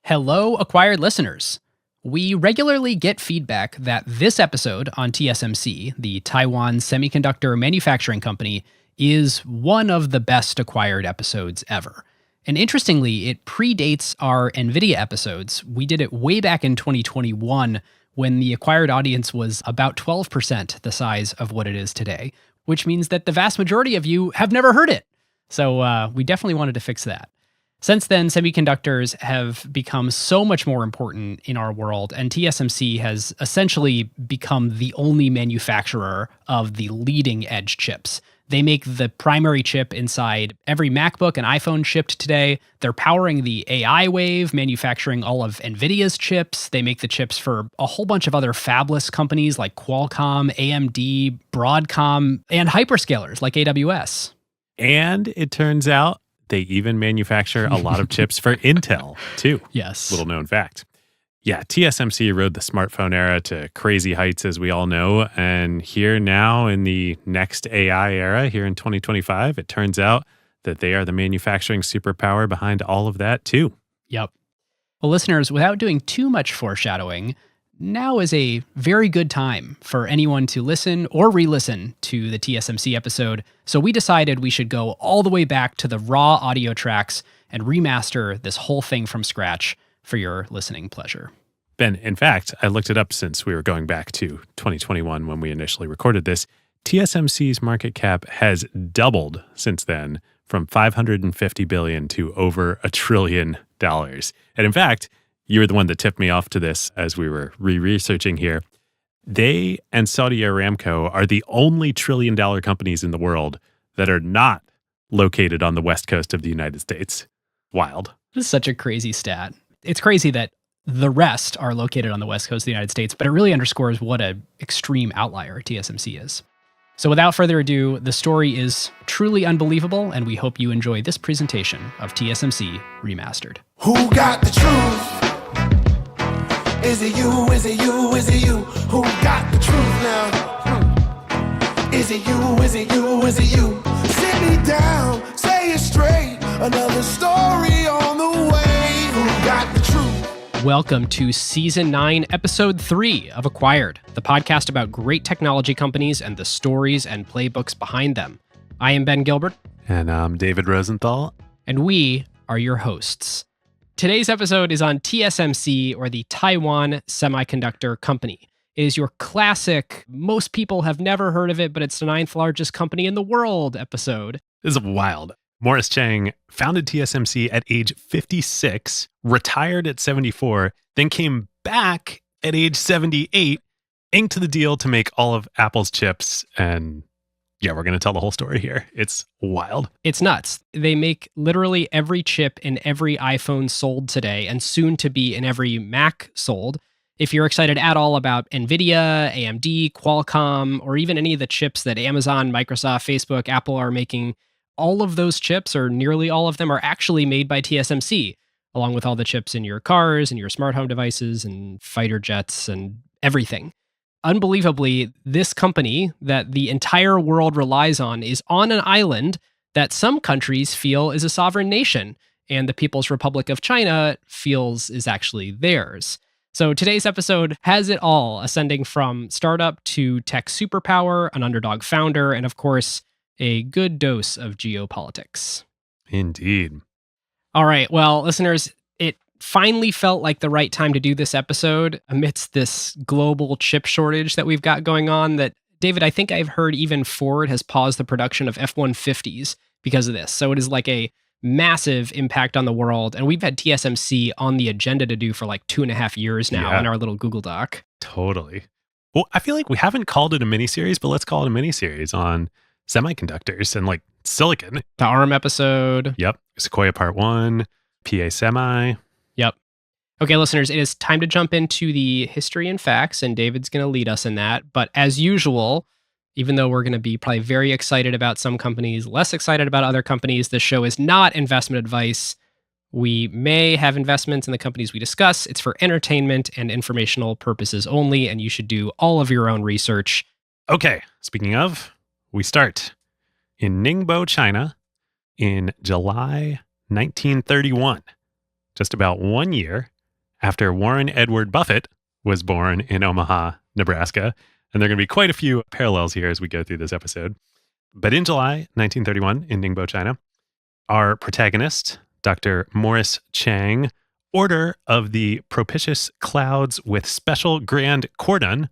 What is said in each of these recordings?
Hello, acquired listeners. We regularly get feedback that this episode on TSMC, the Taiwan Semiconductor Manufacturing Company, is one of the best acquired episodes ever. And interestingly, it predates our NVIDIA episodes. We did it way back in 2021 when the acquired audience was about 12% the size of what it is today, which means that the vast majority of you have never heard it. So we definitely wanted to fix that. Since then, semiconductors have become so much more important in our world, and TSMC has essentially become the only manufacturer of the leading edge chips. They make the primary chip inside every MacBook and iPhone shipped today. They're powering the AI wave, manufacturing all of NVIDIA's chips. They make the chips for a whole bunch of other fabless companies like Qualcomm, AMD, Broadcom, and hyperscalers like AWS. And it turns out they even manufacture a lot of chips for Intel, too. Yes. Little known fact. Yeah, TSMC rode the smartphone era to crazy heights, as we all know. And here now in the next AI era, here in 2025, it turns out that they are the manufacturing superpower behind all of that, too. Yep. Well, listeners, without doing too much foreshadowing, now is a very good time for anyone to listen or re-listen to the TSMC episode. So we decided we should go all the way back to the raw audio tracks and remaster this whole thing from scratch for your listening pleasure. Ben, in fact, I looked it up since we were going back to 2021 when we initially recorded this. TSMC's market cap has doubled since then from $550 billion to over $1 trillion. And in fact, you were the one that tipped me off to this as we were researching here. They and Saudi Aramco are the only trillion-dollar companies in the world that are not located on the west coast of the United States. Wild. This is such a crazy stat. It's crazy that the rest are located on the west coast of the United States, but it really underscores what an extreme outlier TSMC is. So without further ado, the story is truly unbelievable, and we hope you enjoy this presentation of TSMC Remastered. Who got the truth? Is it you? Is it you? Is it you? Who got the truth now? Is it you? Is it you? Is it you? Sit me down, say it straight. Another story on the way. Who got the truth? Welcome to Season 9, Episode 3 of Acquired, the podcast about great technology companies and the stories and playbooks behind them. I am Ben Gilbert. And I'm David Rosenthal. And we are your hosts. Today's episode is on TSMC, or the Taiwan Semiconductor Company. It is your classic, most people have never heard of it, but it's the 9th largest company in the world episode. This is wild. Morris Chang founded TSMC at age 56, retired at 74, then came back at age 78, inked the deal to make all of Apple's chips, and yeah, we're going to tell the whole story here. It's wild. It's nuts. They make literally every chip in every iPhone sold today, and soon to be in every Mac sold. If you're excited at all about NVIDIA, AMD, Qualcomm, or even any of the chips that Amazon, Microsoft, Facebook, Apple are making, all of those chips, or nearly all of them, are actually made by TSMC, along with all the chips in your cars and your smart home devices and fighter jets and everything. Unbelievably, this company that the entire world relies on is on an island that some countries feel is a sovereign nation, and the People's Republic of China feels is actually theirs. So today's episode has it all, ascending from startup to tech superpower, an underdog founder, and of course, a good dose of geopolitics. Indeed. All right, well, listeners, it finally felt like the right time to do this episode amidst this global chip shortage that we've got going on that, David, I think I've heard even Ford has paused the production of F-150s because of this. So it is like a massive impact on the world. And we've had TSMC on the agenda to do for like 2.5 years now in our little Google Doc. Totally. Well, I feel like we haven't called it a miniseries, but let's call it a miniseries on semiconductors and like silicon. The ARM episode. Yep. Sequoia Part 1, PA Semi. Yep. Okay, listeners, it is time to jump into the history and facts, and David's going to lead us in that. But as usual, even though we're going to be probably very excited about some companies, less excited about other companies, this show is not investment advice. We may have investments in the companies we discuss. It's for entertainment and informational purposes only, and you should do all of your own research. Okay, speaking of, we start in Ningbo, China in July 1931. Just about 1 year after Warren Edward Buffett was born in Omaha, Nebraska. And there are going to be quite a few parallels here as we go through this episode. But in July 1931 in Ningbo, China, our protagonist, Dr. Morris Chang, Order of the Propitious Clouds with Special Grand Cordon,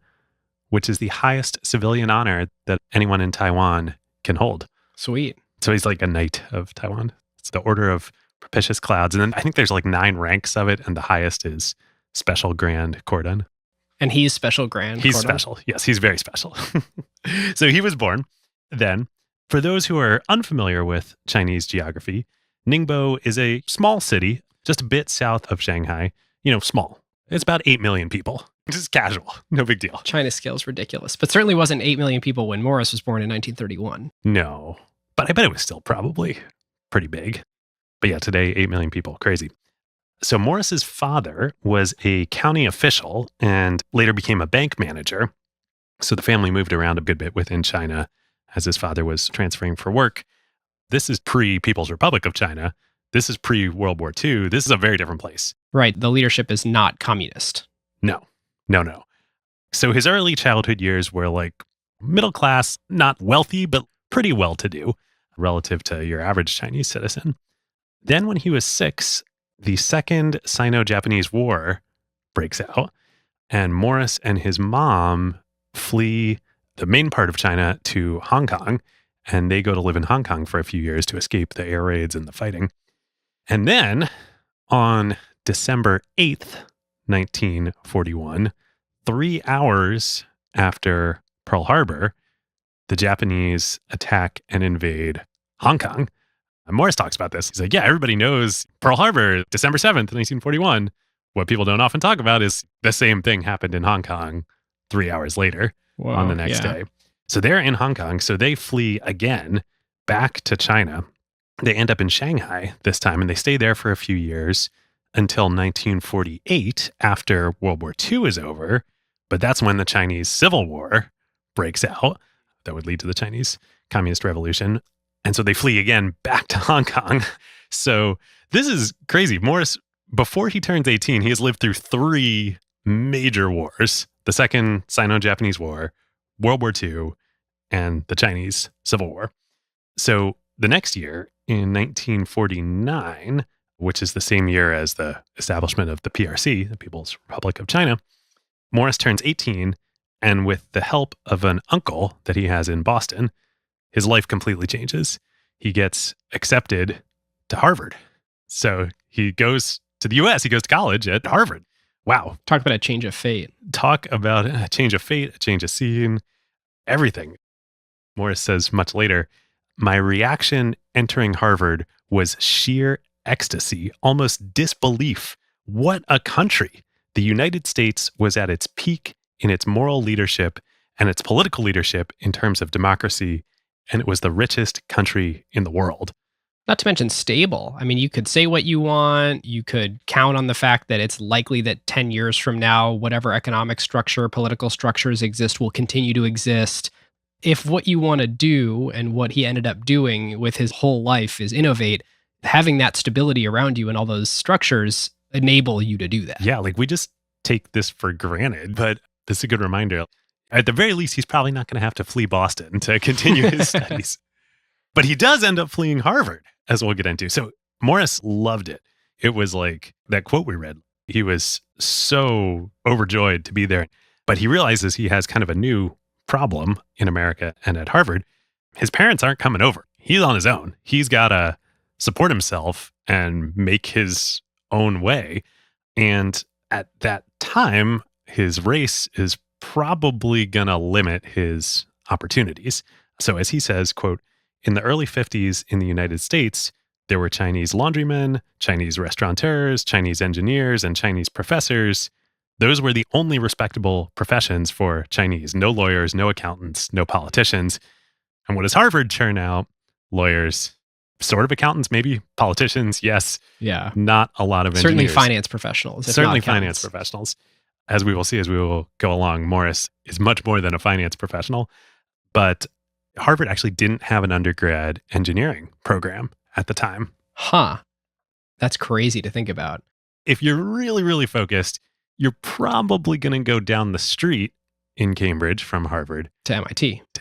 which is the highest civilian honor that anyone in Taiwan can hold. Sweet. So he's like a knight of Taiwan. It's the Order of Propitious Clouds. And then I think there's like 9 ranks of it, and the highest is Special Grand Cordon. And he's Special Grand He's Cordon? special. Yes, he's very special. So he was born then. For those who are unfamiliar with Chinese geography, Ningbo is a small city, just a bit south of Shanghai. Small. It's about 8 million people. Just casual. No big deal. China's scale is ridiculous, but certainly wasn't 8 million people when Morris was born in 1931. No, but I bet it was still probably pretty big. But yeah, today, 8 million people. Crazy. So Morris's father was a county official and later became a bank manager. So the family moved around a good bit within China as his father was transferring for work. This is pre-People's Republic of China. This is pre-World War II. This is a very different place. Right. The leadership is not communist. No. So his early childhood years were like middle class, not wealthy, but pretty well-to-do relative to your average Chinese citizen. Then when he was 6, the Second Sino-Japanese War breaks out, and Morris and his mom flee the main part of China to Hong Kong, and they go to live in Hong Kong for a few years to escape the air raids and the fighting. And then on December 8th, 1941, 3 hours after Pearl Harbor, the Japanese attack and invade Hong Kong. And Morris talks about this. He's like, yeah, everybody knows Pearl Harbor, December 7th, 1941. What people don't often talk about is the same thing happened in Hong Kong 3 hours later on the next day. So they're in Hong Kong. So they flee again back to China. They end up in Shanghai this time, and they stay there for a few years until 1948 after World War II is over. But that's when the Chinese Civil War breaks out. That would lead to the Chinese Communist Revolution. And so they flee again back to Hong Kong. So this is crazy. Morris, before he turns 18, he has lived through 3 major wars: the Second Sino-Japanese War, World War II, and the Chinese Civil War. So the next year, in 1949, which is the same year as the establishment of the PRC, the People's Republic of China, Morris turns 18, and with the help of an uncle that he has in Boston, his life completely changes. He gets accepted to Harvard. So he goes to the US, he goes to college at Harvard. Wow. Talk about a change of fate. Talk about a change of fate, a change of scene, everything. Morris says much later, my reaction entering Harvard was sheer ecstasy, almost disbelief. What a country. The United States was at its peak in its moral leadership and its political leadership in terms of democracy, and it was the richest country in the world. Not to mention stable. I mean, you could say what you want. You could count on the fact that it's likely that 10 years from now, whatever economic structure, political structures exist will continue to exist. If what you want to do and what he ended up doing with his whole life is innovate, having that stability around you and all those structures enable you to do that. Yeah, like we just take this for granted, but this is a good reminder. At the very least, he's probably not going to have to flee Boston to continue his studies. But he does end up fleeing Harvard, as we'll get into. So Morris loved it. It was like that quote we read. He was so overjoyed to be there. But he realizes he has kind of a new problem in America and at Harvard. His parents aren't coming over. He's on his own. He's got to support himself and make his own way. And at that time, his race is probably going to limit his opportunities. So as he says, quote, in the early 50s in the United States, there were Chinese laundrymen, Chinese restaurateurs, Chinese engineers, and Chinese professors. Those were the only respectable professions for Chinese. No lawyers, no accountants, no politicians. And what does Harvard churn out? Lawyers, sort of accountants, maybe politicians, yes. Yeah. Not a lot of engineers. Certainly finance professionals. Certainly finance professionals. As we will see as we will go along, Morris is much more than a finance professional. But Harvard actually didn't have an undergrad engineering program at the time. Huh. That's crazy to think about. if you're really, really focused, you're probably going to go down the street in Cambridge from Harvard To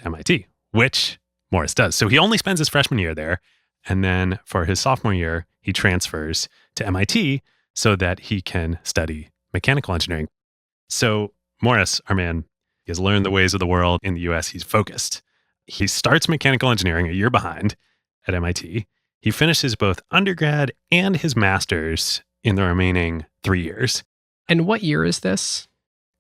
MIT. Which Morris does. So he only spends his freshman year there. And then for his sophomore year, he transfers to MIT so that he can study mechanical engineering. So Morris, our man, he has learned the ways of the world in the US. He's focused. He starts mechanical engineering a year behind at MIT. He finishes both undergrad and his master's in the remaining 3 years. And what year is this?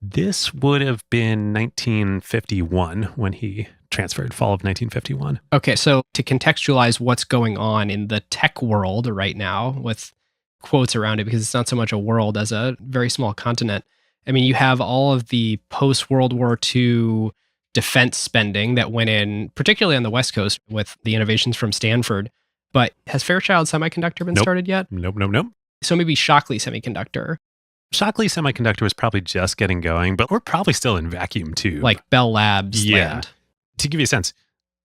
This would have been 1951 when he transferred, fall of 1951. Okay, so to contextualize what's going on in the tech world right now with quotes around it, because it's not so much a world as a very small continent. I mean, you have all of the post-World War II defense spending that went in, particularly on the West Coast with the innovations from Stanford. But has Fairchild Semiconductor been started yet? Nope. So maybe Shockley Semiconductor. Shockley Semiconductor was probably just getting going, but we're probably still in vacuum tube. Like Bell Labs land. To give you a sense,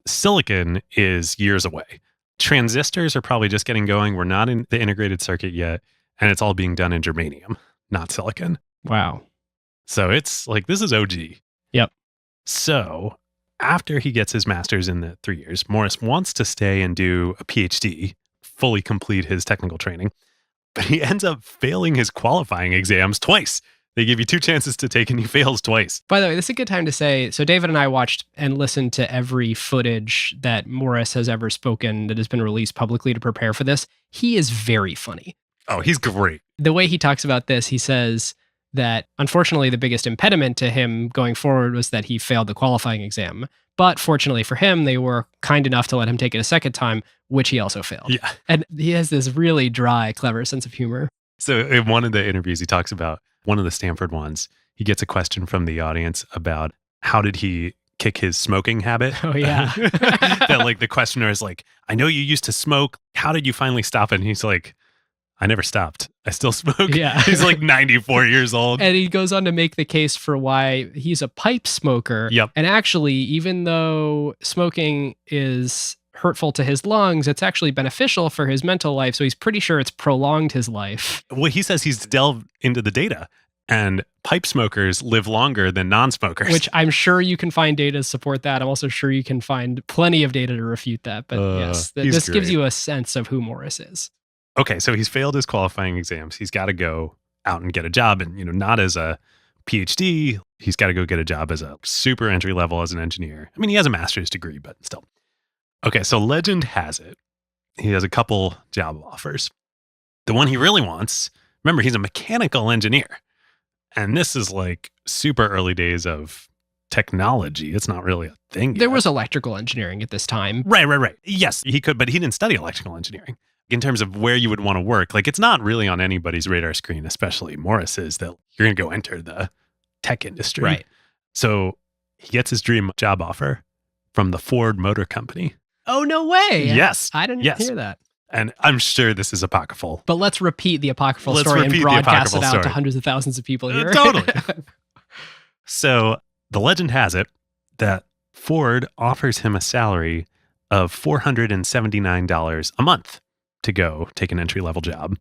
silicon is years away. Transistors are probably just getting going. We're not in the integrated circuit yet, and it's all being done in germanium, not silicon. Wow. So it's like, this is OG. Yep. So after he gets his master's in the 3 years, Morris wants to stay and do a PhD, fully complete his technical training, but he ends up failing his qualifying exams twice. They give you 2 chances to take and he fails twice. By the way, this is a good time to say, so David and I watched and listened to every footage that Morris has ever spoken that has been released publicly to prepare for this. He is very funny. Oh, he's great. The way he talks about this, he says that unfortunately the biggest impediment to him going forward was that he failed the qualifying exam. But fortunately for him, they were kind enough to let him take it a second time, which he also failed. Yeah. And he has this really dry, clever sense of humor. So in one of the interviews he talks about, one of the Stanford ones, he gets a question from the audience about how did he kick his smoking habit? Oh, yeah. That like the questioner is like, I know you used to smoke. How did you finally stop it? And he's like, I never stopped. I still smoke. Yeah. He's like 94 years old. And he goes on to make the case for why he's a pipe smoker. Yep. And actually, even though smoking is hurtful to his lungs, it's actually beneficial for his mental life. So he's pretty sure it's prolonged his life. Well, he says he's delved into the data, and pipe smokers live longer than non-smokers. Which I'm sure you can find data to support that. I'm also sure you can find plenty of data to refute that. But yes, this gives you a sense of who Morris is. Okay, so he's failed his qualifying exams. He's got to go out and get a job, and not as a PhD. He's got to go get a job as a super entry level as an engineer. I mean, he has a master's degree, but still. Okay, so legend has it, he has a couple job offers. The one he really wants, remember, he's a mechanical engineer. And this is like super early days of technology. It's not really a thing yet. There was electrical engineering at this time. Right. Yes, he could, but he didn't study electrical engineering. In terms of where you would want to work, like it's not really on anybody's radar screen, especially Morris's, that you're going to go enter the tech industry. Right. So he gets his dream job offer from the Ford Motor Company. Oh, no way. Yes. I didn't hear that. And I'm sure this is apocryphal. But let's repeat the apocryphal story and broadcast it out to hundreds of thousands of people here. Totally. So the legend has it that Ford offers him a salary of $479 a month to go take an entry-level job.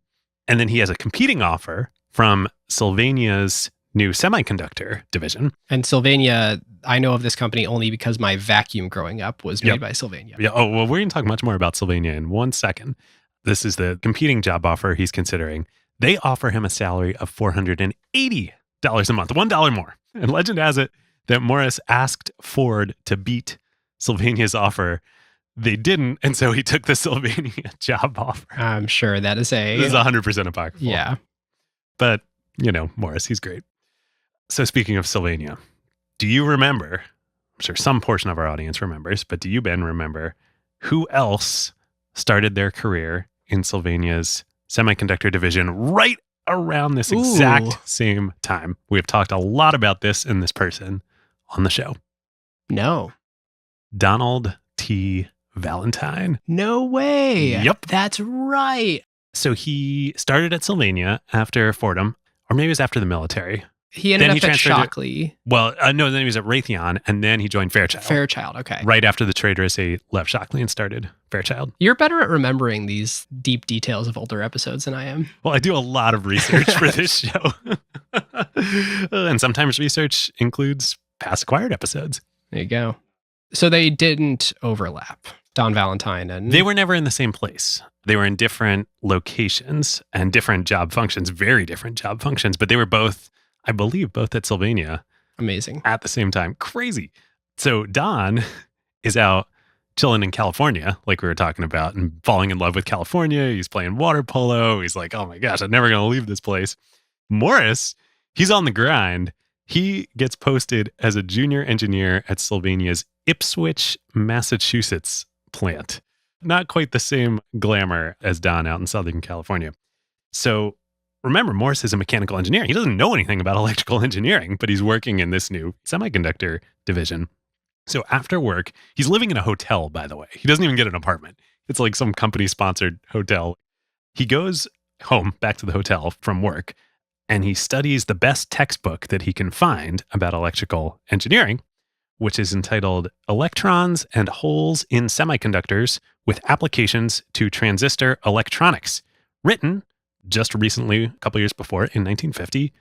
And then he has a competing offer from Sylvania's new semiconductor division. And Sylvania, I know of this company only because my vacuum growing up was made by Sylvania. Yeah. Oh, well, we're going to talk much more about Sylvania in 1 second. This is the competing job offer he's considering. They offer him a salary of $480 a month, $1 more. And legend has it that Morris asked Ford to beat Sylvania's offer. They didn't, and so he took the Sylvania job offer. I'm sure that is This is 100% apocryphal. Yeah. But, Morris, he's great. So speaking of Sylvania, do you remember, I'm sure some portion of our audience remembers, but do you, Ben, remember who else started their career in Sylvania's semiconductor division right around this exact same time? We have talked a lot about this and this person on the show. No. Donald T. Valentine. No way. Yep. That's right. So he started at Sylvania after Fordham, or maybe it was after the military. He ended Then up he at transferred to- Shockley. Well, no, then he was at Raytheon, and then he joined Fairchild. Fairchild, okay. Right after the Trader SA left Shockley and started Fairchild. You're better at remembering these deep details of older episodes than I am. Well, I do a lot of research for this show. And sometimes research includes past acquired episodes. There you go. So they didn't overlap, Don Valentine and... They were never in the same place. They were in different locations and different job functions, very different job functions, but they were both, I believe, both at Sylvania. Amazing. At the same time. Crazy. So Don is out chilling in California, like we were talking about, and falling in love with California. He's playing water polo. He's like, oh my gosh, I'm never going to leave this place. Morris, he's on the grind. He gets posted as a junior engineer at Sylvania's Ipswich, Massachusetts plant. Not quite the same glamour as Don out in Southern California. So remember, Morris is a mechanical engineer. He doesn't know anything about electrical engineering, but he's working in this new semiconductor division. So after work, he's living in a hotel, by the way. He doesn't even get an apartment. It's like some company-sponsored hotel. He goes home, back to the hotel from work, and he studies the best textbook that he can find about electrical engineering, which is entitled Electrons and Holes in Semiconductors with Applications to Transistor Electronics, written just recently, a couple years before, in 1950,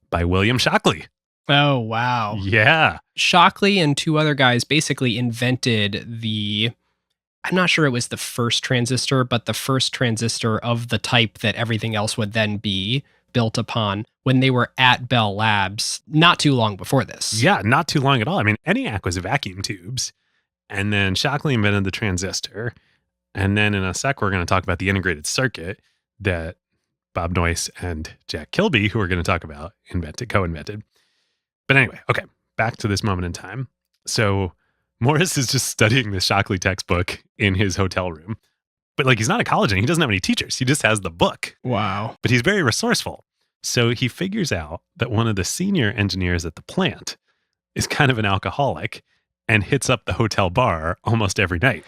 by William Shockley. Oh, wow. Yeah. Shockley and two other guys basically invented I'm not sure it was the first transistor, but the first transistor of the type that everything else would then be built upon when they were at Bell Labs not too long before this. Yeah, not too long at all. I mean, ENIAC was vacuum tubes, and then Shockley invented the transistor, and then in a sec, we're going to talk about the integrated circuit that Bob Noyce and Jack Kilby, who we're going to talk about, co-invented. But anyway, okay, back to this moment in time. So Morris is just studying the Shockley textbook in his hotel room. But like, he's not a college and he doesn't have any teachers. He just has the book. Wow. But he's very resourceful. So he figures out that one of the senior engineers at the plant is kind of an alcoholic and hits up the hotel bar almost every night.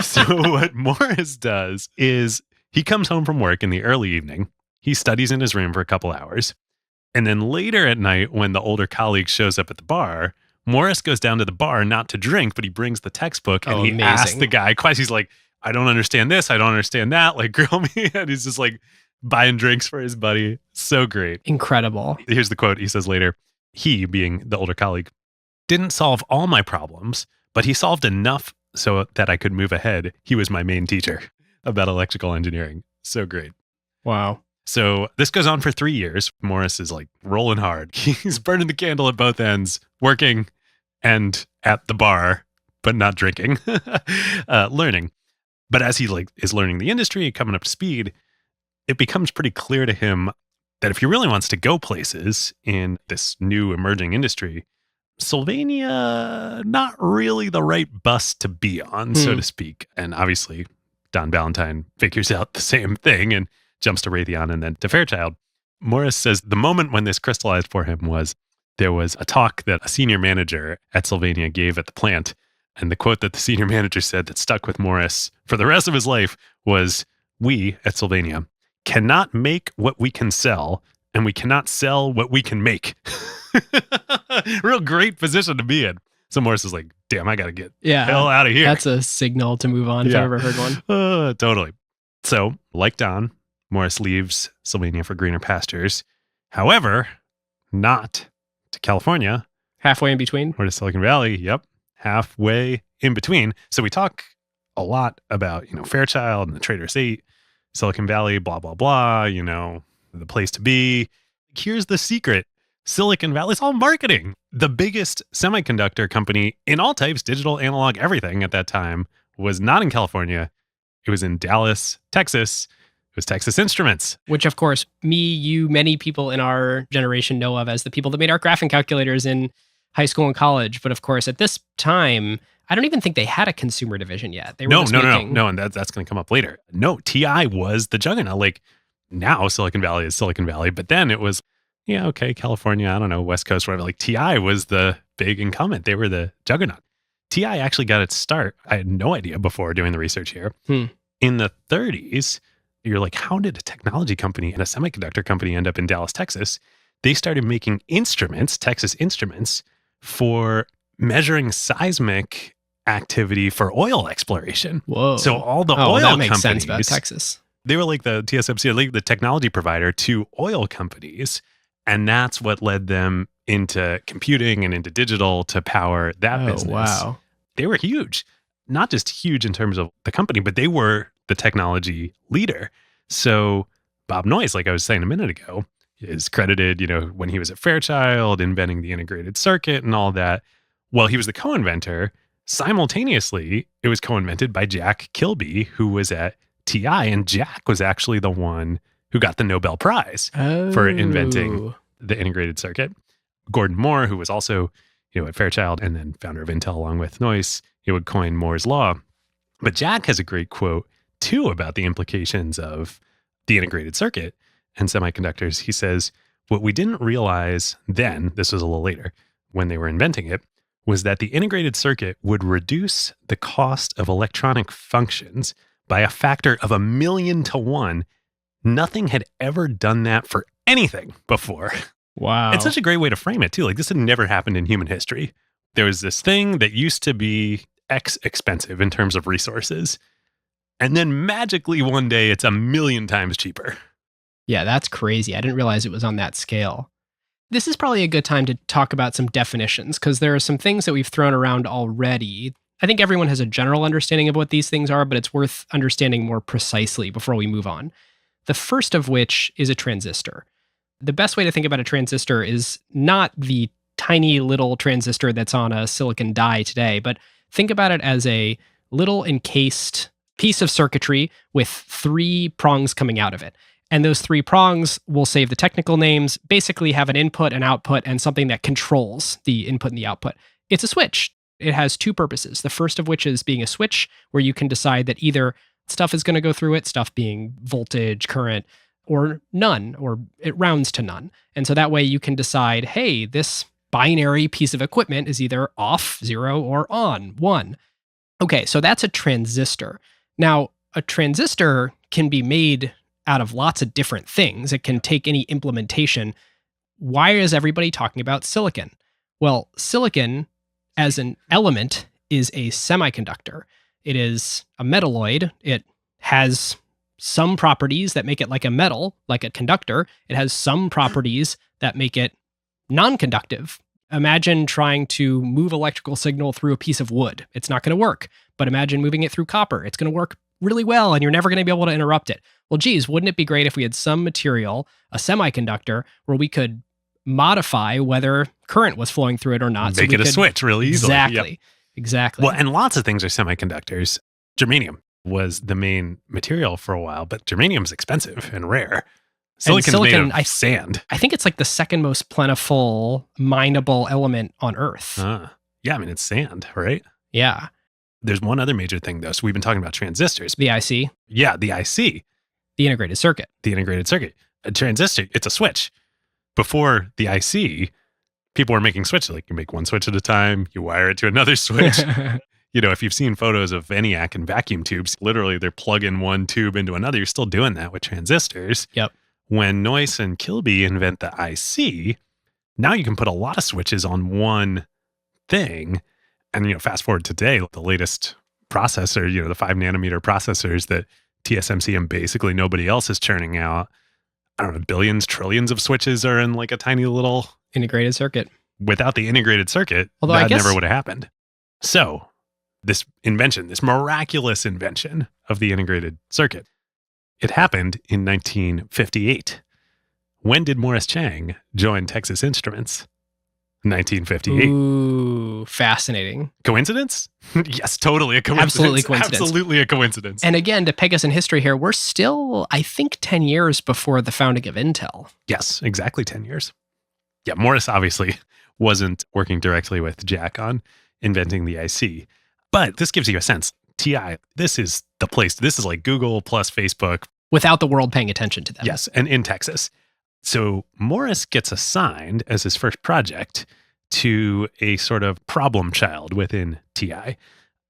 So what Morris does is he comes home from work in the early evening. He studies in his room for a couple hours. And then later at night, when the older colleague shows up at the bar, Morris goes down to the bar not to drink, but he brings the textbook and he asks the guy questions. He's like, I don't understand this. I don't understand that. Like, grill me. And he's just like buying drinks for his buddy. So great. Incredible. Here's the quote. He says later, he, being the older colleague, didn't solve all my problems, but he solved enough so that I could move ahead. He was my main teacher about electrical engineering. So great. Wow. So this goes on for 3 years. Morris is like rolling hard. He's burning the candle at both ends, working and at the bar, but not drinking, learning. But as he is learning the industry, coming up to speed, it becomes pretty clear to him that if he really wants to go places in this new emerging industry, Sylvania, not really the right bus to be on, so to speak. And obviously, Don Valentine figures out the same thing and jumps to Raytheon and then to Fairchild. Morris says the moment when this crystallized for him was there was a talk that a senior manager at Sylvania gave at the plant. And the quote that the senior manager said that stuck with Morris for the rest of his life was, "We at Sylvania cannot make what we can sell, and we cannot sell what we can make." Real great position to be in. So Morris is like, damn, I got to get the hell out of here. That's a signal to move on if I've ever heard one. Totally. So, like Don, Morris leaves Sylvania for greener pastures. However, not to California. Halfway in between? Or to Silicon Valley. Yep. Halfway in between. So we talk a lot about, Fairchild and the Traders 8, Silicon Valley, blah, blah, blah, the place to be. Here's the secret. Silicon Valley is all marketing. The biggest semiconductor company in all types, digital, analog, everything at that time, was not in California. It was in Dallas, Texas. It was Texas Instruments. Which, of course, me, you, many people in our generation know of as the people that made our graphing calculators in high school and college. But of course, at this time, I don't even think they had a consumer division yet. They were No, and that's going to come up later. No, TI was the juggernaut. Like, now Silicon Valley is Silicon Valley, but then it was, California, I don't know, West Coast, whatever. Like, TI was the big incumbent. They were the juggernaut. TI actually got its start, I had no idea before doing the research here. In the 30s, you're like, how did a technology company and a semiconductor company end up in Dallas, Texas? they started making instruments, Texas Instruments, for measuring seismic activity for oil exploration. Whoa. So all the oil that makes companies, sense about Texas. they were like the TSMC, like the technology provider to oil companies. And that's what led them into computing and into digital to power that business. Wow. They were huge, not just huge in terms of the company, but they were the technology leader. So Bob Noyce, like I was saying a minute ago, is credited, when he was at Fairchild, inventing the integrated circuit and all that. Well, he was the co-inventor. Simultaneously, it was co-invented by Jack Kilby, who was at TI, and Jack was actually the one who got the Nobel Prize for inventing the integrated circuit. Gordon Moore, who was also, at Fairchild and then founder of Intel along with Noyce, he would coin Moore's Law. But Jack has a great quote, too, about the implications of the integrated circuit and semiconductors. He says, what we didn't realize then, this was a little later, when they were inventing it, was that the integrated circuit would reduce the cost of electronic functions by a factor of 1,000,000 to 1. Nothing had ever done that for anything before. Wow. It's such a great way to frame it, too. Like, this had never happened in human history. There was this thing that used to be X expensive in terms of resources. And then magically one day it's 1,000,000 times cheaper. Yeah, that's crazy. I didn't realize it was on that scale. This is probably a good time to talk about some definitions, because there are some things that we've thrown around already. I think everyone has a general understanding of what these things are, but it's worth understanding more precisely before we move on. The first of which is a transistor. The best way to think about a transistor is not the tiny little transistor that's on a silicon die today, but think about it as a little encased piece of circuitry with 3 prongs coming out of it. And those 3 prongs, we'll save the technical names, basically have an input, an output, and something that controls the input and the output. It's a switch. It has 2 purposes. The first of which is being a switch, where you can decide that either stuff is going to go through it, stuff being voltage, current, or none, or it rounds to none. And so that way you can decide, hey, this binary piece of equipment is either off, 0, or on, 1. Okay, so that's a transistor. Now, a transistor can be made out of lots of different things. It can take any implementation. Why is everybody talking about silicon? Well, silicon as an element is a semiconductor. It is a metalloid. It has some properties that make it like a metal, like a conductor. It has some properties that make it non-conductive. Imagine trying to move electrical signal through a piece of wood. It's not going to work. But imagine moving it through copper. It's going to work really well, and you're never going to be able to interrupt it. Well, geez, wouldn't it be great if we had some material, a semiconductor, where we could modify whether current was flowing through it or not? Make it a switch really easily. Exactly. Yep. Exactly. Well, and lots of things are semiconductors. Germanium was the main material for a while, but germanium's expensive and rare. Silicon's made of sand. I think it's like the second most plentiful, mineable element on Earth. Yeah, I mean, it's sand, right? Yeah. There's one other major thing, though. So we've been talking about transistors. The IC. Yeah, the IC. The integrated circuit. The integrated circuit. A transistor, it's a switch. Before the IC, people were making switches. Like, you make one switch at a time, you wire it to another switch. If you've seen photos of ENIAC and vacuum tubes, literally they're plugging one tube into another. You're still doing that with transistors. Yep. When Noyce and Kilby invent the IC, now you can put a lot of switches on one thing. And, fast forward to today, the latest processor, the 5 nanometer processors that TSMC and basically nobody else is churning out. I don't know, billions, trillions of switches are in like a tiny little integrated circuit. Without the integrated circuit, although that never would have happened. So this invention, this miraculous invention of the integrated circuit, it happened in 1958. When did Morris Chang join Texas Instruments? 1958. Ooh, fascinating. Coincidence? Yes, totally a coincidence. Absolutely coincidence. Absolutely a coincidence. And again, to peg us in history here, we're still, I think, 10 years before the founding of Intel. Yes, exactly 10 years. Yeah, Morris obviously wasn't working directly with Jack on inventing the IC. But this gives you a sense. TI, this is the place. This is like Google plus Facebook. Without the world paying attention to them. Yes, and in Texas. So Morris gets assigned as his first project to a sort of problem child within TI.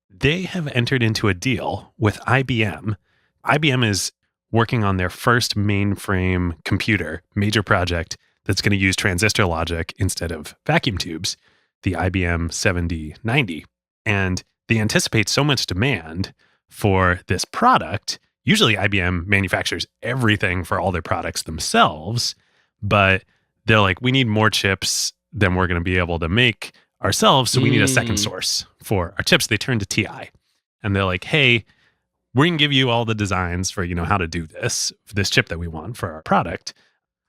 They have entered into a deal with IBM. IBM is working on their first mainframe computer, major project. that's going to use transistor logic instead of vacuum tubes, the IBM 7090. And they anticipate so much demand for this product. Usually IBM manufactures everything for all their products themselves, but they're like, we need more chips than we're going to be able to make ourselves, so we need a second source for our chips. They turn to TI, and they're like, hey, we're going to give you all the designs for, how to do this chip that we want for our product.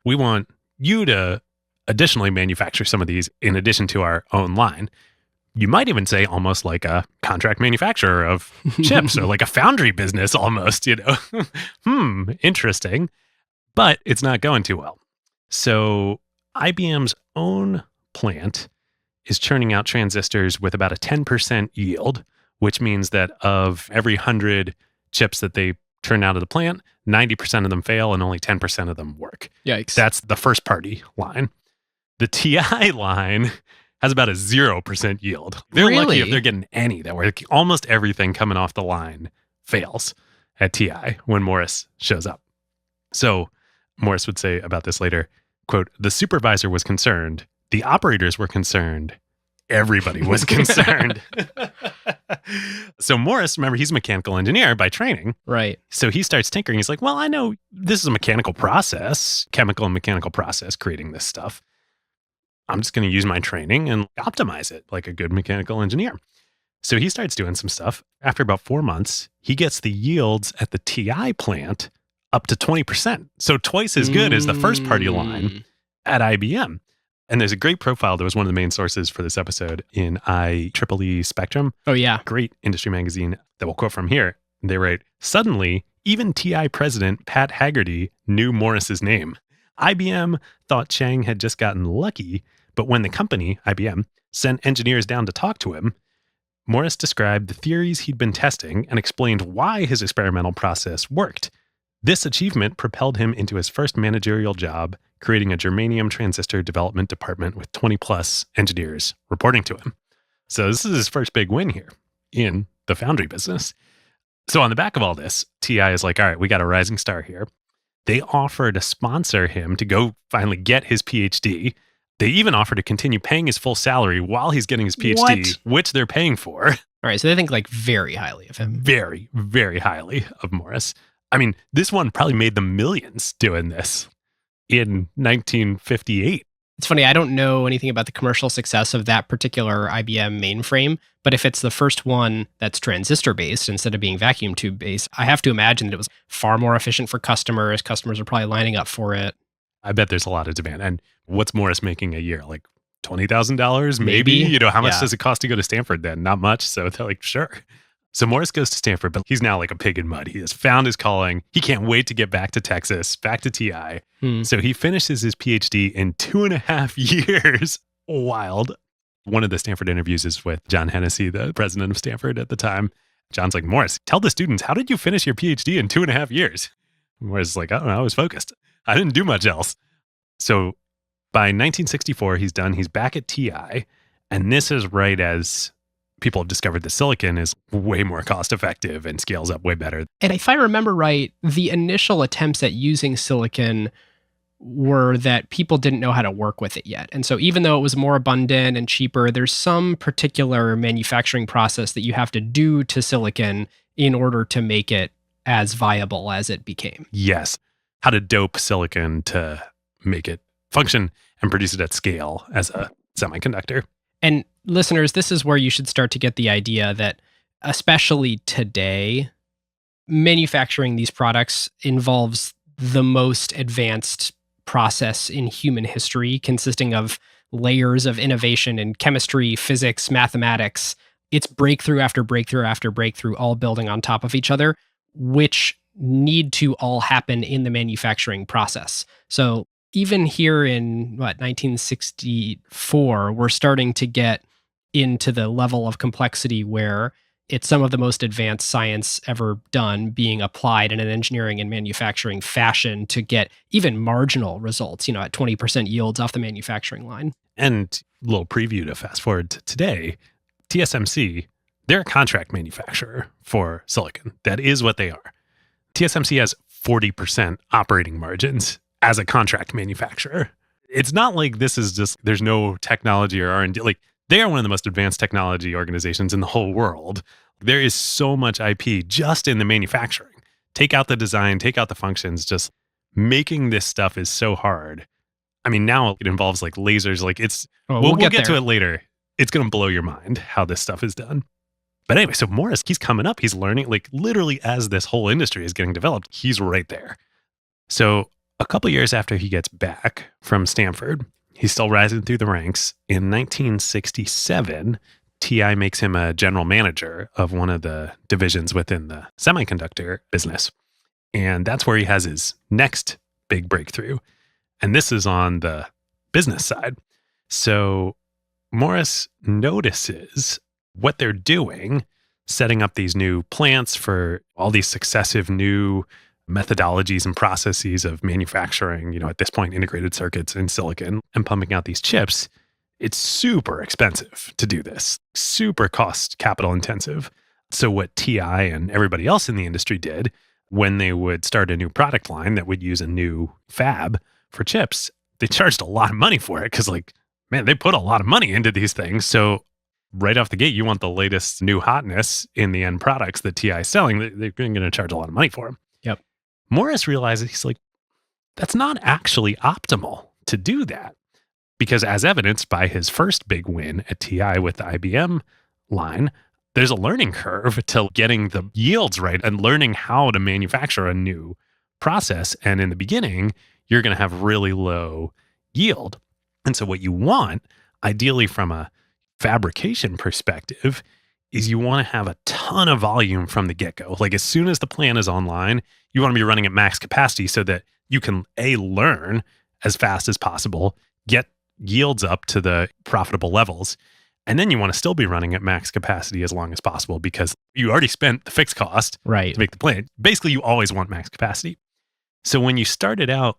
We want you to additionally manufacture some of these in addition to our own line. You might even say almost like a contract manufacturer of chips or like a foundry business almost, Interesting. But it's not going too well. So IBM's own plant is churning out transistors with about a 10% yield, which means that of every 100 chips that they turn out of the plant, 90% of them fail and only 10% of them work. Yikes. That's the first party line. The TI line has about a 0% yield. They're lucky if they're getting any that work. Almost everything coming off the line fails at TI when Morris shows up. So Morris would say about this later, quote, the supervisor was concerned. The operators were concerned. Everybody was concerned. So Morris, remember, he's a mechanical engineer by training. Right. So he starts tinkering. He's like, well, I know this is a mechanical process, chemical and mechanical process, creating this stuff. I'm just going to use my training and optimize it like a good mechanical engineer. So he starts doing some stuff. After about 4 months, he gets the yields at the TI plant up to 20%. So twice as good as the first party line at IBM. And there's a great profile that was one of the main sources for this episode in IEEE Spectrum. Oh, yeah. Great industry magazine that we'll quote from here. They write, suddenly, even TI president Pat Haggerty knew Morris's name. IBM thought Chang had just gotten lucky, but when the company, IBM, sent engineers down to talk to him, Morris described the theories he'd been testing and explained why his experimental process worked. This achievement propelled him into his first managerial job, creating a germanium transistor development department with 20 plus engineers reporting to him. So this is his first big win here in the foundry business. So on the back of all this, TI is like, all right, we got a rising star here. They offer to sponsor him to go finally get his PhD. They even offer to continue paying his full salary while he's getting his PhD, which they're paying for. All right, so they think like very highly of him. Very, very highly of Morris. I mean, this one probably made them millions doing this in 1958. It's funny, I don't know anything about the commercial success of that particular IBM mainframe, but if it's the first one that's transistor-based instead of being vacuum tube-based, I have to imagine that it was far more efficient for customers. Customers are probably lining up for it. I bet there's a lot of demand. And what's Morris making a year? Like $20,000 maybe? How much does it cost to go to Stanford then? Not much. So they're like, sure. So Morris goes to Stanford, but he's now like a pig in mud. He has found his calling. He can't wait to get back to Texas, back to TI. So he finishes his PhD in 2.5 years. Wild. One of the Stanford interviews is with John Hennessy, the president of Stanford at the time. John's like, Morris, tell the students, how did you finish your PhD in 2.5 years? Morris is like, I don't know, I was focused. I didn't do much else. So by 1964, he's done. He's back at TI. And this is right as people have discovered the silicon is way more cost effective and scales up way better. And if I remember right, the initial attempts at using silicon were that people didn't know how to work with it yet. And so even though it was more abundant and cheaper, there's some particular manufacturing process that you have to do to silicon in order to make it as viable as it became. Yes. How to dope silicon to make it function and produce it at scale as a semiconductor. And listeners, this is where you should start to get the idea that, especially today, manufacturing these products involves the most advanced process in human history, consisting of layers of innovation in chemistry, physics, mathematics. It's breakthrough after breakthrough after breakthrough, all building on top of each other, which need to all happen in the manufacturing process. So even here in 1964, we're starting to get into the level of complexity where it's some of the most advanced science ever done being applied in an engineering and manufacturing fashion to get even marginal results, at 20% yields off the manufacturing line. And a little preview to fast forward to today, TSMC, they're a contract manufacturer for silicon. That is what they are. TSMC has 40% operating margins as a contract manufacturer. it's not like this is just, there's no technology or R&D. Like, they are one of the most advanced technology organizations in the whole world. There is so much IP just in the manufacturing. Take out the design, take out the functions, just making this stuff is so hard. I mean, now it involves like lasers, like it's, we'll get to it later. It's going to blow your mind how this stuff is done. But anyway, so Morris, he's coming up, he's learning, like literally as this whole industry is getting developed, he's right there. So a couple years after he gets back from Stanford, he's still rising through the ranks. In 1967, TI makes him a general manager of one of the divisions within the semiconductor business. And that's where he has his next big breakthrough. And this is on the business side. So Morris notices what they're doing, setting up these new plants for all these successive new methodologies and processes of manufacturing, at this point, integrated circuits in silicon and pumping out these chips. It's super expensive to do this, super cost capital intensive. So what TI and everybody else in the industry did when they would start a new product line that would use a new fab for chips, they charged a lot of money for it because they put a lot of money into these things. So right off the gate, you want the latest new hotness in the end products that TI is selling. They're going to charge a lot of money for them. Yep. Morris realizes, he's like, that's not actually optimal to do that. Because as evidenced by his first big win at TI with the IBM line, there's a learning curve to getting the yields right and learning how to manufacture a new process. And in the beginning, you're going to have really low yield. And so what you want, ideally from a fabrication perspective, is you want to have a ton of volume from the get-go. Like as soon as the plant is online, you want to be running at max capacity so that you can learn as fast as possible, get yields up to the profitable levels, and then you want to still be running at max capacity as long as possible because you already spent the fixed cost to make the plant. Basically, you always want max capacity. So when you started out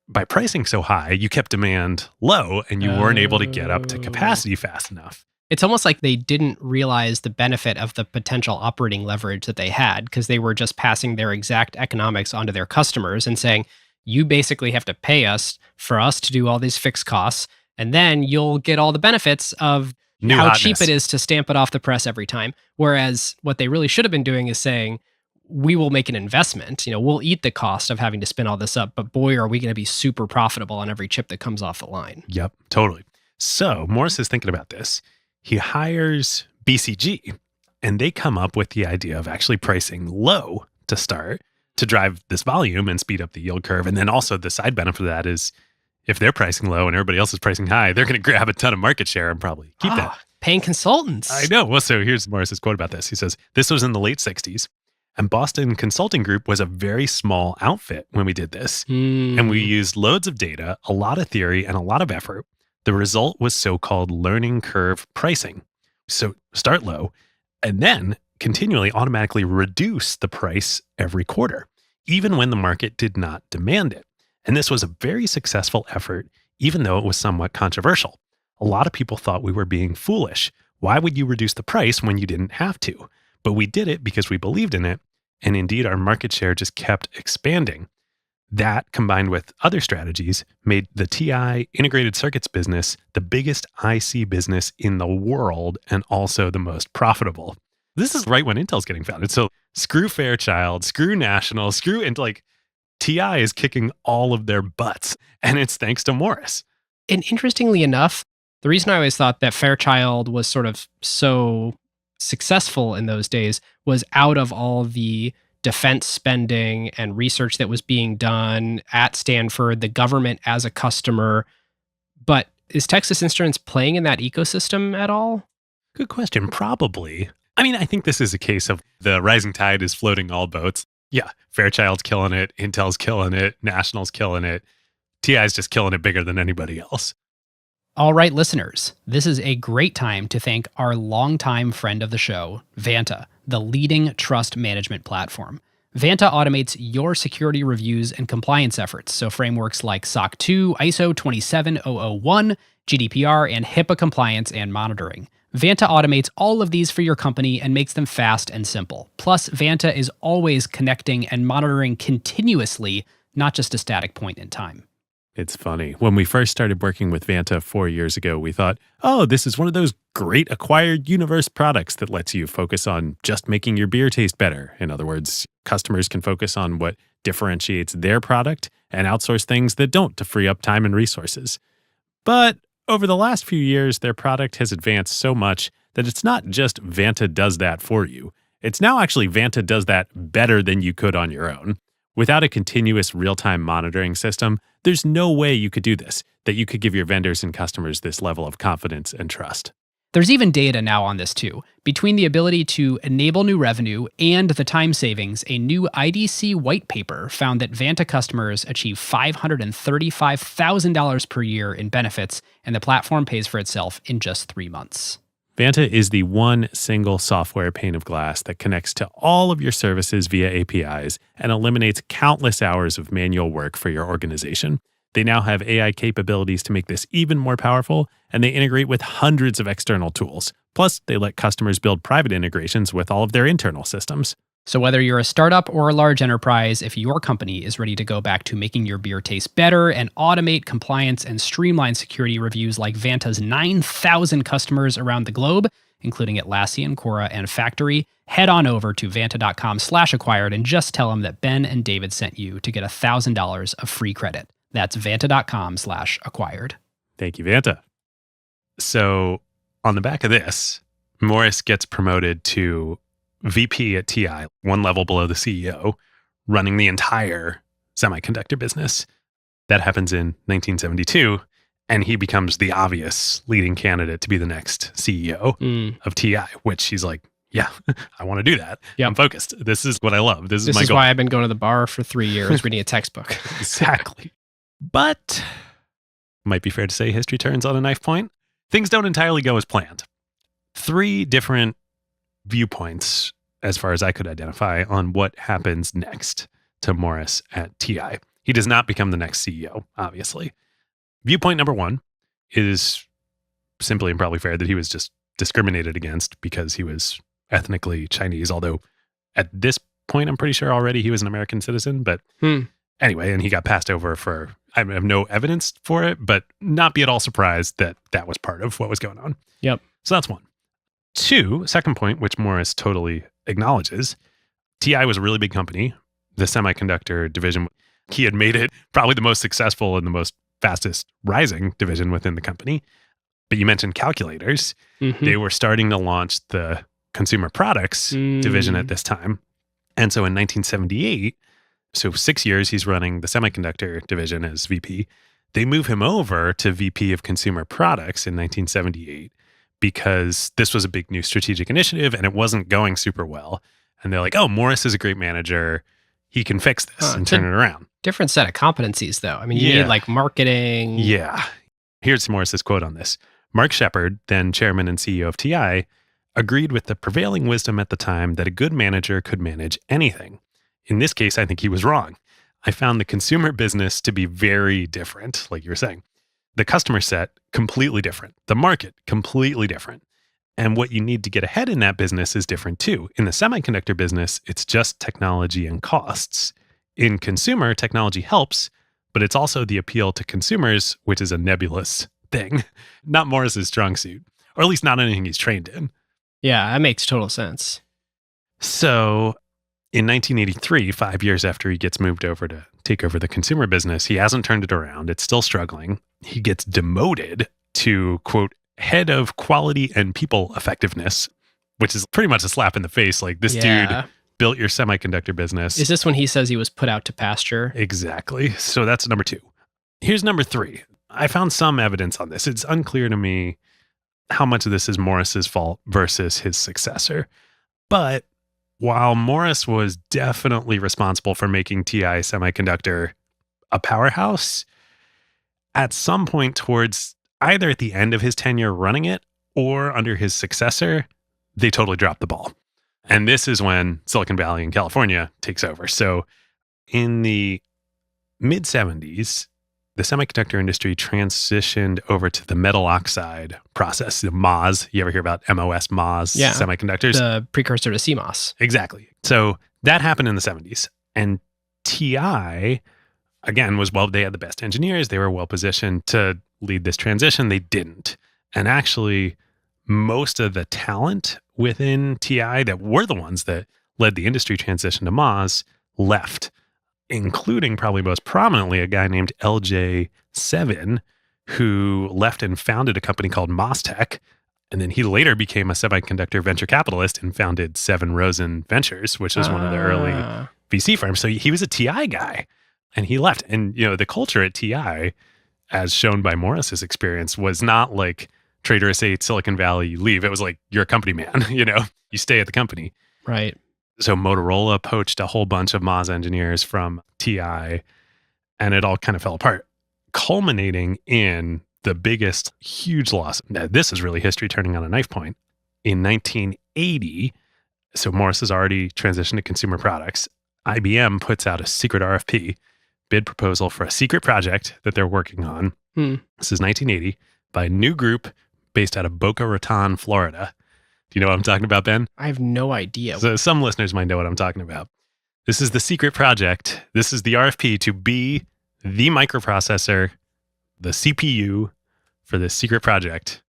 by pricing so high, you kept demand low and you weren't able to get up to capacity fast enough. It's almost like they didn't realize the benefit of the potential operating leverage that they had because they were just passing their exact economics onto their customers and saying, you basically have to pay us for us to do all these fixed costs, and then you'll get all the benefits of how cheap it is to stamp it off the press every time. Whereas what they really should have been doing is saying, we will make an investment. We'll eat the cost of having to spin all this up, but boy, are we going to be super profitable on every chip that comes off the line. Yep, totally. So Morris is thinking about this. He hires BCG, and they come up with the idea of actually pricing low to start to drive this volume and speed up the yield curve. And then also the side benefit of that is if they're pricing low and everybody else is pricing high, they're going to grab a ton of market share and probably keep that. Paying consultants. I know. Well, so here's Morris's quote about this. He says, this was in the late 60s. And Boston Consulting Group was a very small outfit when we did this. And we used loads of data, a lot of theory, and a lot of effort. The result was so-called learning curve pricing. So start low and then continually automatically reduce the price every quarter, even when the market did not demand it. And this was a very successful effort, even though it was somewhat controversial. A lot of people thought we were being foolish. Why would you reduce the price when you didn't have to? But we did it because we believed in it. And indeed, our market share just kept expanding. That, combined with other strategies, made the TI integrated circuits business the biggest IC business in the world and also the most profitable. This is right when Intel's getting founded. So screw Fairchild, screw National, screw Intel. TI is kicking all of their butts. And it's thanks to Morris. And interestingly enough, the reason I always thought that Fairchild was sort of so successful in those days was out of all the defense spending and research that was being done at Stanford, the government as a customer. But is Texas Instruments playing in that ecosystem at all? Good question. Probably. I mean, I think this is a case of the rising tide is floating all boats. Yeah, Fairchild's killing it, Intel's killing it, National's killing it. TI's just killing it bigger than anybody else. All right, listeners, this is a great time to thank our longtime friend of the show, Vanta, the leading trust management platform. Vanta automates your security reviews and compliance efforts, so frameworks like SOC 2, ISO 27001, GDPR, and HIPAA compliance and monitoring. Vanta automates all of these for your company and makes them fast and simple. Plus, Vanta is always connecting and monitoring continuously, not just a static point in time. It's funny. When we first started working with Vanta 4 years ago, we thought, oh, this is one of those great acquired universe products that lets you focus on just making your beer taste better. In other words, customers can focus on what differentiates their product and outsource things that don't to free up time and resources. But over the last few years, their product has advanced so much that it's not just Vanta does that for you. It's now actually Vanta does that better than you could on your own. Without a continuous real-time monitoring system, there's no way you could do this, that you could give your vendors and customers this level of confidence and trust. There's even data now on this too. Between the ability to enable new revenue and the time savings, a new IDC white paper found that Vanta customers achieve $535,000 per year in benefits, and the platform pays for itself in just 3 months. Vanta is the one single software pane of glass that connects to all of your services via APIs and eliminates countless hours of manual work for your organization. They now have AI capabilities to make this even more powerful, and they integrate with hundreds of external tools. Plus, they let customers build private integrations with all of their internal systems. So whether you're a startup or a large enterprise, if your company is ready to go back to making your beer taste better and automate compliance and streamline security reviews like Vanta's 9,000 customers around the globe, including Atlassian, Quora, and Factory, head on over to vanta.com/acquired and just tell them that Ben and David sent you to get $1,000 of free credit. That's vanta.com/acquired. Thank you, Vanta. So on the back of this, Morris gets promoted to VP at TI, one level below the CEO, running the entire semiconductor business. That happens in 1972, and he becomes the obvious leading candidate to be the next CEO of TI, which he's like, yeah, I want to do that. Yep. I'm focused. This is what I love. This is my goal. Why I've been going to the bar for 3 years reading a textbook. Exactly. But might be fair to say history turns on a knife point. Things don't entirely go as planned. 3 different viewpoints, as far as I could identify, on what happens next to Morris at TI. He does not become the next CEO, obviously. Viewpoint number 1 is simply and probably fair that he was just discriminated against because he was ethnically Chinese, although at this point, I'm pretty sure already he was an American citizen. But anyway, and he got passed over for, I have no evidence for it, but not be at all surprised that that was part of what was going on. Yep. So that's 1. 2, second point, which Morris totally acknowledges, TI was a really big company. The semiconductor division, he had made it probably the most successful and the most fastest rising division within the company. But you mentioned calculators. They were starting to launch the consumer products division at this time. And so in 1978, so 6 years he's running the semiconductor division as VP. They move him over to VP of consumer products in 1978 because this was a big new strategic initiative and it wasn't going super well. And they're like, oh, Morris is a great manager. He can fix this and turn it around. Different set of competencies, though. I mean, you need like marketing. Yeah. Here's Morris's quote on this. Mark Shepard, then chairman and CEO of TI, agreed with the prevailing wisdom at the time that a good manager could manage anything. In this case, I think he was wrong. I found the consumer business to be very different, like you were saying. The customer set, completely different. The market, completely different. And what you need to get ahead in that business is different too. In the semiconductor business, it's just technology and costs. In consumer, technology helps, but it's also the appeal to consumers, which is a nebulous thing. Not Morris's strong suit, or at least not anything he's trained in. Yeah, that makes total sense. So in 1983, 5 years after he gets moved over to take over the consumer business, he hasn't turned it around. It's still struggling. He gets demoted to, quote, head of quality and people effectiveness, which is pretty much a slap in the face. Like, this dude built your semiconductor business. Is this when he says he was put out to pasture? Exactly. So that's number 2. Here's number 3. I found some evidence on this. It's unclear to me how much of this is Morris's fault versus his successor. But while Morris was definitely responsible for making TI Semiconductor a powerhouse, at some point towards either at the end of his tenure running it or under his successor, they totally dropped the ball. And this is when Silicon Valley in California takes over. So in the mid-70s, the semiconductor industry transitioned over to the metal oxide process, the MOS. You ever hear about MOS semiconductors? The precursor to CMOS. Exactly. So that happened in the 70s. And TI again, they had the best engineers. They were well positioned to lead this transition. They didn't. And actually, most of the talent within TI that were the ones that led the industry transition to MOS left, including probably most prominently a guy named LJ7, who left and founded a company called MOSTech. And then he later became a semiconductor venture capitalist and founded Seven Rosen Ventures, which was one of the early VC firms. So he was a TI guy and he left. And, the culture at TI, as shown by Morris's experience, was not like traitorous 8, Silicon Valley, you leave. It was like, you're a company man, you stay at the company. Right. So Motorola poached a whole bunch of MOS engineers from TI, and it all kind of fell apart, culminating in the biggest huge loss. Now, this is really history turning on a knife point. In 1980, so Morris has already transitioned to consumer products. IBM puts out a secret RFP, bid proposal for a secret project that they're working on. This is 1980 by a new group based out of Boca Raton, Florida. Do you know what I'm talking about, Ben? I have no idea. So some listeners might know what I'm talking about. This is the secret project. This is the RFP to be the microprocessor, the CPU for this secret project,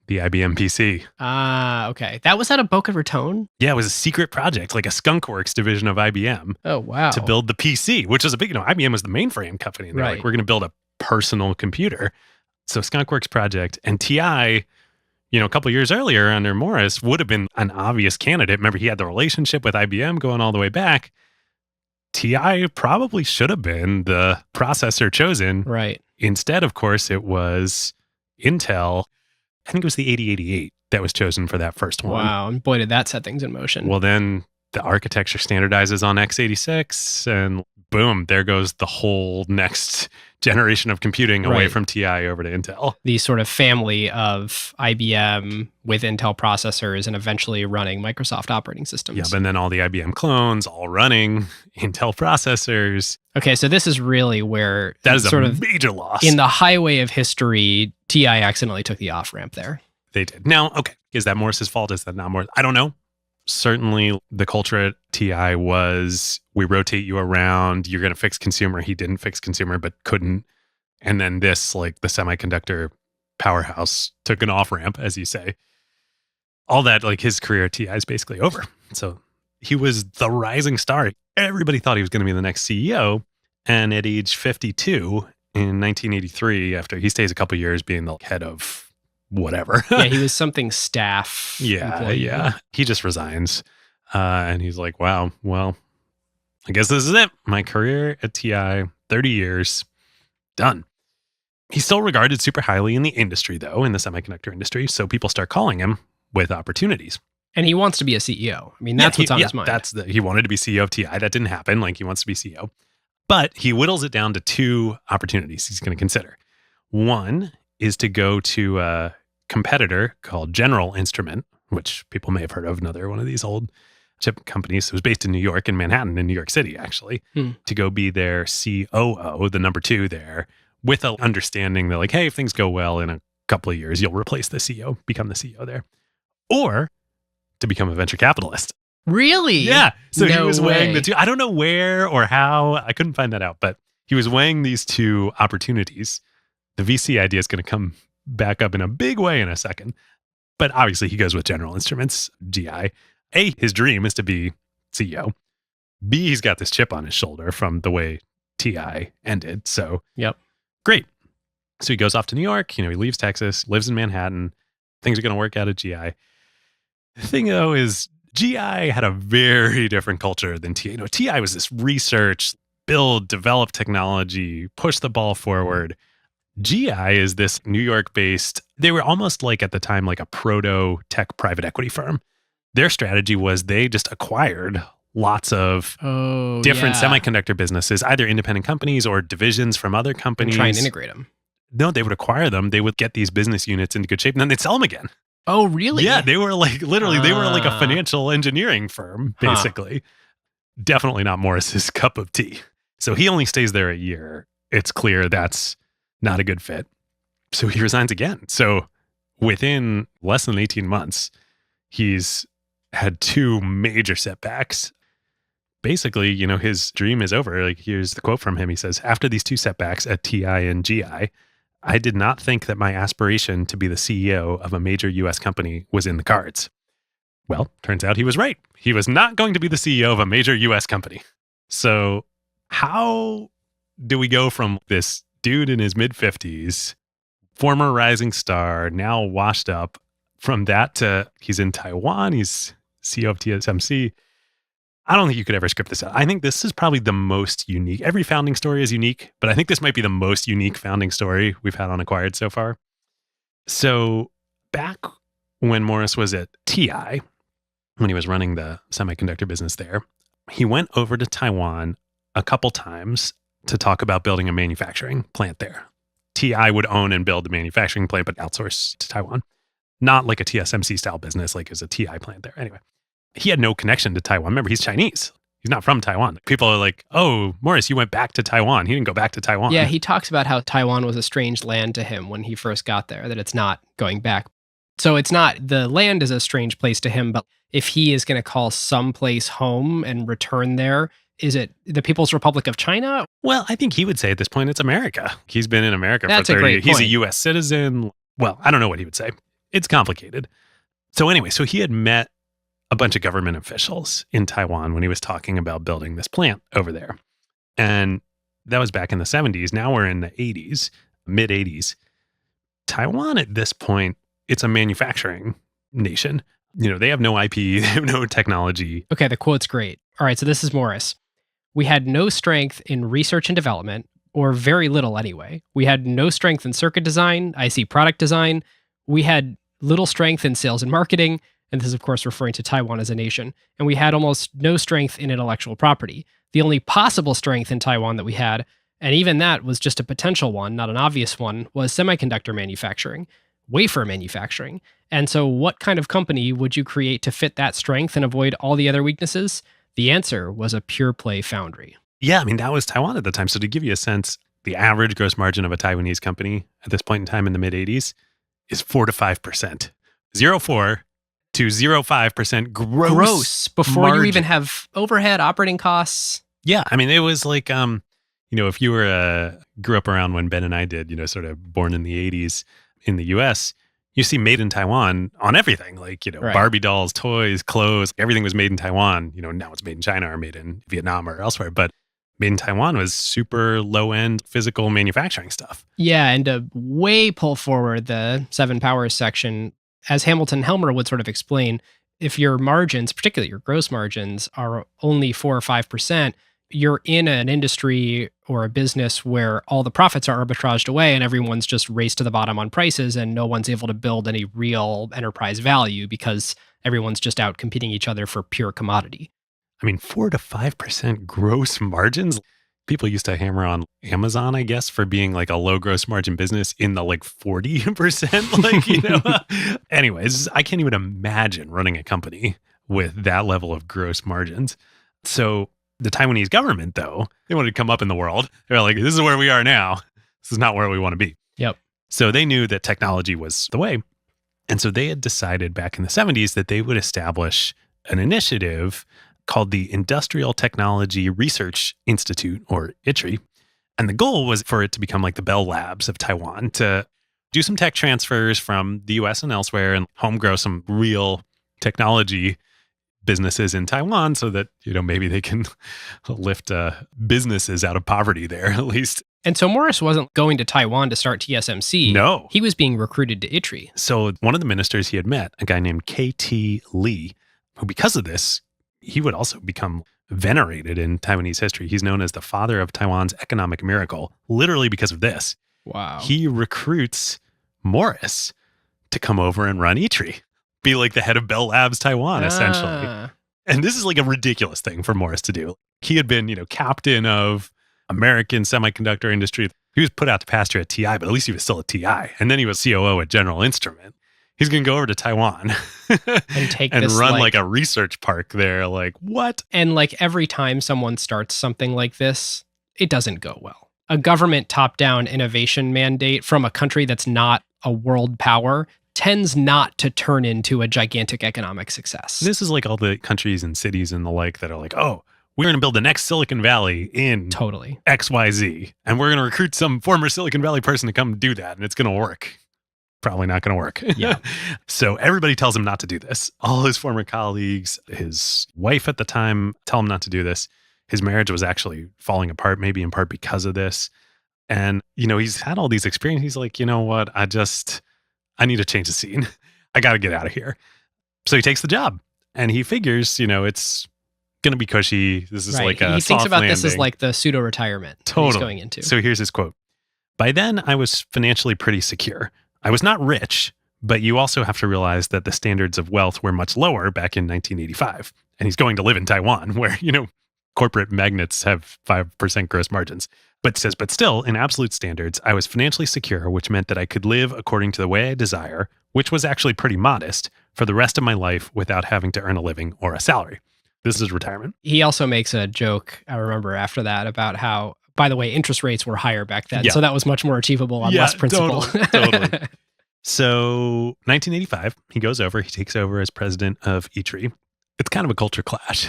the IBM PC. Okay. That was out of Boca Raton? Yeah, it was a secret project, like a skunkworks division of IBM. Oh, wow. To build the PC, which was a big, IBM was the mainframe company. And they're like, we're going to build a personal computer. So skunkworks project. And TI, a couple of years earlier under Morris would have been an obvious candidate. Remember, he had the relationship with IBM going all the way back. TI probably should have been the processor chosen. Right. Instead, of course, it was Intel. I think it was the 8088 that was chosen for that first one. Wow. And boy, did that set things in motion. Well, then the architecture standardizes on x86 and boom, there goes the whole next generation of computing away from TI over to Intel. The sort of family of IBM with Intel processors and eventually running Microsoft operating systems. Yeah, and then all the IBM clones all running Intel processors. Okay, so this is really where that is sort a of major loss. In the highway of history, TI accidentally took the off-ramp there. They did. Now, okay, is that Morris's fault? Is that not Morris? I don't know. Certainly the culture at TI was, we rotate you around, you're going to fix consumer. He didn't fix consumer, but couldn't. And then this, like the semiconductor powerhouse, took an off-ramp, as you say. All that, like his career at TI is basically over. So he was the rising star. Everybody thought he was going to be the next CEO. And at age 52 in 1983, after he stays a couple years being the head of whatever. Yeah, he was something staff. Yeah. He just resigns. And he's like, wow, well, I guess this is it. My career at TI, 30 years, done. He's still regarded super highly in the industry, though, in the semiconductor industry. So people start calling him with opportunities. And he wants to be a CEO. I mean, that's what's on his mind. He wanted to be CEO of TI. That didn't happen. Like, he wants to be CEO. But he whittles it down to two opportunities he's going to consider. One is to go to a competitor called General Instrument, which people may have heard of, another one of these old chip companies. It was based in New York, in Manhattan, in New York City, actually, to go be their COO, the number two there, with an understanding that, like, hey, if things go well in a couple of years, you'll replace the CEO, become the CEO there. Or to become a venture capitalist. Really? Yeah. So he was weighing the two. I don't know where or how. I couldn't find that out, but he was weighing these two opportunities. The VC idea is going to come back up in a big way in a second. But obviously he goes with General Instruments, GI. A, his dream is to be CEO. B, he's got this chip on his shoulder from the way TI ended. So great. So he goes off to New York. He leaves Texas, lives in Manhattan. Things are going to work out at GI. The thing, though, is GI had a very different culture than TI. TI was this research, build, develop technology, push the ball forward. GI is this New York-based, they were almost like at the time like a proto-tech private equity firm. Their strategy was they just acquired lots of different semiconductor businesses, either independent companies or divisions from other companies. And try and integrate them. No, they would acquire them. They would get these business units into good shape, and then they'd sell them again. Oh, really? Yeah, they were like, literally, they were like a financial engineering firm, basically. Definitely not Morris's cup of tea. So he only stays there a year. It's clear that's not a good fit. So he resigns again. So within less than 18 months, he's had two major setbacks. basically, his dream is over. Like, here's the quote from him. He says, "After these two setbacks at TI and GI, I did not think that my aspiration to be the CEO of a major US company was in the cards." Well, turns out he was right. He was not going to be the CEO of a major US company. So how do we go from this dude in his mid-50s, former rising star, now washed up, from that to he's in Taiwan, he's CEO of TSMC? I don't think you could ever script this out. I think this is probably the most unique. Every founding story is unique, but I think this might be the most unique founding story we've had on Acquired so far. So back when Morris was at TI, when he was running the semiconductor business there, he went over to Taiwan a couple times to talk about building a manufacturing plant there. TI would own and build the manufacturing plant, but outsource to Taiwan. Not like a TSMC style business, like there's a TI plant there. Anyway, he had no connection to Taiwan. Remember, he's Chinese. He's not from Taiwan. People are like, "Oh, Morris, you went back to Taiwan." He didn't go back to Taiwan. Yeah, he talks about how Taiwan was a strange land to him when he first got there, that it's not going back. So it's not, the land is a strange place to him, but if he is going to call some place home and return there, is it the People's Republic of China? Well, I think he would say at this point, it's America. He's been in America That's for 30 a great years. He's a point. US citizen. Well, I don't know what he would say. It's complicated. So anyway, so he had met a bunch of government officials in Taiwan when he was talking about building this plant over there. And that was back in the 70s. Now we're in the 80s, mid 80s. Taiwan at this point, it's a manufacturing nation. They have no IP, they have no technology. Okay, the quote's great. All right, so this is Morris. "We had no strength in research and development, or very little anyway. We had no strength in circuit design, IC product design. We had little strength in sales and marketing," and this is, of course, referring to Taiwan as a nation. "And we had almost no strength in intellectual property. The only possible strength in Taiwan that we had, and even that was just a potential one, not an obvious one, was semiconductor manufacturing, wafer manufacturing. And so what kind of company would you create to fit that strength and avoid all the other weaknesses? The answer was a pure play foundry." Yeah, I mean, that was Taiwan at the time. So to give you a sense, the average gross margin of a Taiwanese company at this point in time in the mid 80s is 4 to 5%. 0.4 to 0.5% gross before margin. you even have overhead operating costs. Yeah, I mean, it was like, if you were grew up around when Ben and I did, sort of born in the 80s in the US, you see made in Taiwan on everything, like, Right. Barbie dolls, toys, clothes, everything was made in Taiwan. Now it's made in China or made in Vietnam or elsewhere, but made in Taiwan was super low-end physical manufacturing stuff. Yeah, and to way pull forward the Seven Powers section, as Hamilton Helmer would sort of explain, if your margins, particularly your gross margins, are only 4 or 5%, you're in an industry or a business where all the profits are arbitraged away and everyone's just raced to the bottom on prices and no one's able to build any real enterprise value because everyone's just out competing each other for pure commodity. I mean, 4 to 5% gross margins. People used to hammer on Amazon, I guess, for being like a low gross margin business in the like 40%. Anyways, I can't even imagine running a company with that level of gross margins. So the Taiwanese government, though, they wanted to come up in the world. They're like, this is where we are now. This is not where we want to be. Yep. So they knew that technology was the way. And so they had decided back in the 70s that they would establish an initiative called the Industrial Technology Research Institute, or ITRI. And the goal was for it to become like the Bell Labs of Taiwan, to do some tech transfers from the US and elsewhere and home grow some real technology businesses in Taiwan so that, maybe they can lift businesses out of poverty there, at least. And so Morris wasn't going to Taiwan to start TSMC. No. He was being recruited to ITRI. So one of the ministers he had met, a guy named KT Lee, who because of this, he would also become venerated in Taiwanese history. He's known as the father of Taiwan's economic miracle, literally because of this. Wow. He recruits Morris to come over and run ITRI, be like the head of Bell Labs Taiwan, essentially. And this is like a ridiculous thing for Morris to do. He had been, captain of American semiconductor industry. He was put out to pasture at TI, but at least he was still at TI. And then he was COO at General Instrument. He's going to go over to Taiwan and take and this, run like a research park there. Like, what? And like every time someone starts something like this, it doesn't go well. A government top-down innovation mandate from a country that's not a world power tends not to turn into a gigantic economic success. This is like all the countries and cities and the like that are like, oh, we're going to build the next Silicon Valley in Totally. XYZ. And we're going to recruit some former Silicon Valley person to come do that. And it's going to work. Probably not going to work. Yeah. So everybody tells him not to do this. All his former colleagues, his wife at the time, tell him not to do this. His marriage was actually falling apart, maybe in part because of this. And, he's had all these experiences. He's like, you know what? I need to change the scene. I got to get out of here. So he takes the job and he figures, it's going to be cushy. This is like a He thinks about landing. this as like the pseudo retirement he's going into. So here's his quote. By then, I was financially pretty secure. I was not rich, but you also have to realize that the standards of wealth were much lower back in 1985. And he's going to live in Taiwan where, corporate magnates have 5% gross margins. But says, but still, in absolute standards, I was financially secure, which meant that I could live according to the way I desire, which was actually pretty modest, for the rest of my life without having to earn a living or a salary. This is retirement. He also makes a joke, I remember after that, about how, by the way, interest rates were higher back then. Yeah. So that was much more achievable on less principle. Totally. So 1985, he goes over, he takes over as president of ITRI. It's kind of a culture clash.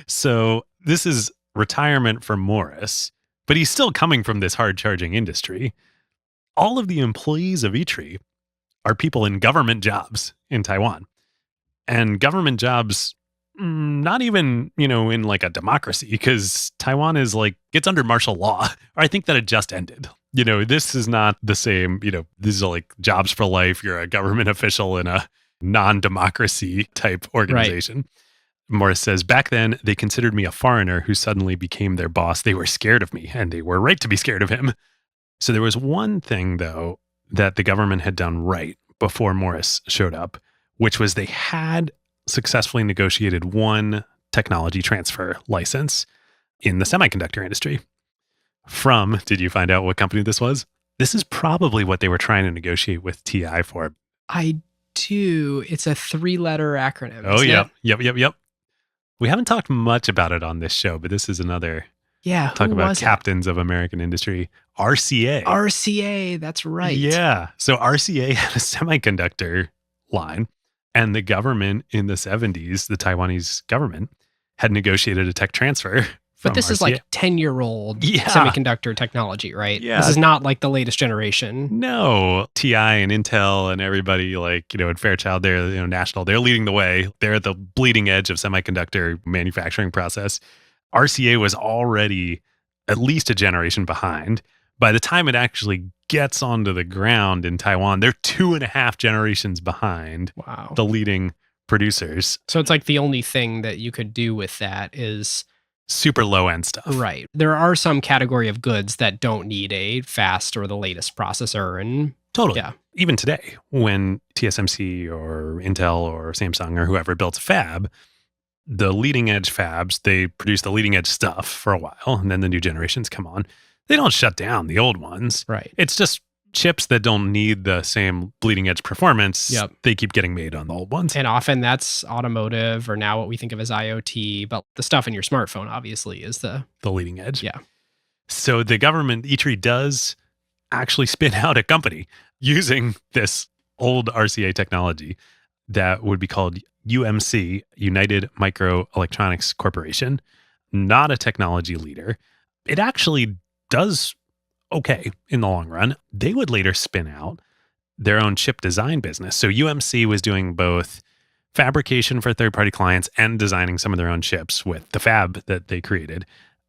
So this is retirement for Morris, but he's still coming from this hard-charging industry. All of the employees of ITRI are people in government jobs in Taiwan. And government jobs, not even, in like a democracy, because Taiwan is like, it's under martial law. Or I think that it just ended. This is not the same, these are like jobs for life. You're a government official in a non-democracy type organization. Right. Morris says, back then, they considered me a foreigner who suddenly became their boss. They were scared of me, and they were right to be scared of him. So there was one thing, though, that the government had done right before Morris showed up, which was they had successfully negotiated one technology transfer license in the semiconductor industry. From, did you find out what company this was? This is probably what they were trying to negotiate with TI for. I do. It's a 3-letter acronym. Oh, yeah. Yep. We haven't talked much about it on this show, but this is another talk about captains of American industry. RCA. RCA, that's right. Yeah. So RCA had a semiconductor line, and the government in the 70s, the Taiwanese government, had negotiated a tech transfer. But this is like 10-year-old semiconductor technology, right? Yeah. This is not like the latest generation. No. TI and Intel and everybody at Fairchild, they're national. They're leading the way. They're at the bleeding edge of semiconductor manufacturing process. RCA was already at least a generation behind. By the time it actually gets onto the ground in Taiwan, they're 2.5 generations behind the leading producers. So it's like the only thing that you could do with that is super low end stuff. Right. There are some category of goods that don't need a fast or the latest processor. And totally. Yeah. Even today, when TSMC or Intel or Samsung or whoever builds a fab, the leading edge fabs, they produce the leading edge stuff for a while, and then the new generations come on. They don't shut down the old ones. Right. It's just chips that don't need the same bleeding edge performance. Yep. They keep getting made on the old ones. And often that's automotive or now what we think of as IoT, but the stuff in your smartphone obviously is the leading edge. Yeah. So the government, ITRI, does actually spin out a company using this old RCA technology that would be called UMC, United Microelectronics Corporation, not a technology leader. It actually does okay in the long run. They would later spin out their own chip design business. So UMC was doing both fabrication for third-party clients and designing some of their own chips with the fab that they created.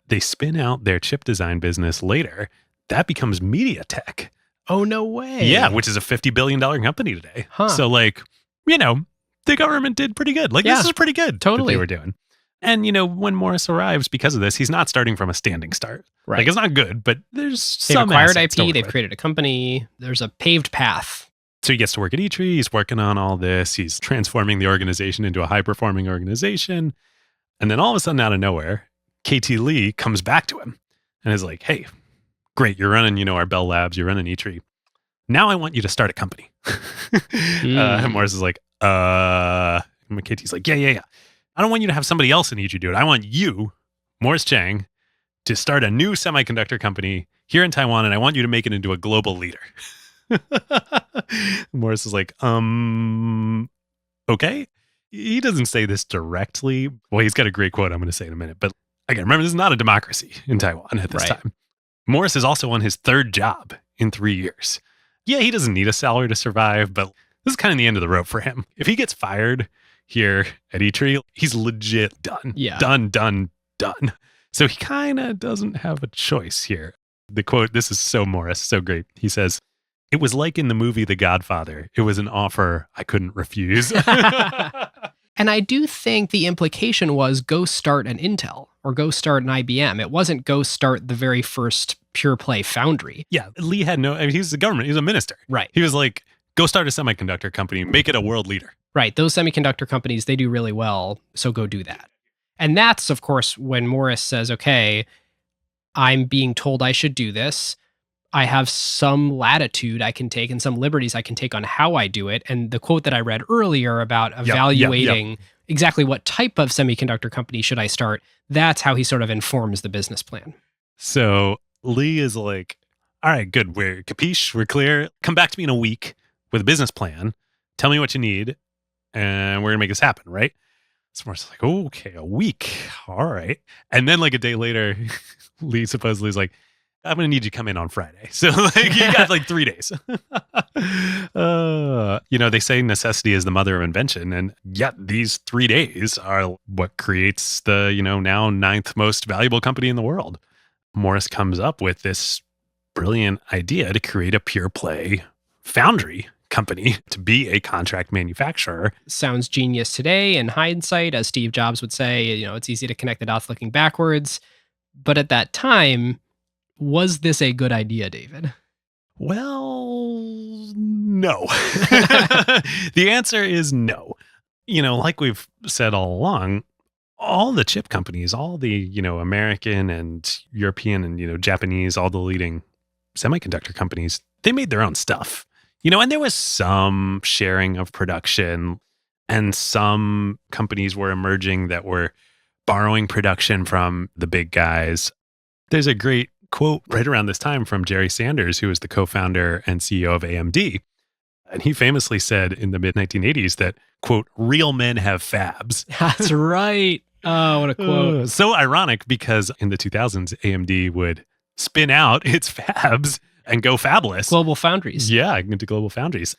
They spin out their chip design business later. That becomes MediaTek. Oh, no way. Yeah, which is a $50 billion company today. Huh. So the government did pretty good. This is pretty good. Totally. That they were doing. And, when Morris arrives, because of this, he's not starting from a standing start. Right. It's not good, but there's They've some acquired assets to IP. work They've with. created a company. There's a paved path. So he gets to work at ITRI. He's working on all this. He's transforming the organization into a high-performing organization. And then all of a sudden, out of nowhere, KT Lee comes back to him and is like, hey, great, you're running, our Bell Labs, you're running ITRI. Now I want you to start a company. And Morris is like, and KT's like, yeah. I don't want you to have somebody else in ITRI do it. I want you, Morris Chang, to start a new semiconductor company here in Taiwan, and I want you to make it into a global leader. Morris is like, okay. He doesn't say this directly. Well, he's got a great quote I'm going to say in a minute. But again, remember, this is not a democracy in Taiwan at this time. Morris is also on his third job in 3 years. Yeah, he doesn't need a salary to survive, but this is kind of the end of the rope for him. If he gets fired here at E-Tree, he's legit done. Yeah. Done. So he kind of doesn't have a choice here. The quote, this is so Morris, so great. He says, "It was like in the movie The Godfather. It was an offer I couldn't refuse." And I do think the implication was go start an Intel or go start an IBM. It wasn't go start the very first pure play foundry. Yeah, Lee had no, I mean, he's the government, he's a minister. Right. He was like, go start a semiconductor company, make it a world leader. Right. Those semiconductor companies, they do really well. So go do that. And that's, of course, when Morris says, okay, I'm being told I should do this. I have some latitude I can take and some liberties I can take on how I do it. And the quote that I read earlier about evaluating exactly what type of semiconductor company should I start, that's how he sort of informs the business plan. So Lee is like, all right, good. We're capiche. We're clear. Come back to me in a week with a business plan. Tell me what you need and we're going to make this happen, right? So Morris is like, okay, a week. All right. And then like a day later, Lee supposedly is like, I'm going to need you to come in on Friday. So like you got like 3 days. They say necessity is the mother of invention. And yet these 3 days are what creates the, now 9th most valuable company in the world. Morris comes up with this brilliant idea to create a pure play foundry company to be a contract manufacturer. Sounds genius today in hindsight, as Steve Jobs would say, it's easy to connect the dots looking backwards. But at that time, was this a good idea, David? Well, no. The answer is no. Like we've said all along, all the chip companies, all the, American and European and, Japanese, all the leading semiconductor companies, they made their own stuff. And there was some sharing of production and some companies were emerging that were borrowing production from the big guys. There's a great quote right around this time from Jerry Sanders, who was the co-founder and CEO of AMD. And he famously said in the mid-1980s that, quote, real men have fabs. That's right. Oh, what a quote. So ironic because in the 2000s, AMD would spin out its fabs and go fabless. Global foundries. Yeah, into global foundries.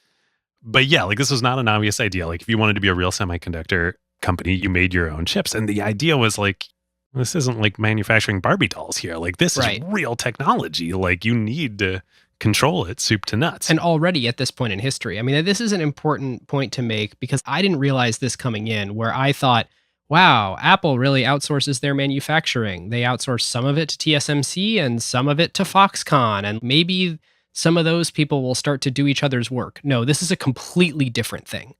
But yeah, like this was not an obvious idea. Like if you wanted to be a real semiconductor company, you made your own chips. And the idea was like, this isn't like manufacturing Barbie dolls here. Like this is real technology. Like you need to control it soup to nuts. And already at this point in history, I mean, this is an important point to make because I didn't realize this coming in where I thought, wow, Apple really outsources their manufacturing. They outsource some of it to TSMC and some of it to Foxconn. And maybe some of those people will start to do each other's work. No, this is a completely different thing.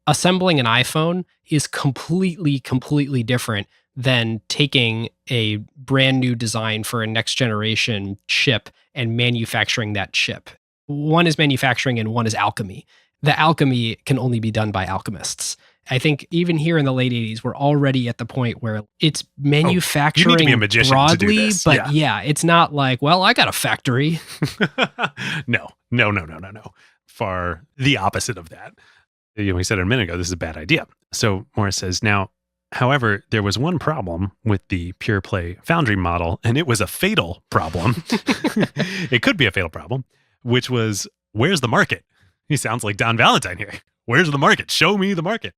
Assembling an iPhone is completely different than taking a brand new design for a next generation chip and manufacturing that chip. One is manufacturing and one is alchemy. The alchemy can only be done by alchemists. I think even here in the late 80s, we're already at the point where it's manufacturing you need to be a magician broadly, to do this. But yeah, it's not like, well, I got a factory. No. Far the opposite of that. We said a minute ago, this is a bad idea. So Morris says, now, however, there was one problem with the pure play foundry model, and it was a fatal problem. It could be a fatal problem, which was, where's the market? He sounds like Don Valentine here. Where's the market? Show me the market.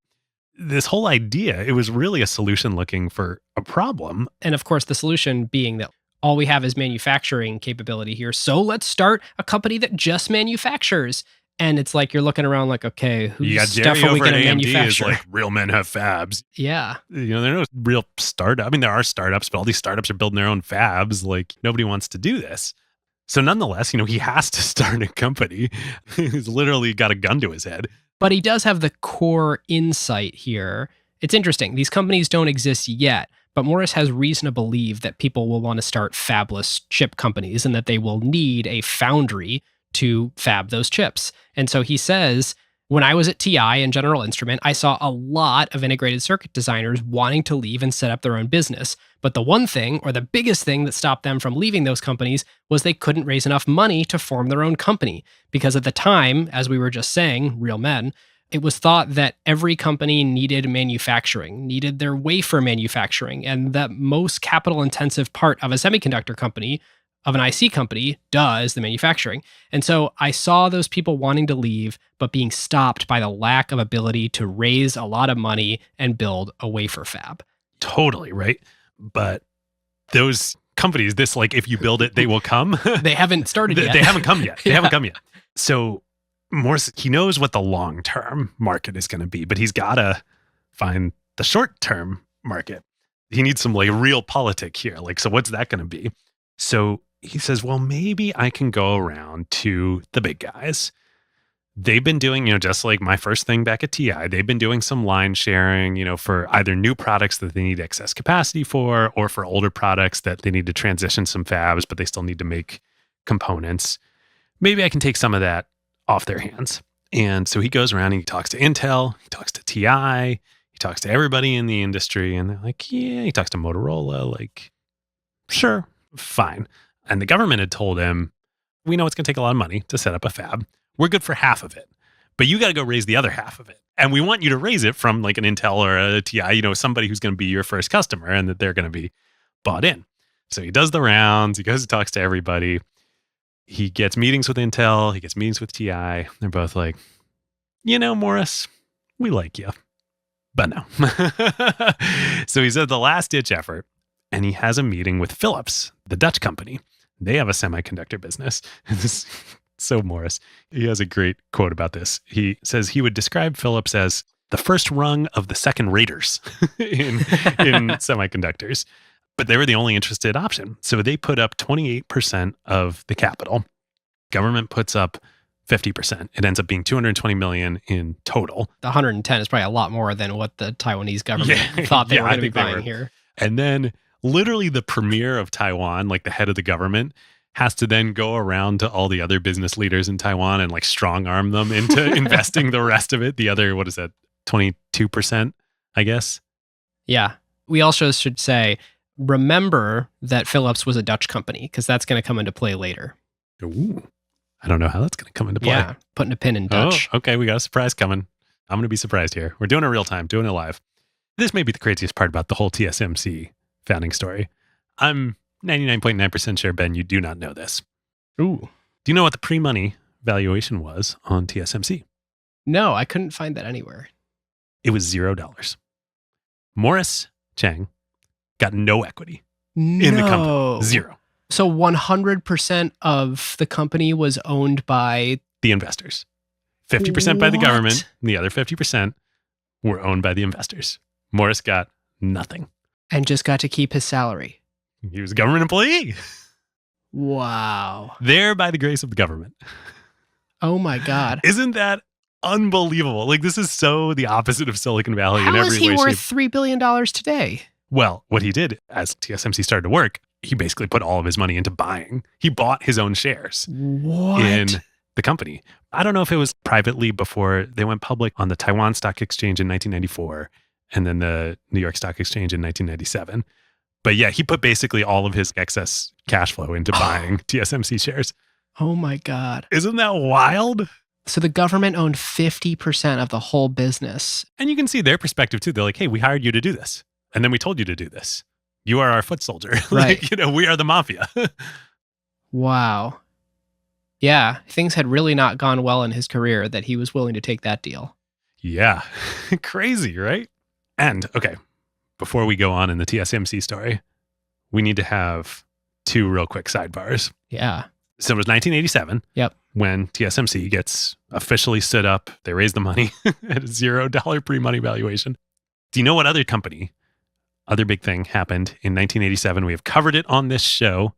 This whole idea, it was really a solution looking for a problem. And of course, the solution being that all we have is manufacturing capability here. So let's start a company that just manufactures. And it's like you're looking around like, okay, whose stuff are we going to manufacture? Is like, real men have fabs. Yeah. There are no real startup. I mean, there are startups, but all these startups are building their own fabs. Like nobody wants to do this. So nonetheless, he has to start a company. He's literally got a gun to his head. But he does have the core insight here. It's interesting. These companies don't exist yet, but Morris has reason to believe that people will want to start fabless chip companies and that they will need a foundry to fab those chips. And so he says, when I was at TI and General Instrument, I saw a lot of integrated circuit designers wanting to leave and set up their own business. But the one thing, or the biggest thing that stopped them from leaving those companies was they couldn't raise enough money to form their own company. Because at the time, as we were just saying, real men, It was thought that every company needed manufacturing, needed their wafer manufacturing, and that most capital-intensive part of a semiconductor company, of an IC company, does the manufacturing. And so I saw those people wanting to leave, but being stopped by the lack of ability to raise a lot of money and build a wafer fab. Totally, right? But those companies, this like, if you build it, they will come. They haven't started yet. They haven't come yet. They Yeah. haven't come yet. So Morris, he knows what the long-term market is going to be, but he's got to find the short-term market. He needs some like real politic here. Like, so what's that going to be? So he says, well, maybe I can go around to the big guys. They've been doing, just like my first thing back at TI, they've been doing some line sharing, for either new products that they need excess capacity for, or for older products that they need to transition some fabs, but they still need to make components. Maybe I can take some of that off their hands. And so he goes around and he talks to Intel, he talks to TI, he talks to everybody in the industry, and they're like, yeah, he talks to Motorola, like, sure, fine. And the government had told him, we know it's going to take a lot of money to set up a fab. We're good for half of it, but you got to go raise the other half of it. And we want you to raise it from like an Intel or a TI, somebody who's going to be your first customer and that they're going to be bought in. So he does the rounds, he goes and talks to everybody. He gets meetings with Intel, he gets meetings with TI. They're both like, Morris, we like you, but no. So he said the last ditch effort, and he has a meeting with Philips, the Dutch company. They have a semiconductor business. So Morris, he has a great quote about this. He says he would describe Philips as the first rung of the second raters in semiconductors. But they were the only interested option. So they put up 28% of the capital. Government puts up 50%. It ends up being $220 million in total. The 110 is probably a lot more than what the Taiwanese government thought they were going to be buying here. And then literally the premier of Taiwan, like the head of the government, has to then go around to all the other business leaders in Taiwan and like strong arm them into investing the rest of it. The other, 22%, I guess? Yeah. We also should say, remember that Philips was a Dutch company, because that's going to come into play later. Ooh. I don't know how that's going to come into play. Yeah, putting a pin in Dutch. Oh, okay. We got a surprise coming. I'm going to be surprised here. We're doing it real time, doing it live. This may be the craziest part about the whole TSMC founding story. I'm 99.9% sure, Ben, you do not know this. Ooh. Do you know what the pre-money valuation was on TSMC? No, I couldn't find that anywhere. It was $0. Morris Chang got no equity in the company. Zero. So 100% of the company was owned by the investors. 50% by the government, and the other 50% were owned by the investors. Morris got nothing. And just got to keep his salary. He was a government employee. Wow. There by the grace of the government. Oh my God. Isn't that unbelievable? Like, this is so the opposite of Silicon Valley in How every is he way, worth shape. $3 billion today? Well, what he did as TSMC started to work, he basically put all of his money into buying. He bought his own shares in the company. I don't know if it was privately before they went public on the Taiwan Stock Exchange in 1994 and then the New York Stock Exchange in 1997. But yeah, he put basically all of his excess cash flow into buying TSMC shares. Oh my God. Isn't that wild? So the government owned 50% of the whole business. And you can see their perspective too. They're like, hey, we hired you to do this. And then we told you to do this. You are our foot soldier. Right. We are the mafia. Wow. Yeah, things had really not gone well in his career that he was willing to take that deal. Yeah. Crazy, right? And okay, before we go on in the TSMC story, we need to have two real quick sidebars. Yeah. So it was 1987. Yep. When TSMC gets officially stood up. They raise the money at a $0 pre-money valuation. Do you know what other company, other big thing happened in 1987? We have covered it on this show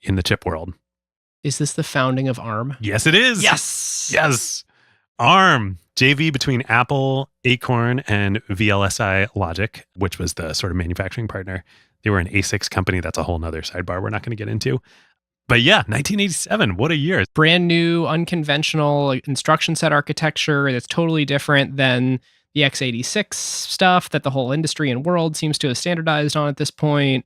in the chip world. Is this the founding of ARM? Yes, it is. Yes. Yes. ARM, JV between Apple, Acorn, and VLSI Logic, which was the sort of manufacturing partner. They were an ASICs company. That's a whole nother sidebar we're not going to get into. But yeah, 1987, what a year. Brand new, unconventional instruction set architecture that's totally different than the x86 stuff that the whole industry and world seems to have standardized on at this point.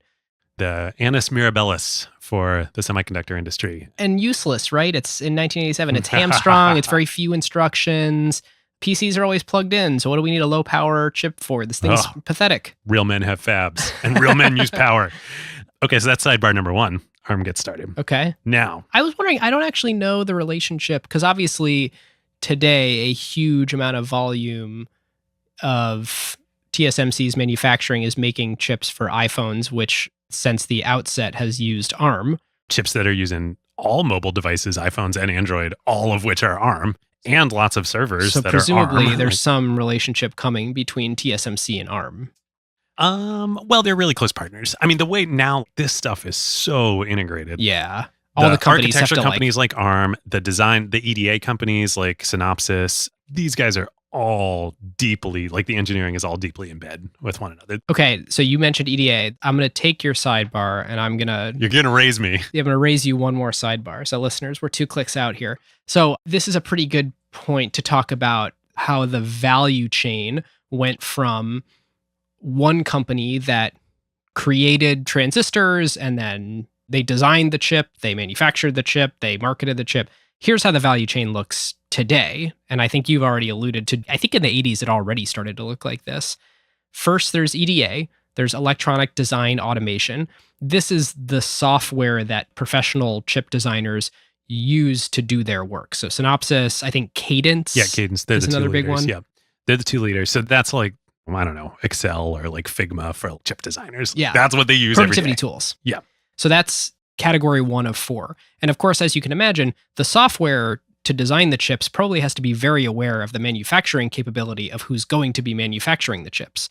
The annus mirabilis for the semiconductor industry. And useless, right? It's in 1987. It's hamstrung. It's very few instructions. PCs are always plugged in, so what do we need a low power chip for? This thing's pathetic. Real men have fabs, and real men use power. Okay, so that's sidebar number one. ARM gets started. Okay. Now, I was wondering, I don't actually know the relationship, because obviously today a huge amount of volume of TSMC's manufacturing is making chips for iPhones, which since the outset has used ARM. chips that are using all mobile devices, iPhones and Android, all of which are ARM, and lots of servers that are ARM. So presumably there's some relationship coming between TSMC and ARM. Well, they're really close partners. I mean, the way now this stuff is so integrated. Yeah. All the companies have architecture to companies like ARM, the design, the EDA companies like Synopsys, these guys are all deeply, like the engineering is all deeply in bed with one another. Okay, so you mentioned EDA. I'm going to take your sidebar and You're going to raise me. I'm going to raise you one more sidebar. So listeners, we're 2 clicks out here. So this is a pretty good point to talk about how the value chain went from one company that created transistors and then they designed the chip, they manufactured the chip, they marketed the chip. Here's how the value chain looks today. And I think you've already alluded to, I think in the 80s, it already started to look like this. First, there's EDA. There's electronic design automation. This is the software that professional chip designers use to do their work. So Synopsys, I think Cadence. Yeah, Cadence. They're is the two another big leaders. one. Yeah, they're the 2 leaders. So that's like, I don't know, Excel or like Figma for chip designers. Yeah. That's what they use every Productivity day. tools. Yeah. So that's category 1 of 4. And of course, as you can imagine, the software to design the chips probably has to be very aware of the manufacturing capability of who's going to be manufacturing the chips.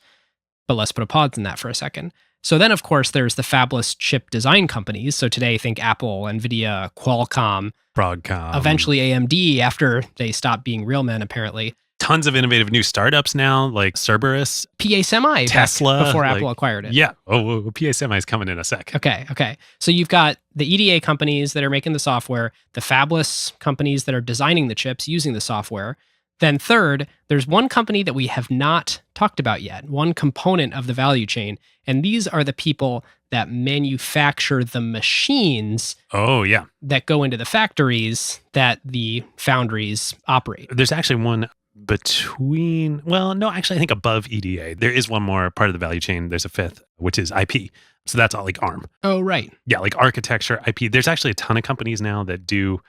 But let's put a pause in that for a second. So then, of course, there's the fabless chip design companies. So today, think Apple, NVIDIA, Qualcomm, Broadcom. eventually AMD after they stopped being real men, apparently. Tons of innovative new startups now, like Cerberus, PA Semi, Tesla, before like- Apple acquired it. Yeah. Oh, PA Semi is coming in a sec. Okay. So you've got the EDA companies that are making the software, the fabless companies that are designing the chips using the software. Then third, there's one company that we have not talked about yet, one component of the value chain, and these are the people that manufacture the machines Oh, yeah. that go into the factories that the foundries operate. There's actually one between, well, no, actually, I think above EDA, there is one more part of the value chain. There's a 5th, which is IP. So that's all like ARM. Oh, right. Yeah, like architecture, IP. There's actually a ton of companies now that do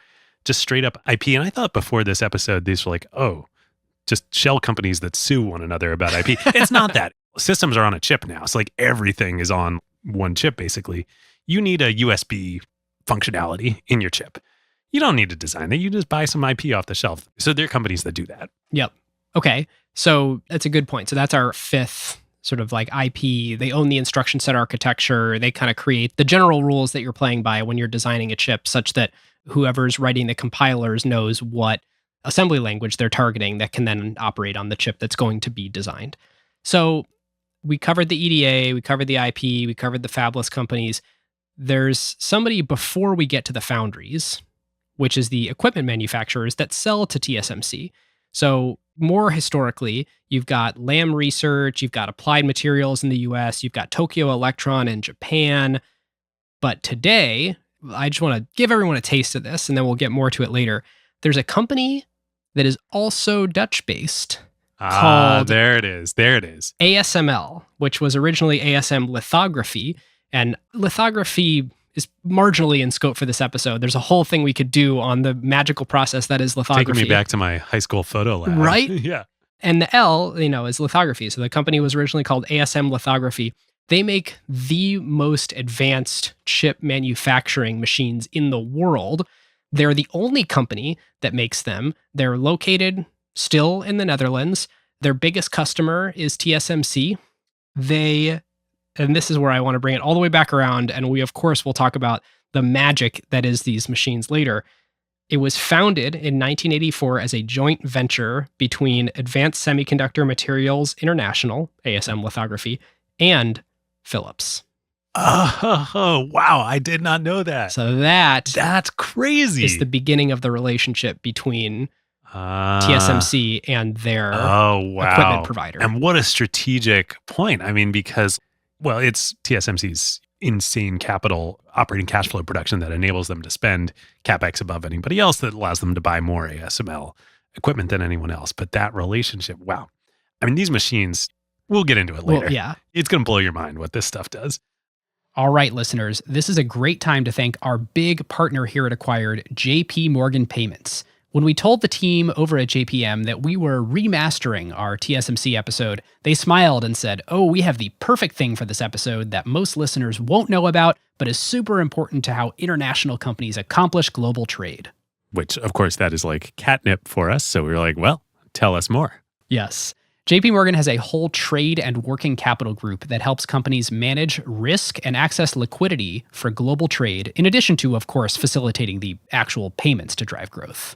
just straight up IP. And I thought before this episode, these were like, oh, just shell companies that sue one another about IP. It's not that. Systems are on a chip now. So like everything is on one chip, basically. You need a USB functionality in your chip. You don't need to design it. You just buy some IP off the shelf. So there are companies that do that. Yep. Okay. So that's a good point. So that's our 5th sort of like IP. They own the instruction set architecture. They kind of create the general rules that you're playing by when you're designing a chip, such that whoever's writing the compilers knows what assembly language they're targeting that can then operate on the chip that's going to be designed. So we covered the EDA, we covered the IP, we covered the fabless companies. There's somebody before we get to the foundries, which is the equipment manufacturers that sell to TSMC. So more historically, you've got Lam Research, you've got Applied Materials in the US, you've got Tokyo Electron in Japan. But today, I just want to give everyone a taste of this, and then we'll get more to it later. There's a company that is also Dutch-based called there it is. ASML, which was originally ASM Lithography. And lithography is marginally in scope for this episode. There's a whole thing we could do on the magical process that is lithography. Taking me back to my high school photo lab. Right? Yeah. And the L, is lithography. So the company was originally called ASM Lithography. They make the most advanced chip manufacturing machines in the world. They're the only company that makes them. They're located still in the Netherlands. Their biggest customer is TSMC. And this is where I want to bring it all the way back around. And we, of course, will talk about the magic that is these machines later. It was founded in 1984 as a joint venture between Advanced Semiconductor Materials International, ASM Lithography, and Philips. Oh, wow. I did not know that. So that's crazy. is the beginning of the relationship between TSMC and their equipment provider. And what a strategic point. I mean, because, well, it's TSMC's insane capital operating cash flow production that enables them to spend CapEx above anybody else, that allows them to buy more ASML equipment than anyone else. But that relationship, wow. I mean, these machines, we'll get into it later. Well, yeah. It's going to blow your mind what this stuff does. All right, listeners, this is a great time to thank our big partner here at Acquired, JP Morgan Payments. When we told the team over at JPM that we were remastering our TSMC episode, they smiled and said, "Oh, we have the perfect thing for this episode that most listeners won't know about, but is super important to how international companies accomplish global trade." Which, of course, that is like catnip for us. So we were like, well, tell us more. Yes. JP Morgan has a whole trade and working capital group that helps companies manage risk and access liquidity for global trade, in addition to, of course, facilitating the actual payments to drive growth.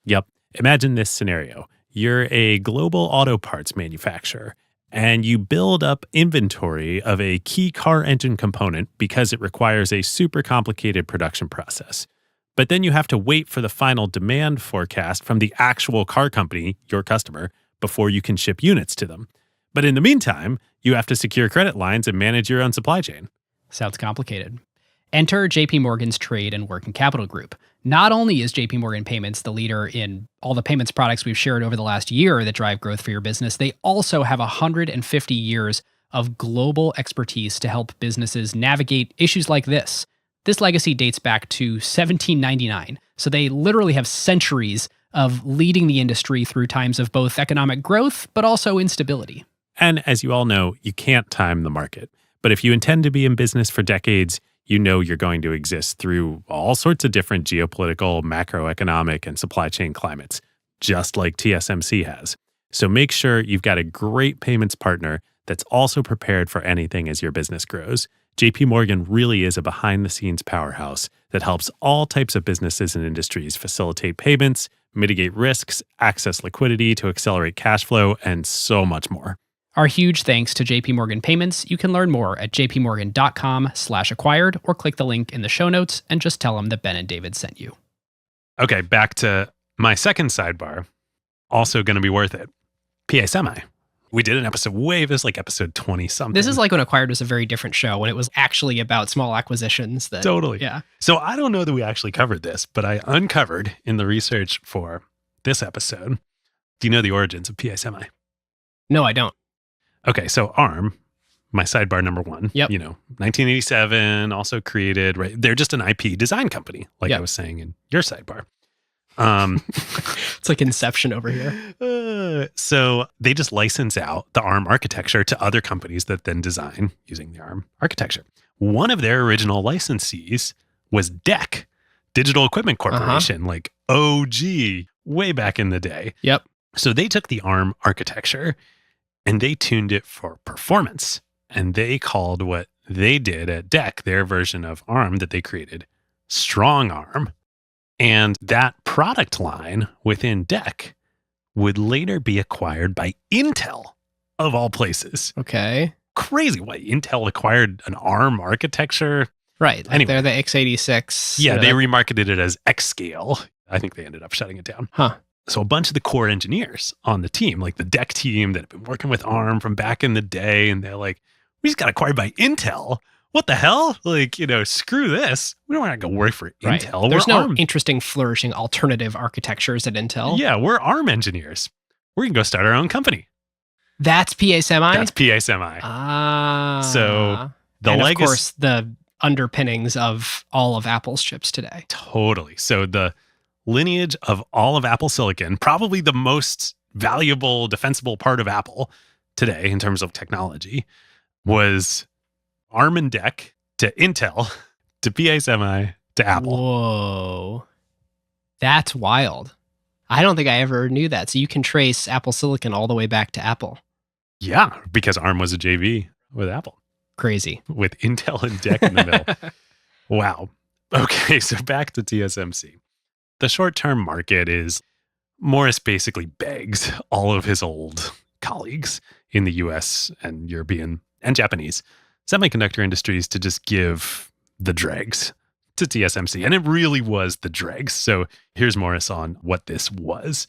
Yep. Imagine this scenario. You're a global auto parts manufacturer, and you build up inventory of a key car engine component because it requires a super complicated production process. But then you have to wait for the final demand forecast from the actual car company, your customer, before you can ship units to them. But in the meantime, you have to secure credit lines and manage your own supply chain. Sounds complicated. Enter JP Morgan's Trade and Working Capital Group. Not only is JP Morgan Payments the leader in all the payments products we've shared over the last year that drive growth for your business, they also have 150 years of global expertise to help businesses navigate issues like this. This legacy dates back to 1799, so they literally have centuries of leading the industry through times of both economic growth, but also instability. And as you all know, you can't time the market. But if you intend to be in business for decades, you know you're going to exist through all sorts of different geopolitical, macroeconomic, and supply chain climates, just like TSMC has. So make sure you've got a great payments partner that's also prepared for anything as your business grows. JP Morgan really is a behind-the-scenes powerhouse that helps all types of businesses and industries facilitate payments, mitigate risks, access liquidity to accelerate cash flow, and so much more. Our huge thanks to JP Morgan Payments. You can learn more at jpmorgan.com/acquired or click the link in the show notes and just tell them that Ben and David sent you. Okay, back to my second sidebar. Also going to be worth it. PA Semi. We did an episode it was like episode 20 something. This is like when Acquired was a very different show, when it was actually about small acquisitions. Totally. Yeah. So I don't know that we actually covered this, but I uncovered in the research for this episode. Do you know the origins of PA Semi? No, I don't. Okay, so ARM, my sidebar number one, Yep. 1987, also created, right? They're just an IP design company, like Yep. I was saying in your sidebar. It's like Inception over here. So they just license out the ARM architecture to other companies that then design using the ARM architecture. One of their original licensees was DEC, Digital Equipment Corporation, like OG, way back in the day. Yep. So they took the ARM architecture and they tuned it for performance. And they called what they did at DEC, their version of ARM that they created, Strong ARM. And that product line within DEC would later be acquired by Intel, of all places. Okay. Crazy. What? Intel acquired an ARM architecture? Right. Like Anyway. they're the x86. Yeah, they remarketed it as X-Scale. I think they ended up shutting it down. Huh. So a bunch of the core engineers on the team, like the DEC team that have been working with ARM from back in the day, and they're like, we just got acquired by Intel. What the hell? Like, screw this. We don't want to go work for Right. Intel. There's We're no ARM. interesting, flourishing alternative architectures at Intel. Yeah, we're ARM engineers. We're going to go start our own company. That's PA Semi? That's PA Semi. So the and legacy. of course, the underpinnings of all of Apple's chips today. Totally. So the lineage of all of Apple Silicon, probably the most valuable, defensible part of Apple today in terms of technology, was ARM and DEC to Intel to PA Semi to Apple. Whoa. That's wild. I don't think I ever knew that. So you can trace Apple Silicon all the way back to Apple. Yeah, because ARM was a JV with Apple, Crazy. with Intel and DEC in the middle. Wow. Okay, so back to TSMC. The short-term market is Morris basically begs all of his old colleagues in the US and European and Japanese semiconductor industries to just give the dregs to TSMC. And it really was the dregs. So here's Morris on what this was.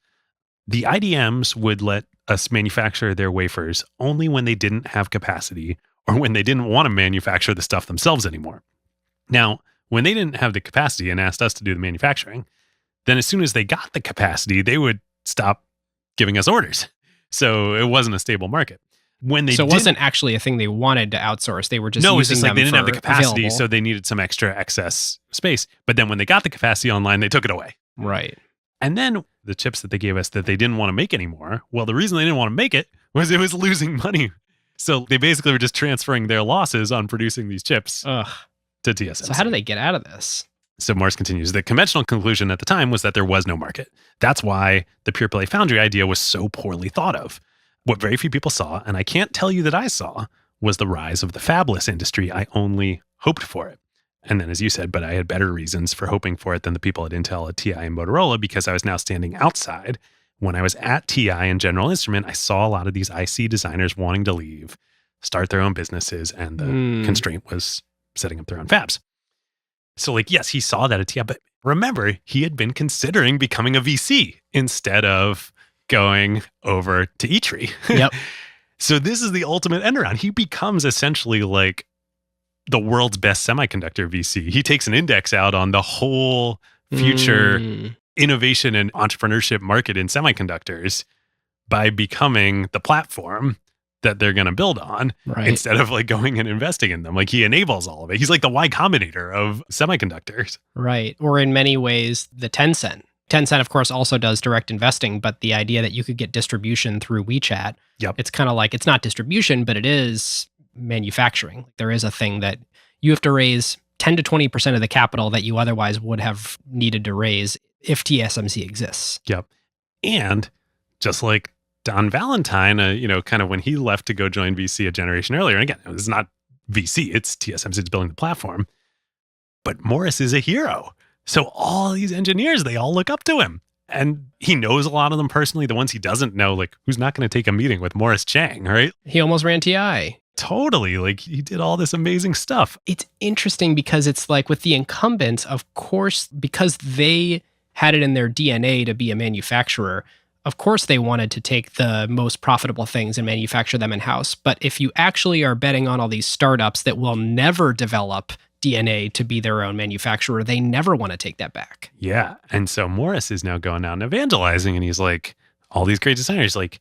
The IDMs would let us manufacture their wafers only when they didn't have capacity or when they didn't want to manufacture the stuff themselves anymore. Now, when they didn't have the capacity and asked us to do the manufacturing, then as soon as they got the capacity, they would stop giving us orders. So it wasn't a stable market. When they So it wasn't actually a thing they wanted to outsource. They were just no, it's using just like them they didn't have the for capacity, available. so they needed some extra excess space. But then when they got the capacity online, they took it away. Right. And then the chips that they gave us that they didn't want to make anymore, well, the reason they didn't want to make it was losing money. So they basically were just transferring their losses on producing these chips Ugh. to TSMC. So how do they get out of this? So Morris continues, the conventional conclusion at the time was that there was no market. That's why the pure play foundry idea was so poorly thought of. What very few people saw, and I can't tell you that I saw, was the rise of the fabless industry. I only hoped for it. And then, as you said, but I had better reasons for hoping for it than the people at Intel, at TI, and Motorola, because I was now standing outside. When I was at TI and General Instrument, I saw a lot of these IC designers wanting to leave, start their own businesses, and the constraint was setting up their own fabs. So, like, yes, he saw that at TI, but remember, he had been considering becoming a VC instead of going over to E-Tree. Yep. So this is the ultimate end around. He becomes essentially like the world's best semiconductor VC. He takes an index out on the whole future innovation and entrepreneurship market in semiconductors by becoming the platform that they're going to build on instead of like going and investing in them. Like he enables all of it. He's like the Y Combinator of semiconductors. Right. Or in many ways, the Tencent. Tencent, of course, also does direct investing, but the idea that you could get distribution through WeChat, it's kind of like, it's not distribution, but it is manufacturing. There is a thing that you have to raise 10 to 20% of the capital that you otherwise would have needed to raise if TSMC exists. Yep. And just like Don Valentine, kind of when he left to go join VC a generation earlier, and again, it's not VC, it's TSMC, it's building the platform, but Morris is a hero. So all these engineers, they all look up to him. And he knows a lot of them personally. The ones he doesn't know, like, who's not going to take a meeting with Morris Chang, right? He almost ran TI. Totally. Like, he did all this amazing stuff. It's interesting because it's like with the incumbents, of course, because they had it in their DNA to be a manufacturer, of course they wanted to take the most profitable things and manufacture them in-house. But if you actually are betting on all these startups that will never develop DNA to be their own manufacturer, they never want to take that back. Yeah. And so Morris is now going out and evangelizing, and he's like, all these great designers, like,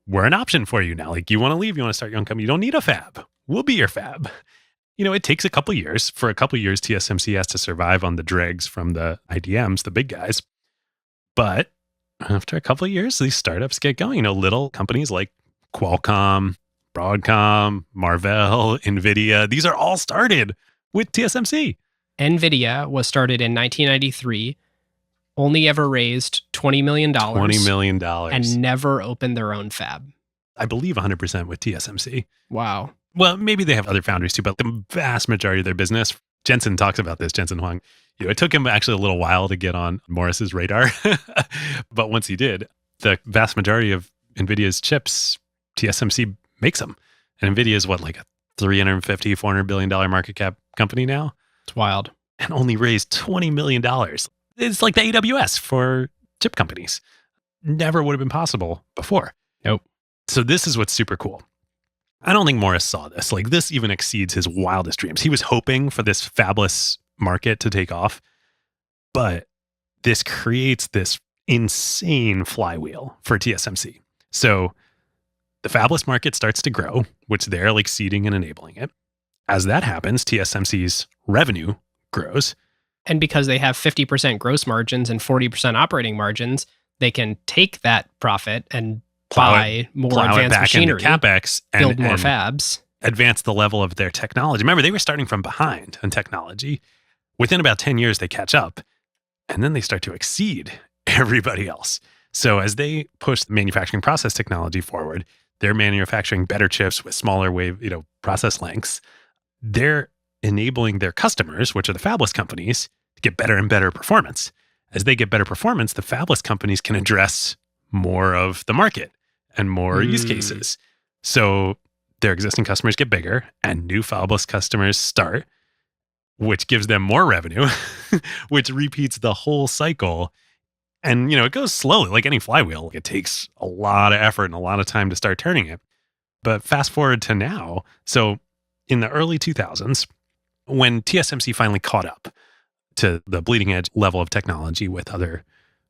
we're an option for you now. Like, you want to leave, you want to start your own company, you don't need a fab. We'll be your fab. It takes a couple of years. For a couple of years, TSMC has to survive on the dregs from the IDMs, the big guys. But after a couple of years, these startups get going. Little companies like Qualcomm, Broadcom, Marvell, NVIDIA, these are all started with TSMC. NVIDIA was started in 1993, only ever raised $20 million. $20 million. And never opened their own fab. I believe 100% with TSMC. Wow. Well, maybe they have other foundries too, but the vast majority of their business, Jensen talks about this, Jensen Huang, it took him actually a little while to get on Morris's radar. But once he did, the vast majority of NVIDIA's chips, TSMC makes them. And NVIDIA is what, like a $350, $400 billion market cap company now? It's wild. And only raised $20 million. It's like the AWS for chip companies. Never would have been possible before. Nope. So this is what's super cool. I don't think Morris saw this. Like, this even exceeds his wildest dreams. He was hoping for this fabless market to take off, but this creates this insane flywheel for TSMC. So the fabless market starts to grow, which they're like seeding and enabling it. As that happens, TSMC's revenue grows. And because they have 50% gross margins and 40% operating margins, they can take that profit and buy more advanced machinery, CapEx, and build more fabs, advance the level of their technology. Remember, they were starting from behind on technology. Within about 10 years, they catch up, and then they start to exceed everybody else. So as they push the manufacturing process technology forward, they're manufacturing better chips with smaller wave, process lengths. They're enabling their customers, which are the fabless companies, to get better and better performance. As they get better performance, the fabless companies can address more of the market and more use cases. So their existing customers get bigger and new fabless customers start, which gives them more revenue, which repeats the whole cycle. And, it goes slowly, like any flywheel. It takes a lot of effort and a lot of time to start turning it. But fast forward to now. So in the early 2000s, when TSMC finally caught up to the bleeding edge level of technology with other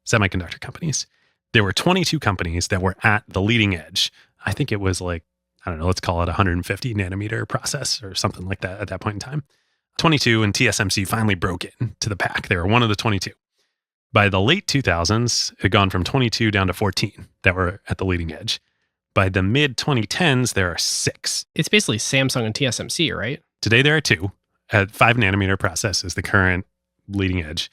semiconductor companies, there were 22 companies that were at the leading edge. I think it was like, I don't know, let's call it 150 nanometer process or something like that at that point in time. 22, and TSMC finally broke into the pack. They were one of the 22. By the late 2000s, it had gone from 22 down to 14 that were at the leading edge. By the mid-2010s, there are 6. It's basically Samsung and TSMC, right? Today, there are 2. At 5 nanometer process is the current leading edge.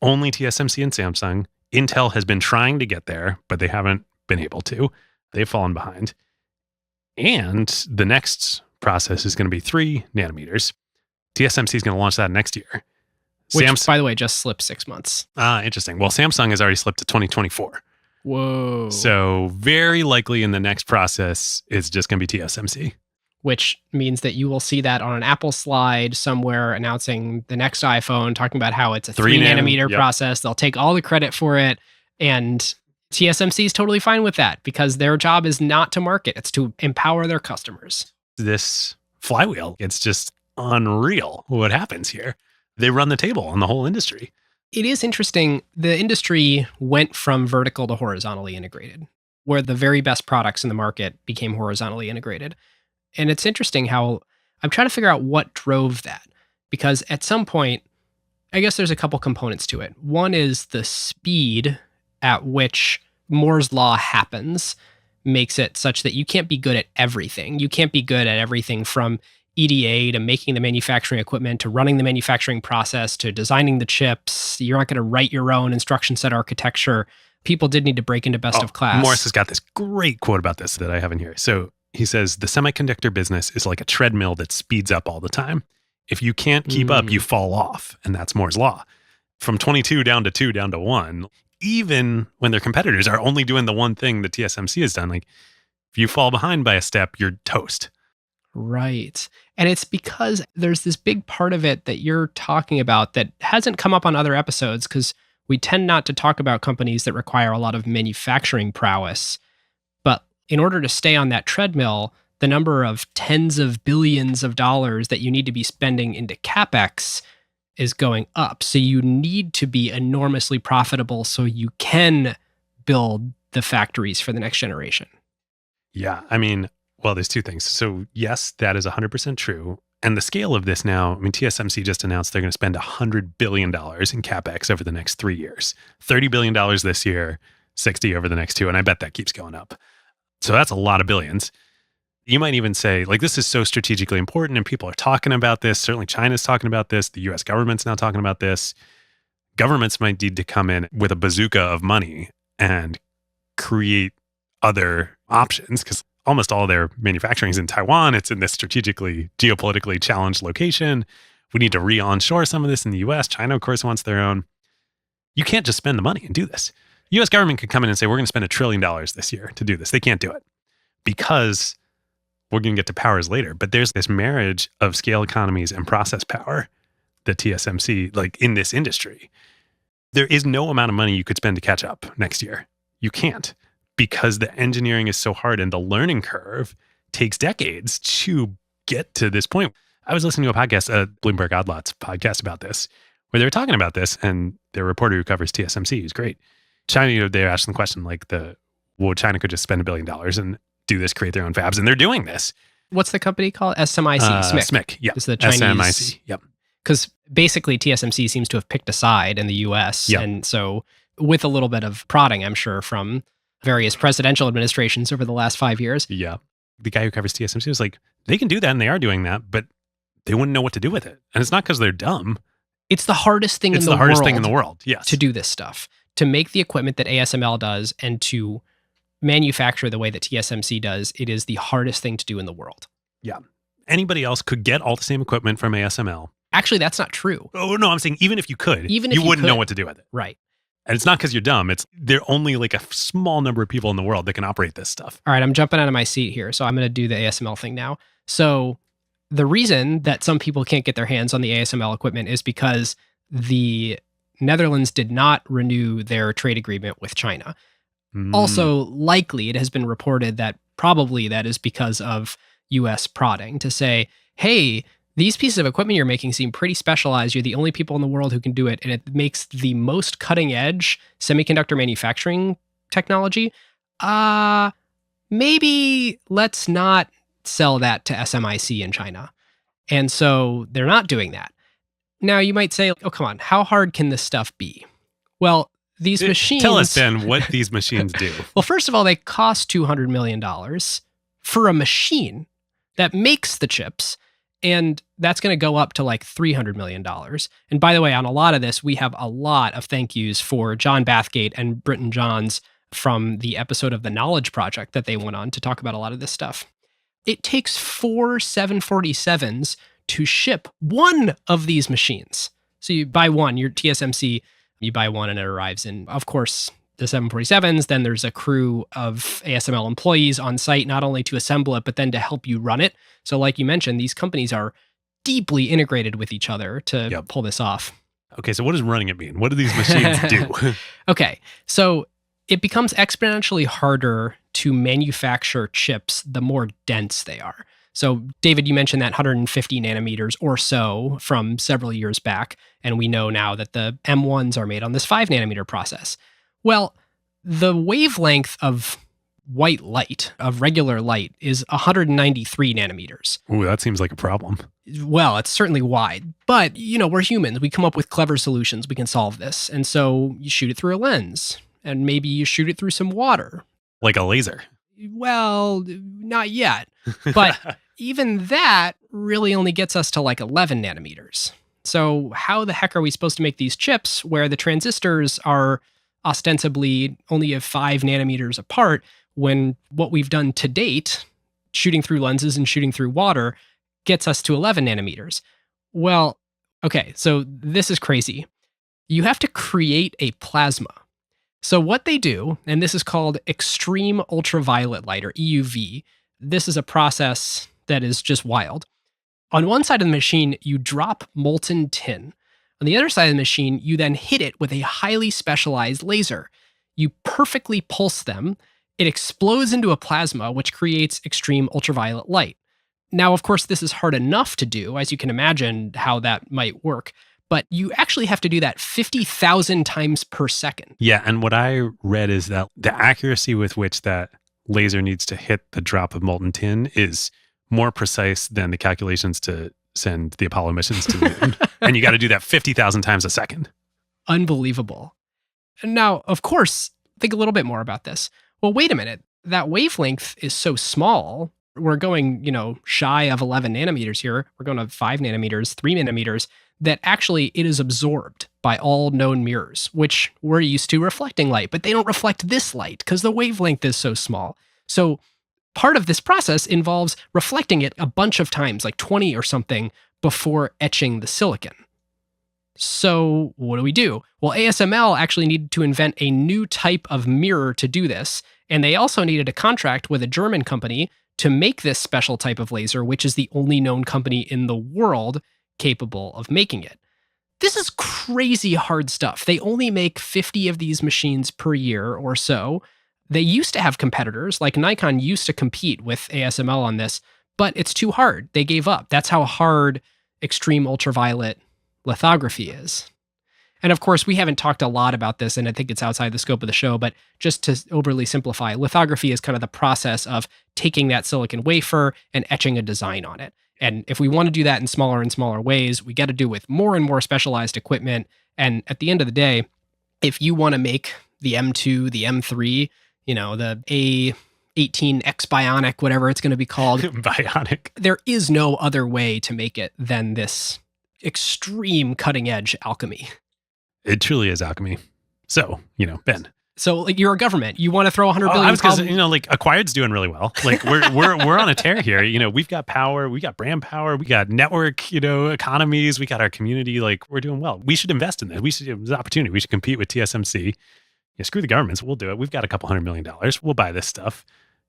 Only TSMC and Samsung. Intel has been trying to get there, but they haven't been able to. They've fallen behind. And the next process is going to be 3 nanometers. TSMC is going to launch that next year. Which, by the way, just slipped 6 months. Interesting. Well, Samsung has already slipped to 2024. Whoa. So very likely in the next process, it's just going to be TSMC. Which means that you will see that on an Apple slide somewhere announcing the next iPhone, talking about how it's a 3 nanometer process. They'll take all the credit for it. And TSMC is totally fine with that because their job is not to market. It's to empower their customers. This flywheel, it's just unreal what happens here. They run the table on the whole industry. It is interesting. The industry went from vertical to horizontally integrated, where the very best products in the market became horizontally integrated. And it's interesting how I'm trying to figure out what drove that. Because at some point, I guess there's a couple components to it. One is the speed at which Moore's law happens makes it such that you can't be good at everything. You can't be good at everything from EDA to making the manufacturing equipment to running the manufacturing process to designing the chips. You're not going to write your own instruction set architecture. People did need to break into best of class. Morris has got this great quote about this that I have in here. So he says, the semiconductor business is like a treadmill that speeds up all the time. If you can't keep up, you fall off. And that's Moore's law. From 22 down to 2 down to 1, even when their competitors are only doing the one thing that TSMC has done, like if you fall behind by a step, you're toast. Right. And it's because there's this big part of it that you're talking about that hasn't come up on other episodes because we tend not to talk about companies that require a lot of manufacturing prowess. But in order to stay on that treadmill, the number of tens of billions of dollars that you need to be spending into CapEx is going up. So you need to be enormously profitable so you can build the factories for the next generation. Yeah. I mean, well, there's 2 things. So yes, that is 100% true. And the scale of this now, I mean, TSMC just announced they're going to spend $100 billion in CapEx over the next 3 years. $30 billion this year, 60 over the next 2. And I bet that keeps going up. So that's a lot of billions. You might even say, like, this is so strategically important and people are talking about this. Certainly China's talking about this. The US government's now talking about this. Governments might need to come in with a bazooka of money and create other options because almost all their manufacturing is in Taiwan. It's in this strategically, geopolitically challenged location. We need to re-onshore some of this in the US. China, of course, wants their own. You can't just spend the money and do this. The US government could come in and say, we're going to spend $1 trillion this year to do this. They can't do it because we're going to get to powers later. But there's this marriage of scale economies and process power that TSMC, like in this industry, there is no amount of money you could spend to catch up next year. You can't. Because the engineering is so hard and the learning curve takes decades to get to this point. I was listening to a podcast, Bloomberg Odd Lots podcast about this, where they were talking about this, and their reporter who covers TSMC, who's great. China, they were asking the question like, China could just spend $1 billion and do this, create their own fabs, and they're doing this. What's the company called? SMIC, SMIC. SMIC, yeah. It's the Chinese. SMIC, yep. Because basically TSMC seems to have picked a side in the US. Yep. And so with a little bit of prodding, I'm sure, from various presidential administrations over the last 5 years. Yeah. The guy who covers TSMC was like, they can do that and they are doing that, but they wouldn't know what to do with it. And it's not because they're dumb. It's the hardest thing It's the hardest thing in the world, yes. To do this stuff. To make the equipment that ASML does and to manufacture the way that TSMC does, it is the hardest thing to do in the world. Yeah. Anybody else could get all the same equipment from ASML. Actually, that's not true. Oh, no, I'm saying even if you could, you wouldn't know what to do with it. Right. And it's not because you're dumb. It's there are only like a small number of people in the world that can operate this stuff. All right, I'm jumping out of my seat here. So I'm going to do the ASML thing now. So the reason that some people can't get their hands on the ASML equipment is because the Netherlands did not renew their trade agreement with China. Also, likely it has been reported that probably that is because of US prodding to say, hey, these pieces of equipment you're making seem pretty specialized. You're the only people in the world who can do it. And it makes the most cutting edge semiconductor manufacturing technology. Maybe let's not sell that to SMIC in China. And so they're not doing that. Now you might say, oh, come on, how hard can this stuff be? Well, these machines... Tell us, Ben, what these machines do. Well, first of all, they cost $200 million for a machine that makes the chips. And that's going to go up to like $300 million. And by the way, on a lot of this, we have a lot of thank yous for John Bathgate and Britton Johns from the episode of The Knowledge Project that they went on to talk about a lot of this stuff. It takes 4 747s to ship one of these machines. So you buy one, your TSMC, you buy one and it arrives in, of course, the 747s. Then there's a crew of ASML employees on site, not only to assemble it, but then to help you run it. So like you mentioned, these companies are deeply integrated with each other to pull this off. Okay, so what does running it mean? What do these machines do? Okay, so it becomes exponentially harder to manufacture chips the more dense they are. So, David, you mentioned that 150 nanometers or so from several years back, and we know now that the M1s are made on this 5 nanometer process. Well, the wavelength of white light, of regular light, is 193 nanometers. Ooh, that seems like a problem. Well, it's certainly wide, but, you know, we're humans. We come up with clever solutions. We can solve this. And so you shoot it through a lens, and maybe you shoot it through some water. Like a laser. Well, not yet. But even that really only gets us to like 11 nanometers. So how the heck are we supposed to make these chips where the transistors are ostensibly only 5 nanometers apart when what we've done to date, shooting through lenses and shooting through water, gets us to 11 nanometers? Well, okay, so this is crazy. You have to create a plasma. So what they do, and this is called extreme ultraviolet light, or EUV, this is a process that is just wild. On one side of the machine, you drop molten tin. On the other side of the machine, you then hit it with a highly specialized laser. You perfectly pulse them. It explodes into a plasma, which creates extreme ultraviolet light. Now, of course, this is hard enough to do, as you can imagine how that might work. But you actually have to do that 50,000 times per second. Yeah, and what I read is that the accuracy with which that laser needs to hit the drop of molten tin is more precise than the calculations to send the Apollo missions to the moon. And you got to do that 50,000 times a second. Unbelievable. And now, of course, think a little bit more about this. Well, wait a minute. That wavelength is so small. We're going, shy of 11 nanometers here. We're going to 5 nanometers, 3 nanometers. That actually it is absorbed by all known mirrors, which we're used to reflecting light, but they don't reflect this light because the wavelength is so small. So part of this process involves reflecting it a bunch of times, like 20 or something, before etching the silicon. So what do? Well, ASML actually needed to invent a new type of mirror to do this, and they also needed a contract with a German company to make this special type of laser, which is the only known company in the world capable of making it. This is crazy hard stuff. They only make 50 of these machines per year or so. They used to have competitors, like Nikon used to compete with ASML on this, but it's too hard. They gave up. That's how hard extreme ultraviolet lithography is. And of course, we haven't talked a lot about this, and I think it's outside the scope of the show, but just to overly simplify, lithography is kind of the process of taking that silicon wafer and etching a design on it. And if we want to do that in smaller and smaller ways, we got to do with more and more specialized equipment. And at the end of the day, if you want to make the M2, the M3, the A18X Bionic, whatever it's going to be called. Bionic. There is no other way to make it than this extreme cutting edge alchemy. It truly is alchemy. So, Ben. So, like, you're a government. You want to throw 100 billion. I was going to say, Acquired's doing really well. Like, we're on a tear here. We've got power, we got brand power, we got network, economies, we got our community. Like, we're doing well. We should invest in this. There's an opportunity. We should compete with TSMC. Yeah, screw the governments. We'll do it. We've got a couple $100 million. We'll buy this stuff.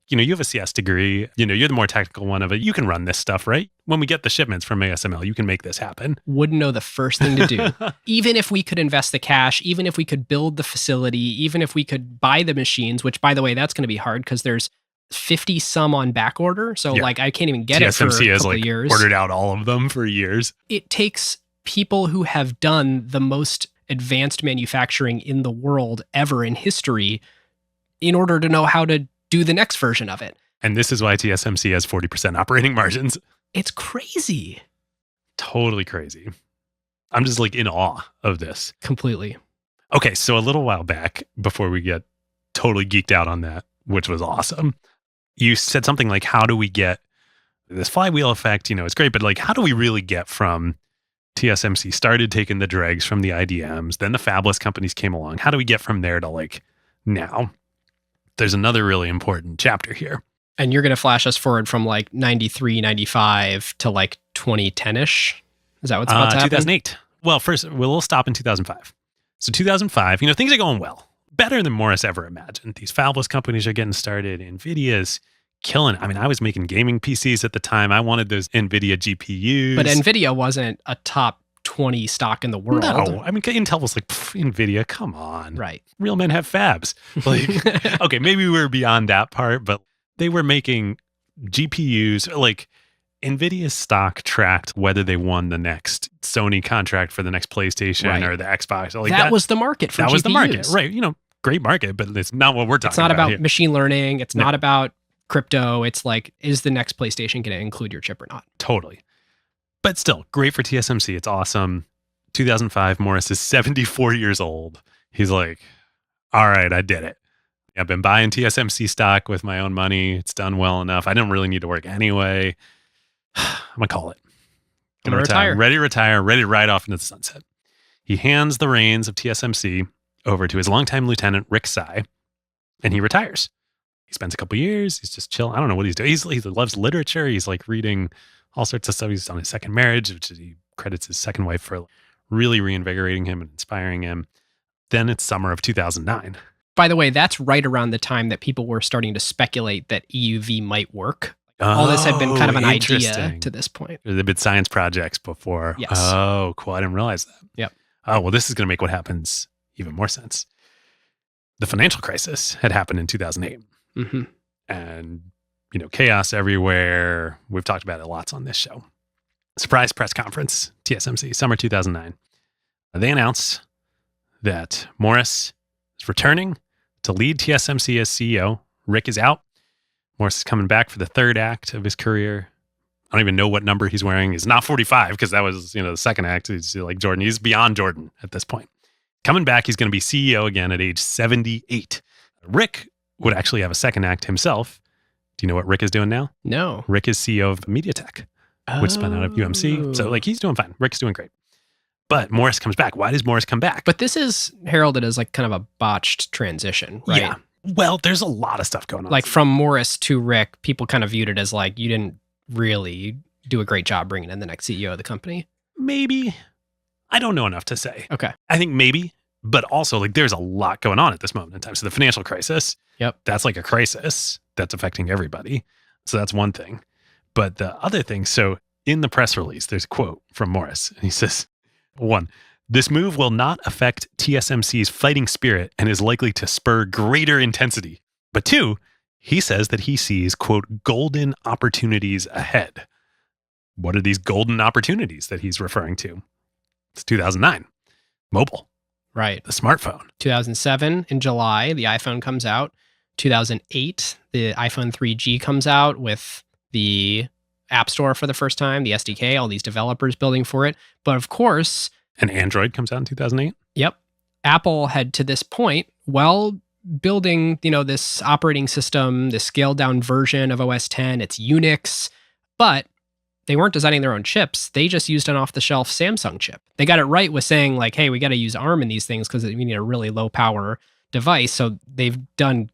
You have a CS degree. You're the more technical one of it. You can run this stuff, right? When we get the shipments from ASML, you can make this happen. Wouldn't know the first thing to do. Even if we could invest the cash, even if we could build the facility, even if we could buy the machines, which, by the way, that's going to be hard because there's 50 some on back order. So, I can't even get it for a couple of years. Ordered out all of them for years. It takes people who have done the most advanced manufacturing in the world ever in history in order to know how to do the next version of it. And this is why TSMC has 40% operating margins. It's crazy. Totally crazy. I'm just like in awe of this. Completely. Okay, so a little while back, before we get totally geeked out on that, which was awesome, you said something like, how do we get this flywheel effect? You know, it's great, but like, how do we really get from TSMC started taking the dregs from the IDMs, then the fabless companies came along. How do we get from there to like now? There's another really important chapter here. And you're going to flash us forward from like 93, 95 to like 2010-ish? Is that what's about to happen? 2008. Well, first, we'll stop in 2005. So 2005, you know, things are going well. Better than Morris ever imagined. These fabless companies are getting started. NVIDIA's killing it. I mean, I was making gaming PCs at the time. I wanted those NVIDIA GPUs. But NVIDIA wasn't a top 20 stock in the world. No, I mean, Intel was like, NVIDIA, come on. Right. Real men have fabs. Like, okay, maybe we were beyond that part, but they were making GPUs. Like, NVIDIA's stock tracked whether they won the next Sony contract for the next PlayStation or the Xbox. Like that was the market for GPUs. That was the market, right? You know, great market, but it's not what we're talking about. It's not about here. Machine learning. It's not about crypto. It's like, is the next PlayStation going to include your chip or not? Totally. But still, great for TSMC. It's awesome. 2005, Morris is 74 years old. He's like, all right, I did it. I've been buying TSMC stock with my own money. It's done well enough. I don't really need to work anyway. I'm going to call it. Gonna retire. Ready to retire, ready to ride off into the sunset. He hands the reins of TSMC over to his longtime lieutenant, Rick Tsai, and he retires. He spends a couple years. He's just chilling. I don't know what he's doing. He loves literature. He's like reading all sorts of stuff. He's on his second marriage, which he credits his second wife for really reinvigorating him and inspiring him. Then it's summer of 2009. By the way, that's right around the time that people were starting to speculate that EUV might work. All this had been kind of an idea to this point. There had been science projects before. Yes. Oh, cool. I didn't realize that. Yep. Oh, well, this is going to make what happens even more sense. The financial crisis had happened in 2008. Mm-hmm. And, you know, chaos everywhere. We've talked about it lots on this show. Surprise press conference, TSMC, summer 2009. They announced that Morris is returning to lead TSMC as CEO. Rick is out. Morris is coming back for the third act of his career. I don't even know what number he's wearing. He's not 45 because that was, you know, the second act. He's like Jordan. He's beyond Jordan at this point. Coming back, he's going to be CEO again at age 78. Rick would actually have a second act himself. Do you know what Rick is doing now? No. Rick is CEO of MediaTek, which spun out of UMC. So like he's doing fine. Rick's doing great. But Morris comes back. Why does Morris come back? But this is heralded as like kind of a botched transition, right? Yeah. Well, there's a lot of stuff going on. Like from Morris to Rick, people kind of viewed it as like, you didn't really do a great job bringing in the next CEO of the company. Maybe. I don't know enough to say. Okay. I think maybe, but also like there's a lot going on at this moment in time. So the financial crisis, that's like a crisis that's affecting everybody. So that's one thing. But the other thing, so in the press release, there's a quote from Morris. And he says, 1, this move will not affect TSMC's fighting spirit and is likely to spur greater intensity. But 2, he says that he sees, quote, golden opportunities ahead. What are these golden opportunities that he's referring to? It's 2009. Mobile. Right. The smartphone. 2007 in July, the iPhone comes out. 2008, the iPhone 3G comes out with the App Store for the first time, the SDK, all these developers building for it. But of course... And Android comes out in 2008? Yep. Apple had to this point, building, you know, this operating system, this scaled down version of OS X, it's Unix, but they weren't designing their own chips. They just used an off-the-shelf Samsung chip. They got it right with saying like, hey, we got to use ARM in these things because we need a really low power device. So they've done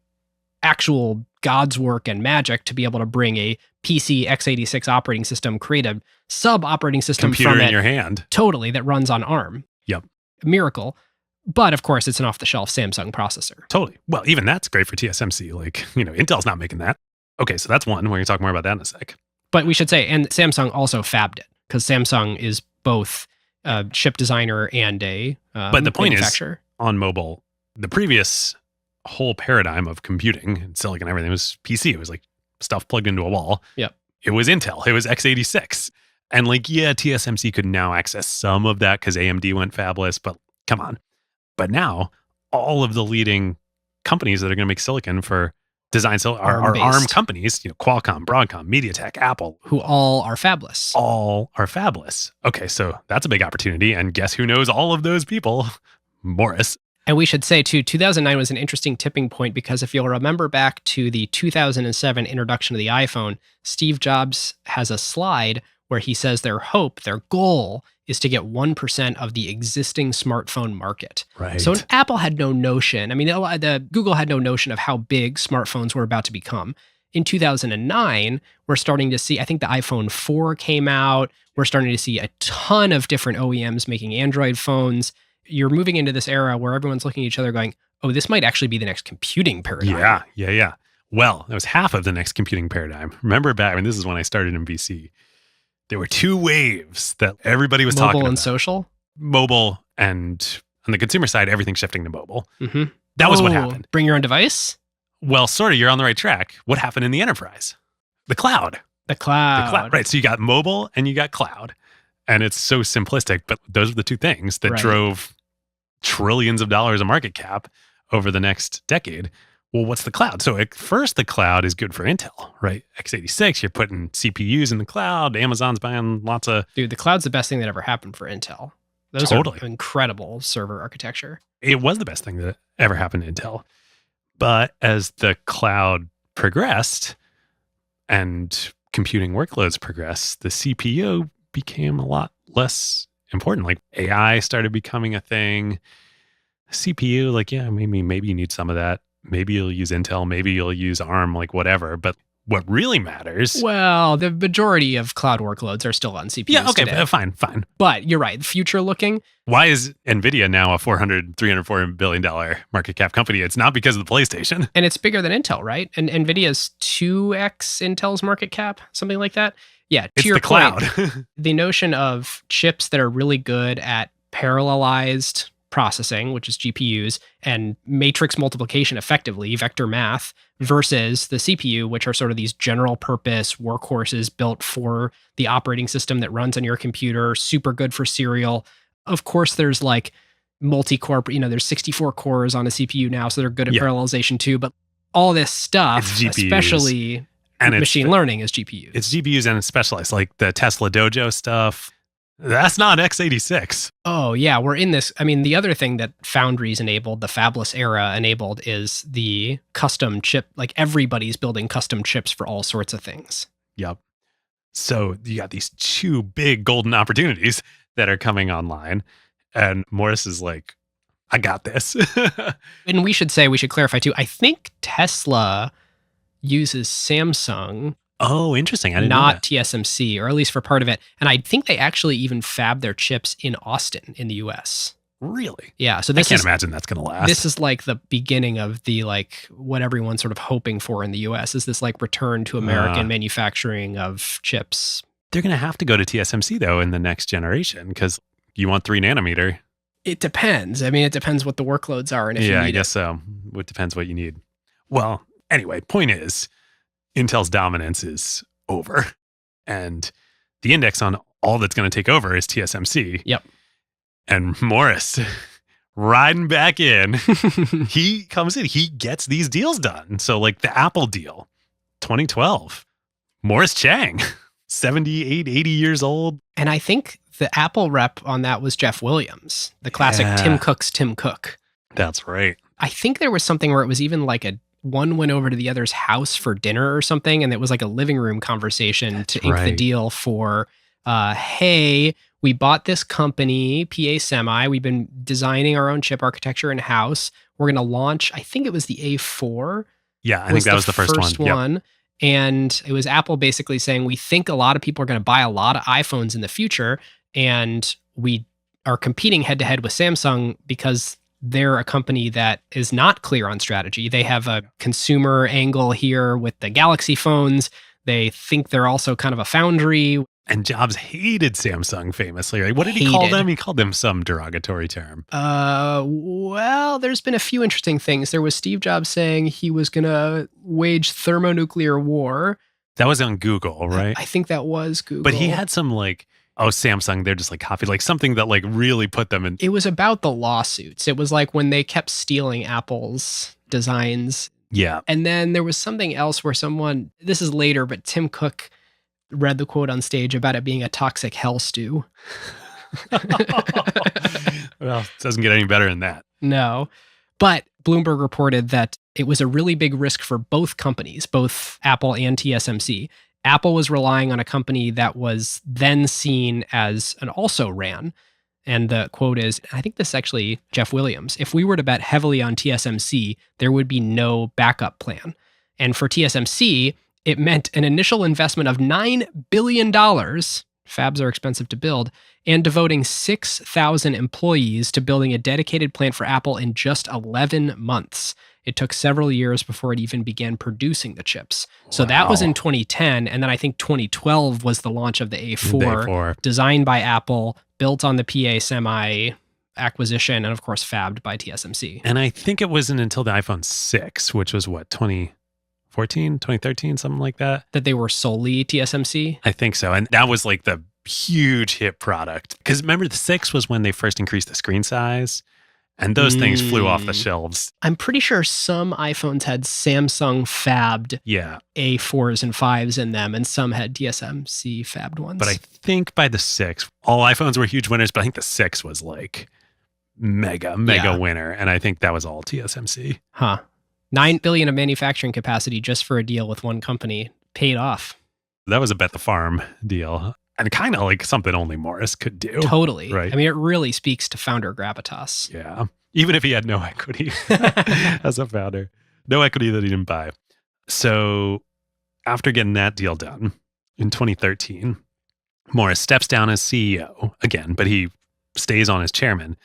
actual God's work and magic to be able to bring a PC x86 operating system, create a sub-operating system computer from in it, your hand. Totally, that runs on ARM. Yep. A miracle. But of course, it's an off-the-shelf Samsung processor. Totally. Well, even that's great for TSMC. Like, you know, Intel's not making that. Okay, so that's one. We're going to talk more about that in a sec. But we should say, and Samsung also fabbed it, because Samsung is both a chip designer and a but the point manufacturer. Is, on mobile, the previous whole paradigm of computing and silicon and everything was PC. It was like stuff plugged into a wall. Yep. It was Intel. It was x86. And like, yeah, TSMC could now access some of that because AMD went fabless, but come on. But now all of the leading companies that are going to make silicon for design. So our ARM-based. ARM companies, Qualcomm, Broadcom, MediaTek, Apple, Who all are fabless. all are fabless. Okay, so that's a big opportunity. And guess who knows all of those people? Morris. And we should say, too, 2009 was an interesting tipping point because if you'll remember back to the 2007 introduction of the iPhone, Steve Jobs has a slide where he says their goal is to get 1% of the existing smartphone market. Right. So Apple had no notion. I mean, Google had no notion of how big smartphones were about to become. In 2009, we're starting to see, I think the iPhone 4 came out. We're starting to see a ton of different OEMs making Android phones. You're moving into this era where everyone's looking at each other going, oh, this might actually be the next computing paradigm. Yeah. Well, it was half of the next computing paradigm. Remember back, this is when I started in VC. There were two waves that everybody was talking about. Mobile and social? Mobile, and on the consumer side, everything's shifting to mobile. Mm-hmm. That was what happened. Bring your own device? Well, sort of, you're on the right track. What happened in the enterprise? The cloud. The cloud. Right. So you got mobile and you got cloud. And it's so simplistic, but those are the two things that drove trillions of dollars of market cap over the next decade. Well, what's the cloud? So at first, the cloud is good for Intel, right? x86, you're putting CPUs in the cloud. Amazon's buying lots of... Dude, the cloud's the best thing that ever happened for Intel. Those are incredible server architecture. It was the best thing that ever happened to Intel. But as the cloud progressed and computing workloads progressed, the CPU became a lot less important. Like AI started becoming a thing. CPU, like, yeah, maybe you need some of that. Maybe you'll use Intel, maybe you'll use ARM, like whatever. But what really matters... Well, the majority of cloud workloads are still on CPUs today. Fine. But you're right, future looking. Why is NVIDIA now a $304 billion market cap company? It's not because of the PlayStation. And it's bigger than Intel, right? And NVIDIA's 2x Intel's market cap, something like that. Yeah, to it's your the cloud. point, the notion of chips that are really good at parallelized processing, which is GPUs, and matrix multiplication effectively, vector math, versus the CPU, which are sort of these general purpose workhorses built for the operating system that runs on your computer, super good for serial. Of course, there's like multi-core, there's 64 cores on a CPU now, so they're good at parallelization too, but all this stuff, especially... And machine learning is GPUs. It's GPUs and it's specialized, like the Tesla Dojo stuff. That's not x86. Oh, yeah. We're in this. I mean, the other thing that foundries enabled, the fabless era enabled, is the custom chip. Like everybody's building custom chips for all sorts of things. Yep. So you got these two big golden opportunities that are coming online. And Morris is like, I got this. And we should clarify too, I think Tesla uses Samsung. Oh, interesting. I didn't know not that. TSMC, or at least for part of it. And I think they actually even fab their chips in Austin in the US. Really? Yeah. So I can't imagine that's going to last. This is like the beginning of the what everyone's sort of hoping for in the US is this return to American manufacturing of chips. They're going to have to go to TSMC though in the next generation because you want 3 nanometer. It depends. I mean, it depends what the workloads are and if you need I guess so. It depends what you need. Well, anyway, point is, Intel's dominance is over. And the index on all that's going to take over is TSMC. Yep. And Morris, riding back in, he comes in, he gets these deals done. So like the Apple deal, 2012, Morris Chang, 78, 80 years old. And I think the Apple rep on that was Jeff Williams, the classic Tim Cook's Tim Cook. That's right. I think there was something where it was even like one went over to the other's house for dinner or something, and it was like a living room conversation to ink the deal for, hey, we bought this company, PA Semi. We've been designing our own chip architecture in-house. We're going to launch, I think it was the A4. Yeah, I think that was the first one. Yep. And it was Apple basically saying, we think a lot of people are going to buy a lot of iPhones in the future, and we are competing head-to-head with Samsung because they're a company that is not clear on strategy. They have a consumer angle here with the Galaxy phones. They think they're also kind of a foundry. And Jobs hated Samsung famously. Right? What did he call them? He called them some derogatory term. Well, there's been a few interesting things. There was Steve Jobs saying he was going to wage thermonuclear war. That was on Google, right? I think that was Google. But he had some Samsung, they're just copied, something that really put them in. It was about the lawsuits. It was when they kept stealing Apple's designs. Yeah. And then there was something else where this is later, but Tim Cook read the quote on stage about it being a toxic hell stew. Well, it doesn't get any better than that. No. But Bloomberg reported that it was a really big risk for both companies, both Apple and TSMC. Apple was relying on a company that was then seen as an also-ran. And the quote is, I think this is actually Jeff Williams, if we were to bet heavily on TSMC, there would be no backup plan. And for TSMC, it meant an initial investment of $9 billion. Fabs are expensive to build, and devoting 6,000 employees to building a dedicated plant for Apple in just 11 months. It took several years before it even began producing the chips. So that was in 2010. And then I think 2012 was the launch of the A4, designed by Apple, built on the PA Semi acquisition, and of course, fabbed by TSMC. And I think it wasn't until the iPhone 6, which was what, 2014, 2013, something like that? That they were solely TSMC? I think so. And that was like the huge hit product. Because remember, the 6 was when they first increased the screen size. And those things flew off the shelves. I'm pretty sure some iPhones had Samsung fabbed A4s and 5s in them, and some had TSMC fabbed ones. But I think by the 6, all iPhones were huge winners, but I think the 6 was like mega winner. And I think that was all TSMC. Huh. $9 billion of manufacturing capacity just for a deal with one company paid off. That was a bet the farm deal. And kind of like something only Morris could do. Totally. Right. I mean, it really speaks to founder gravitas. Yeah. Even if he had no equity as a founder. No equity that he didn't buy. So after getting that deal done in 2013, Morris steps down as CEO again, but he stays on as chairman.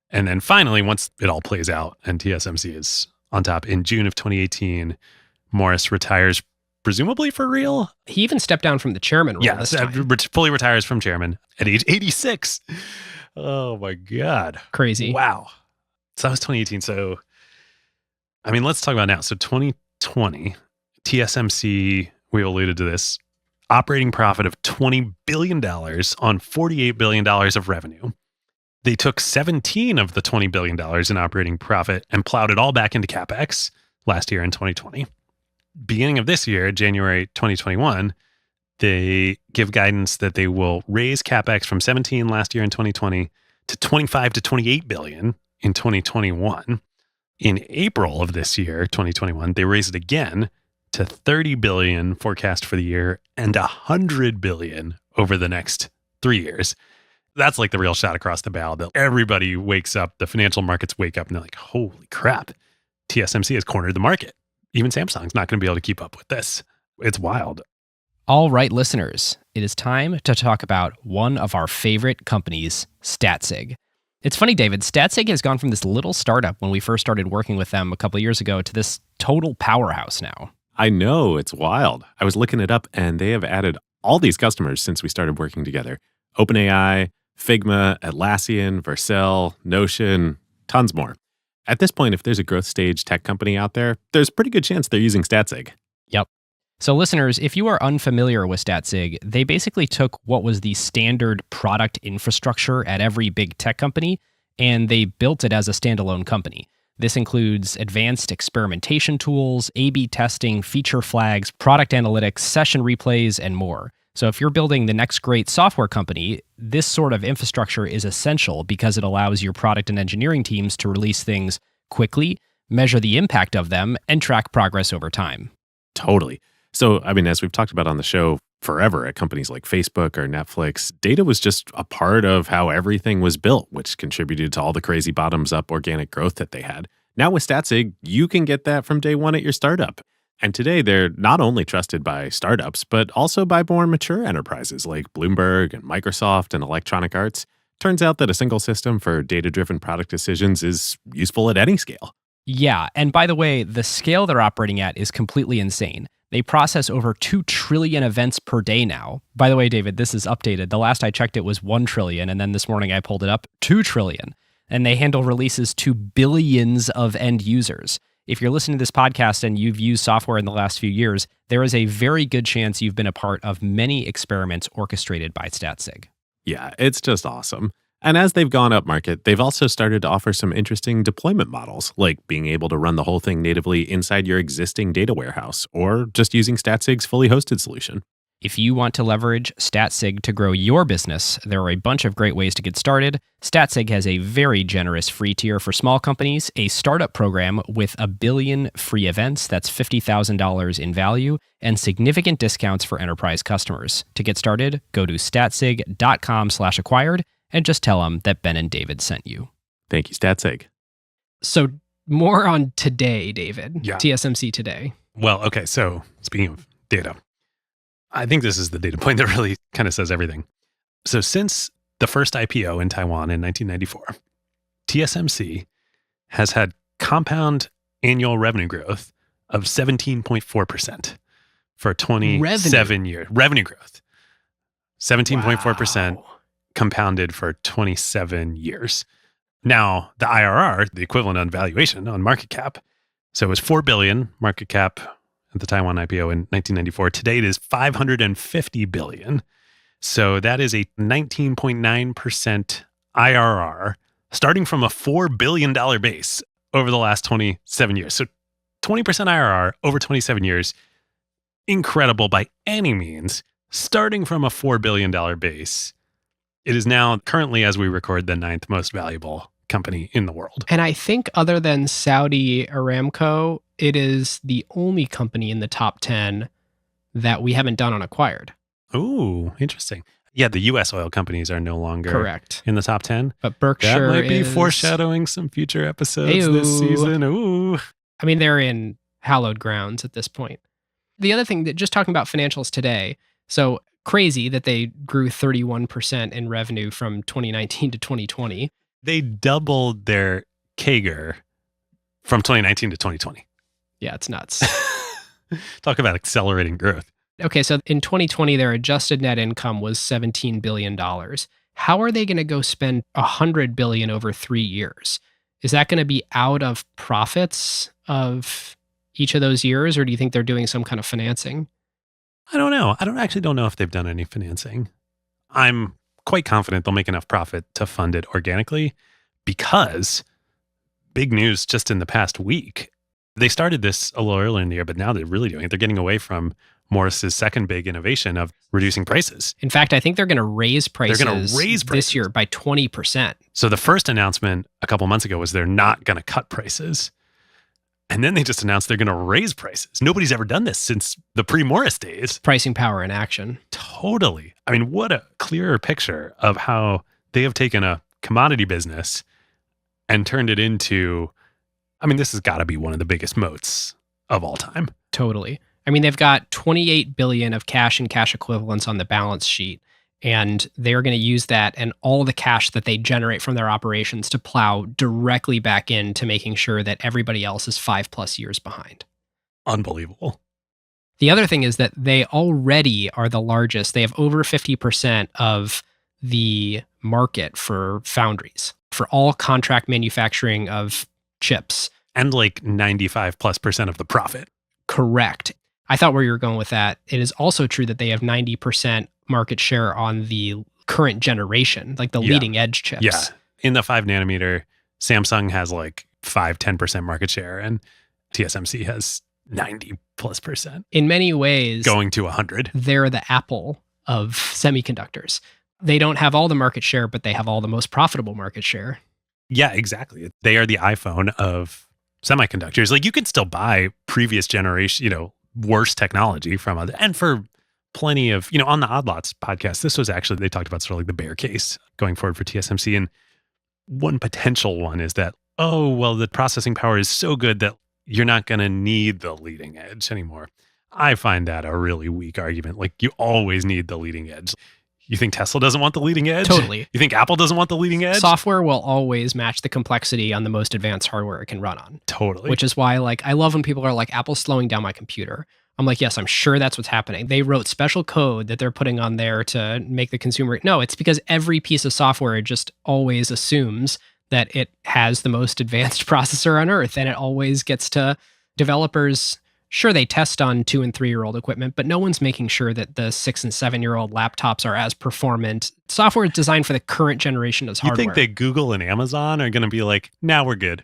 And then finally, once it all plays out and TSMC is on top, in June of 2018, Morris retires, presumably for real. He even stepped down from the chairman role this time. Fully retires from chairman at age 86. Oh my God. Crazy. Wow. So that was 2018. So, I mean, let's talk about now. So 2020, TSMC, we alluded to this, operating profit of $20 billion on $48 billion of revenue. They took 17 of the $20 billion in operating profit and plowed it all back into CapEx last year in 2020. Beginning of this year, January 2021, they give guidance that they will raise CapEx from 17 last year in 2020 to 25 to 28 billion in 2021. In April of this year, 2021, they raised it again to 30 billion forecast for the year and 100 billion over the next 3 years. That's like the real shot across the bow that everybody wakes up, the financial markets wake up and they're like, holy crap, TSMC has cornered the market. Even Samsung's not going to be able to keep up with this. It's wild. All right, listeners, it is time to talk about one of our favorite companies, Statsig. It's funny, David, Statsig has gone from this little startup when we first started working with them a couple of years ago to this total powerhouse now. I know, it's wild. I was looking it up and they have added all these customers since we started working together. OpenAI, Figma, Atlassian, Vercel, Notion, tons more. At this point, if there's a growth stage tech company out there, there's a pretty good chance they're using Statsig. Yep. So listeners, if you are unfamiliar with Statsig, they basically took what was the standard product infrastructure at every big tech company, and they built it as a standalone company. This includes advanced experimentation tools, A/B testing, feature flags, product analytics, session replays, and more. So if you're building the next great software company, this sort of infrastructure is essential because it allows your product and engineering teams to release things quickly, measure the impact of them, and track progress over time. Totally. So, I mean, as we've talked about on the show forever at companies like Facebook or Netflix, data was just a part of how everything was built, which contributed to all the crazy bottoms-up organic growth that they had. Now with Statsig, you can get that from day one at your startup. And today, they're not only trusted by startups, but also by more mature enterprises like Bloomberg and Microsoft and Electronic Arts. Turns out that a single system for data-driven product decisions is useful at any scale. Yeah, and by the way, the scale they're operating at is completely insane. They process over 2 trillion events per day now. By the way, David, this is updated. The last I checked, it was 1 trillion, and then this morning I pulled it up, 2 trillion. And they handle releases to billions of end users. If you're listening to this podcast and you've used software in the last few years, there is a very good chance you've been a part of many experiments orchestrated by Statsig. Yeah, it's just awesome. And as they've gone up market, they've also started to offer some interesting deployment models, like being able to run the whole thing natively inside your existing data warehouse, or just using StatSig's fully hosted solution. If you want to leverage StatSig to grow your business, there are a bunch of great ways to get started. StatSig has a very generous free tier for small companies, a startup program with 1 billion free events, that's $50,000 in value, and significant discounts for enterprise customers. To get started, go to statsig.com/acquired and just tell them that Ben and David sent you. Thank you, StatSig. So more on today, David. Yeah. TSMC today. Well, okay, so speaking of data, I think this is the data point that really kind of says everything. So since the first IPO in Taiwan in 1994, TSMC has had compound annual revenue growth of 17.4% for 27 years. Revenue growth. 17.4% compounded for 27 years. Now, the IRR, the equivalent on valuation on market cap, so it was 4 billion market cap at the Taiwan IPO in 1994. Today it is 550 billion. So that is a 19.9% IRR starting from a $4 billion base over the last 27 years. So 20% IRR over 27 years. Incredible by any means. Starting from a $4 billion base. It is now currently, as we record, the 9th most valuable company in the world. And I think other than Saudi Aramco, it is the only company in the top 10 that we haven't done on acquired. Ooh, interesting. Yeah, the U.S. oil companies are no longer Correct. in the top 10. But Berkshire That might be is foreshadowing some future episodes Ayo. this season. Ooh. I mean, they're in hallowed grounds at this point. The other thing, that just talking about financials today, so crazy that they grew 31% in revenue from 2019 to 2020. They doubled their CAGR from 2019 to 2020. Yeah, it's nuts. Talk about accelerating growth. Okay, so in 2020, their adjusted net income was $17 billion. How are they going to go spend $100 billion over 3 years? Is that going to be out of profits of each of those years, or do you think they're doing some kind of financing? I don't know. I don't know if they've done any financing. I'm quite confident they'll make enough profit to fund it organically because big news just in the past week. They started this a little earlier in the year, but now they're really doing it. They're getting away from Morris's second big innovation of reducing prices. In fact, I think they're going to raise prices, raise this prices. year by 20%. So the first announcement a couple months ago was they're not going to cut prices. And then they just announced they're going to raise prices. Nobody's ever done this since the pre-Morris days. Pricing power in action. Totally. I mean, what a clearer picture of how they have taken a commodity business and turned it into, I mean, this has got to be one of the biggest moats of all time. Totally. I mean, they've got $28 billion of cash and cash equivalents on the balance sheet, and they're going to use that and all the cash that they generate from their operations to plow directly back into making sure that everybody else is 5+ years behind. Unbelievable. The other thing is that they already are the largest. They have over 50% of the market for foundries, for all contract manufacturing of chips. And like 95+% of the profit. Correct. I thought where you were going with that. It is also true that they have 90% market share on the current generation, like the leading edge chips. Yeah. In the 5 nanometer, Samsung has like 5-10% market share and TSMC has 90+%. In many ways, Going to 100. they're the Apple of semiconductors. They don't have all the market share, but they have all the most profitable market share. Yeah, exactly. They are the iPhone of semiconductors. Like you can still buy previous generation, worse technology from other, and for plenty of, on the Odd Lots podcast, this was actually, they talked about sort of like the bear case going forward for TSMC. And one potential one is that, the processing power is so good that you're not going to need the leading edge anymore. I find that a really weak argument. Like you always need the leading edge. You think Tesla doesn't want the leading edge? Totally. You think Apple doesn't want the leading edge? Software will always match the complexity on the most advanced hardware it can run on. Totally. Which is why, I love when people are like, Apple's slowing down my computer. I'm like, yes, I'm sure that's what's happening. They wrote special code that they're putting on there to make the consumer. No, it's because every piece of software just always assumes that it has the most advanced processor on earth, and it always gets to developers Sure, they test on 2 and 3-year-old equipment, but no one's making sure that the 6 and 7-year-old laptops are as performant. Software is designed for the current generation as hardware. You think that Google and Amazon are going to be like, now we're good?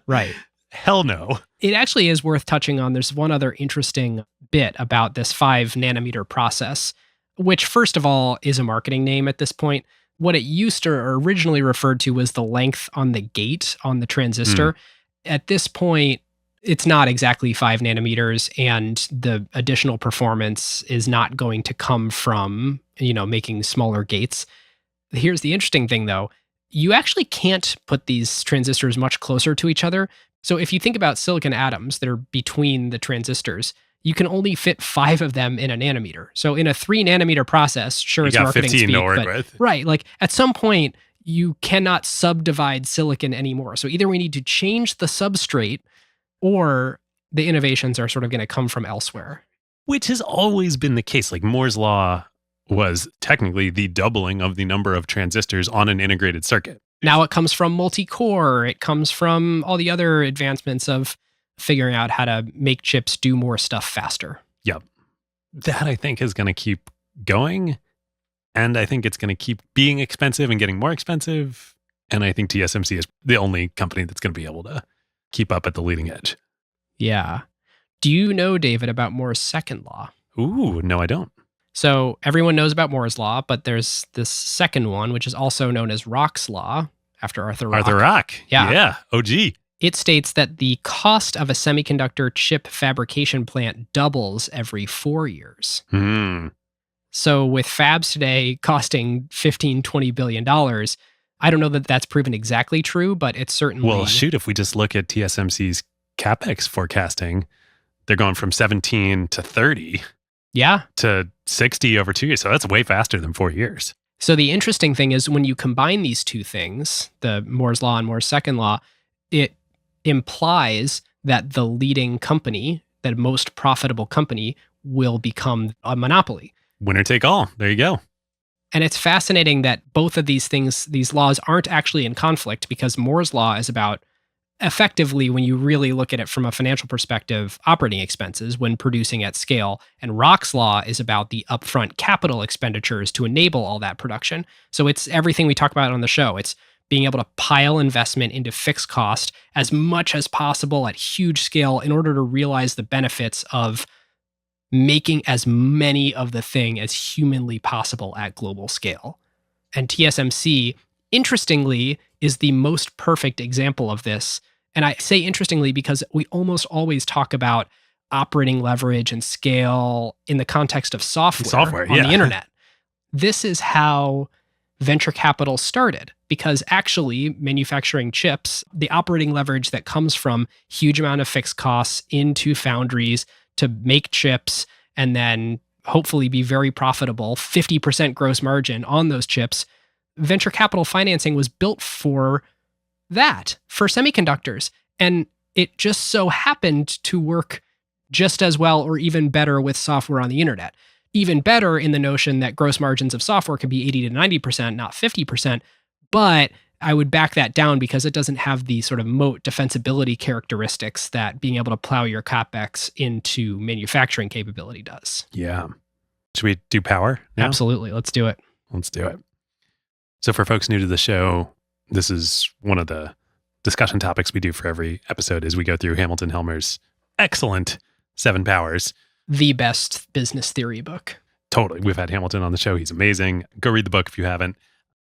Right. Hell no. It actually is worth touching on. There's one other interesting bit about this 5-nanometer process, which first of all is a marketing name at this point. What it used to or originally referred to was the length on the gate on the transistor. At this point, it's not exactly 5 nanometers, and the additional performance is not going to come from, making smaller gates. Here's the interesting thing, though. You actually can't put these transistors much closer to each other. So if you think about silicon atoms that are between the transistors, you can only fit 5 of them in a nanometer. So in a 3-nanometer process, sure, it's marketing 15 speak, to work but with. Right, like at some point, you cannot subdivide silicon anymore. So either we need to change the substrate, or the innovations are sort of going to come from elsewhere. Which has always been the case. Like Moore's law was technically the doubling of the number of transistors on an integrated circuit. Now it comes from multi-core. It comes from all the other advancements of figuring out how to make chips do more stuff faster. Yep. That I think is going to keep going. And I think it's going to keep being expensive and getting more expensive. And I think TSMC is the only company that's going to be able to keep up at the leading edge. Yeah. Do you know, David, about Moore's second law? Ooh, no, I don't. So everyone knows about Moore's law, but there's this second one, which is also known as Rock's law, after Arthur Rock. Arthur Rock. Yeah. OG. It states that the cost of a semiconductor chip fabrication plant doubles every 4 years. So with fabs today costing $15, $20 billion, I don't know that that's proven exactly true, but it's certainly... Well, shoot, if we just look at TSMC's CapEx forecasting, they're going from 17 to 30 to 60 over 2 years. So that's way faster than 4 years. So the interesting thing is when you combine these two things, the Moore's law and Moore's second law, it implies that the leading company, the most profitable company, will become a monopoly. Winner take all. There you go. And it's fascinating that both of these things, these laws, aren't actually in conflict, because Moore's law is about, effectively, when you really look at it from a financial perspective, operating expenses when producing at scale. And Rock's law is about the upfront capital expenditures to enable all that production. So it's everything we talk about on the show. It's being able to pile investment into fixed cost as much as possible at huge scale in order to realize the benefits of making as many of the thing as humanly possible at global scale. And TSMC, interestingly, is the most perfect example of this. And I say interestingly because we almost always talk about operating leverage and scale in the context of software on the internet. This is how venture capital started, because actually manufacturing chips, the operating leverage that comes from huge amount of fixed costs into foundries to make chips and then hopefully be very profitable, 50% gross margin on those chips, venture capital financing was built for that, for semiconductors. And it just so happened to work just as well or even better with software on the internet. Even better in the notion that gross margins of software can be 80 to 90%, not 50%. But I would back that down because it doesn't have the sort of moat defensibility characteristics that being able to plow your CapEx into manufacturing capability does. Yeah. Should we do power now? Absolutely. Let's do it. Let's do it. So for folks new to the show, this is one of the discussion topics we do for every episode is we go through Hamilton Helmer's excellent 7 powers. The best business theory book. Totally. We've had Hamilton on the show. He's amazing. Go read the book if you haven't.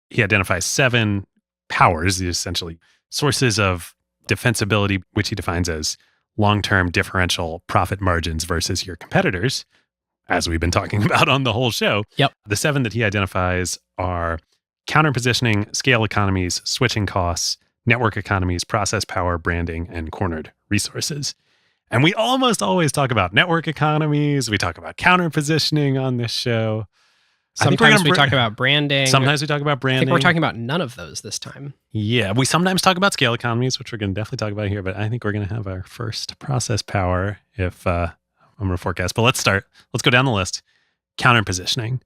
He identifies 7 powers, essentially sources of defensibility, which he defines as long-term differential profit margins versus your competitors, as we've been talking about on the whole show. Yep. The 7 that he identifies are counter-positioning, scale economies, switching costs, network economies, process power, branding, and cornered resources. And we almost always talk about network economies. We talk about counter-positioning on this show. Sometimes we talk about branding. Sometimes we talk about branding. I think we're talking about none of those this time. Yeah, we sometimes talk about scale economies, which we're going to definitely talk about here, but I think we're going to have our first process power if I'm going to forecast. But let's start. Let's go down the list. Counter-positioning.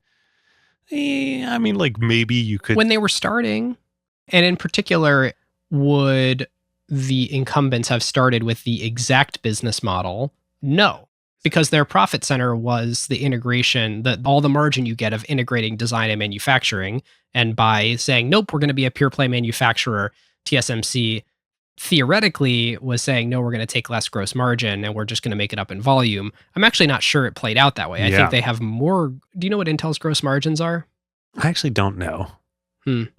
I mean, like maybe you could... When they were starting, and in particular, would the incumbents have started with the exact business model No, because their profit center was the integration, all the margin you get of integrating design and manufacturing. And by saying, nope, we're going to be a pure play manufacturer, TSMC theoretically was saying, no, we're going to take less gross margin and we're just going to make it up in volume. I'm actually not sure it played out that way. I think they have more. Do you know what Intel's gross margins are? I actually don't know.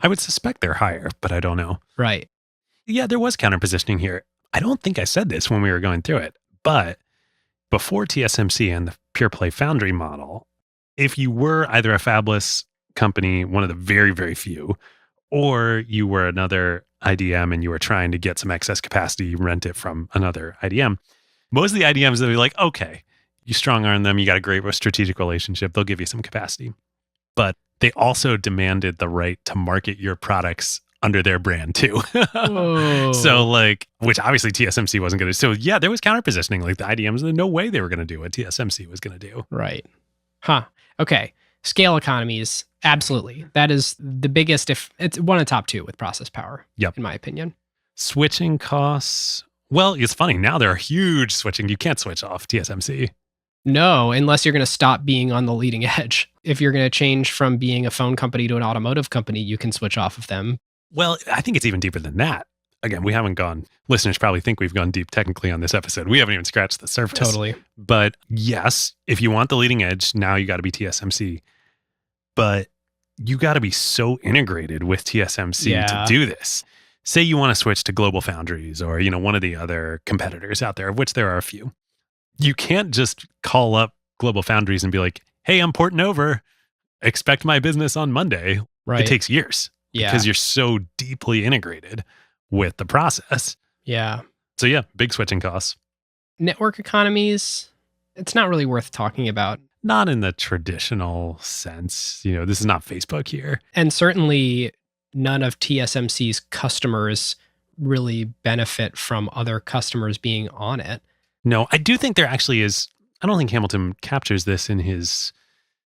I would suspect they're higher, but I don't know. Right. Yeah, there was counterpositioning here. I don't think I said this when we were going through it, but before TSMC and the pure play foundry model, if you were either a fabless company, one of the very, very few, or you were another IDM and you were trying to get some excess capacity, rent it from another IDM, most of the IDMs, they'll be like, okay, you strong arm them, you got a great strategic relationship, they'll give you some capacity. But they also demanded the right to market your products under their brand too. So like, which obviously TSMC wasn't going to. So yeah, there was counterpositioning. Like the IDMs, there's no way they were going to do what TSMC was going to do. Right. Huh. Okay. Scale economies. Absolutely. That is the biggest, if it's one of the top two with process power. Yep. In my opinion. Switching costs. Well, it's funny. Now there are huge switching. You can't switch off TSMC. No, unless you're going to stop being on the leading edge. If you're going to change from being a phone company to an automotive company, you can switch off of them. Well, I think it's even deeper than that. Again, we haven't gone, listeners probably think we've gone deep technically on this episode. We haven't even scratched the surface. Totally. But yes, if you want the leading edge, now you got to be TSMC. But you got to be so integrated with TSMC to do this. Say you want to switch to Global Foundries or, one of the other competitors out there, of which there are a few. You can't just call up Global Foundries and be like, hey, I'm porting over. Expect my business on Monday. Right. It takes years. Yeah. Because you're so deeply integrated with the process. Yeah. So yeah, big switching costs. Network economies, it's not really worth talking about. Not in the traditional sense. This is not Facebook here. And certainly none of TSMC's customers really benefit from other customers being on it. No, I do think there actually is. I don't think Hamilton captures this in his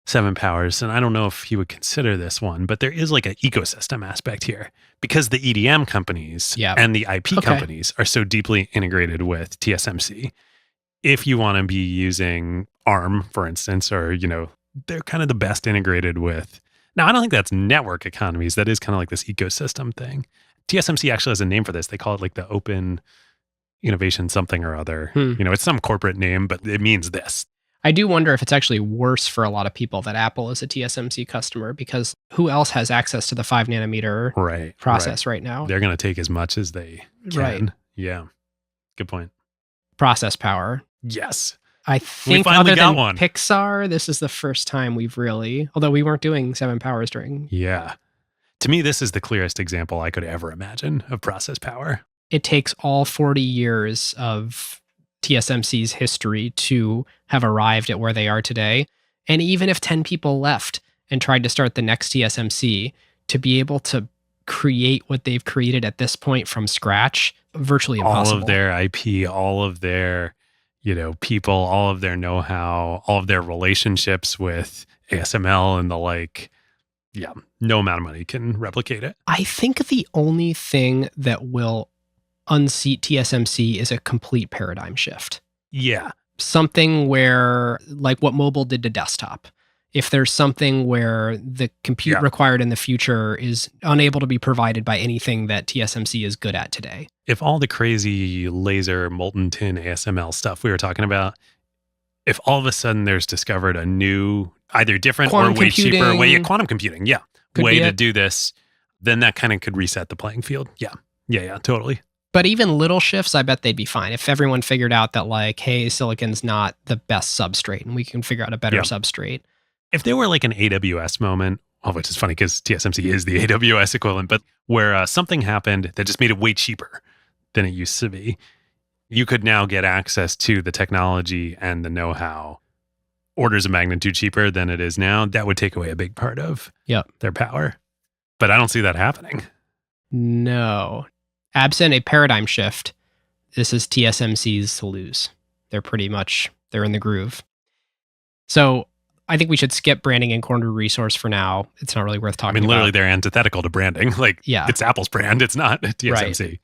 7 Powers, and I don't know if he would consider this one, but there is like an ecosystem aspect here because the EDM companies and the IP companies are so deeply integrated with TSMC. If you want to be using ARM, for instance, or, they're kind of the best integrated with. Now, I don't think that's network economies. That is kind of like this ecosystem thing. TSMC actually has a name for this. They call it like the Open Innovation something or other. It's some corporate name, but it means this. I do wonder if it's actually worse for a lot of people that Apple is a TSMC customer because who else has access to the 5 nanometer process right now? They're going to take as much as they can. Right. Yeah. Good point. Process power. Yes. I think finally other got than one. Pixar, this is the first time we've really, although we weren't doing 7 Powers during. Yeah. To me, this is the clearest example I could ever imagine of process power. It takes all 40 years of TSMC's history to have arrived at where they are today. And even if 10 people left and tried to start the next TSMC, to be able to create what they've created at this point from scratch, virtually impossible. All of their IP, all of their, people, all of their know-how, all of their relationships with ASML and the like. Yeah, no amount of money can replicate it. I think the only thing that will unseat TSMC is a complete paradigm shift. Yeah. Something where, like what mobile did to desktop, if there's something where the compute required in the future is unable to be provided by anything that TSMC is good at today. If all the crazy laser molten tin ASML stuff we were talking about, if all of a sudden there's discovered a new, either different Quantum or way computing. cheaper way, quantum computing, Could way be to it. do this, then that kind of could reset the playing field. Yeah, totally. But even little shifts, I bet they'd be fine. If everyone figured out that like, hey, silicon's not the best substrate and we can figure out a better substrate. If there were like an AWS moment, which is funny because TSMC is the AWS equivalent, but where something happened that just made it way cheaper than it used to be, you could now get access to the technology and the know-how orders of magnitude cheaper than it is now. That would take away a big part of their power. But I don't see that happening. No. Absent a paradigm shift, this is TSMC's to lose. They're in the groove. So I think we should skip branding and corner resource for now. It's not really worth talking about. Literally they're antithetical to branding. It's Apple's brand. It's not TSMC. Right.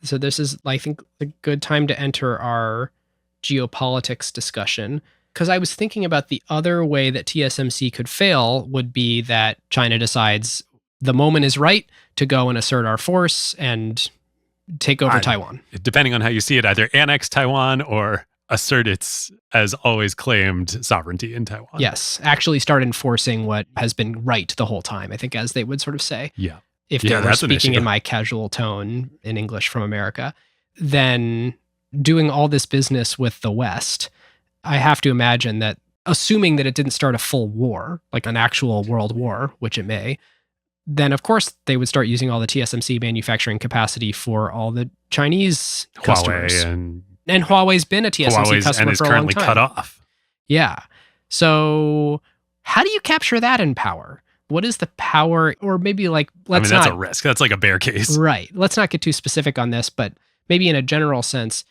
So this is, I think, a good time to enter our geopolitics discussion, because I was thinking about the other way that TSMC could fail would be that China decides the moment is right to go and assert our force and take over Taiwan. Depending on how you see it, either annex Taiwan or assert its, as always claimed, sovereignty in Taiwan. Yes, actually start enforcing what has been right the whole time, I think, as they would sort of say. Yeah. If they were speaking in my casual tone in English from America, then doing all this business with the West, I have to imagine that, assuming that it didn't start a full war, like an actual world war, which it may, then of course they would start using all the TSMC manufacturing capacity for all the Chinese customers. And Huawei's been a TSMC customer for a long time. And is currently cut off. Yeah. So how do you capture that in power? What is the power? Or maybe like, that's a risk. That's like a bear case. Right. Let's not get too specific on this, but maybe in a general sense,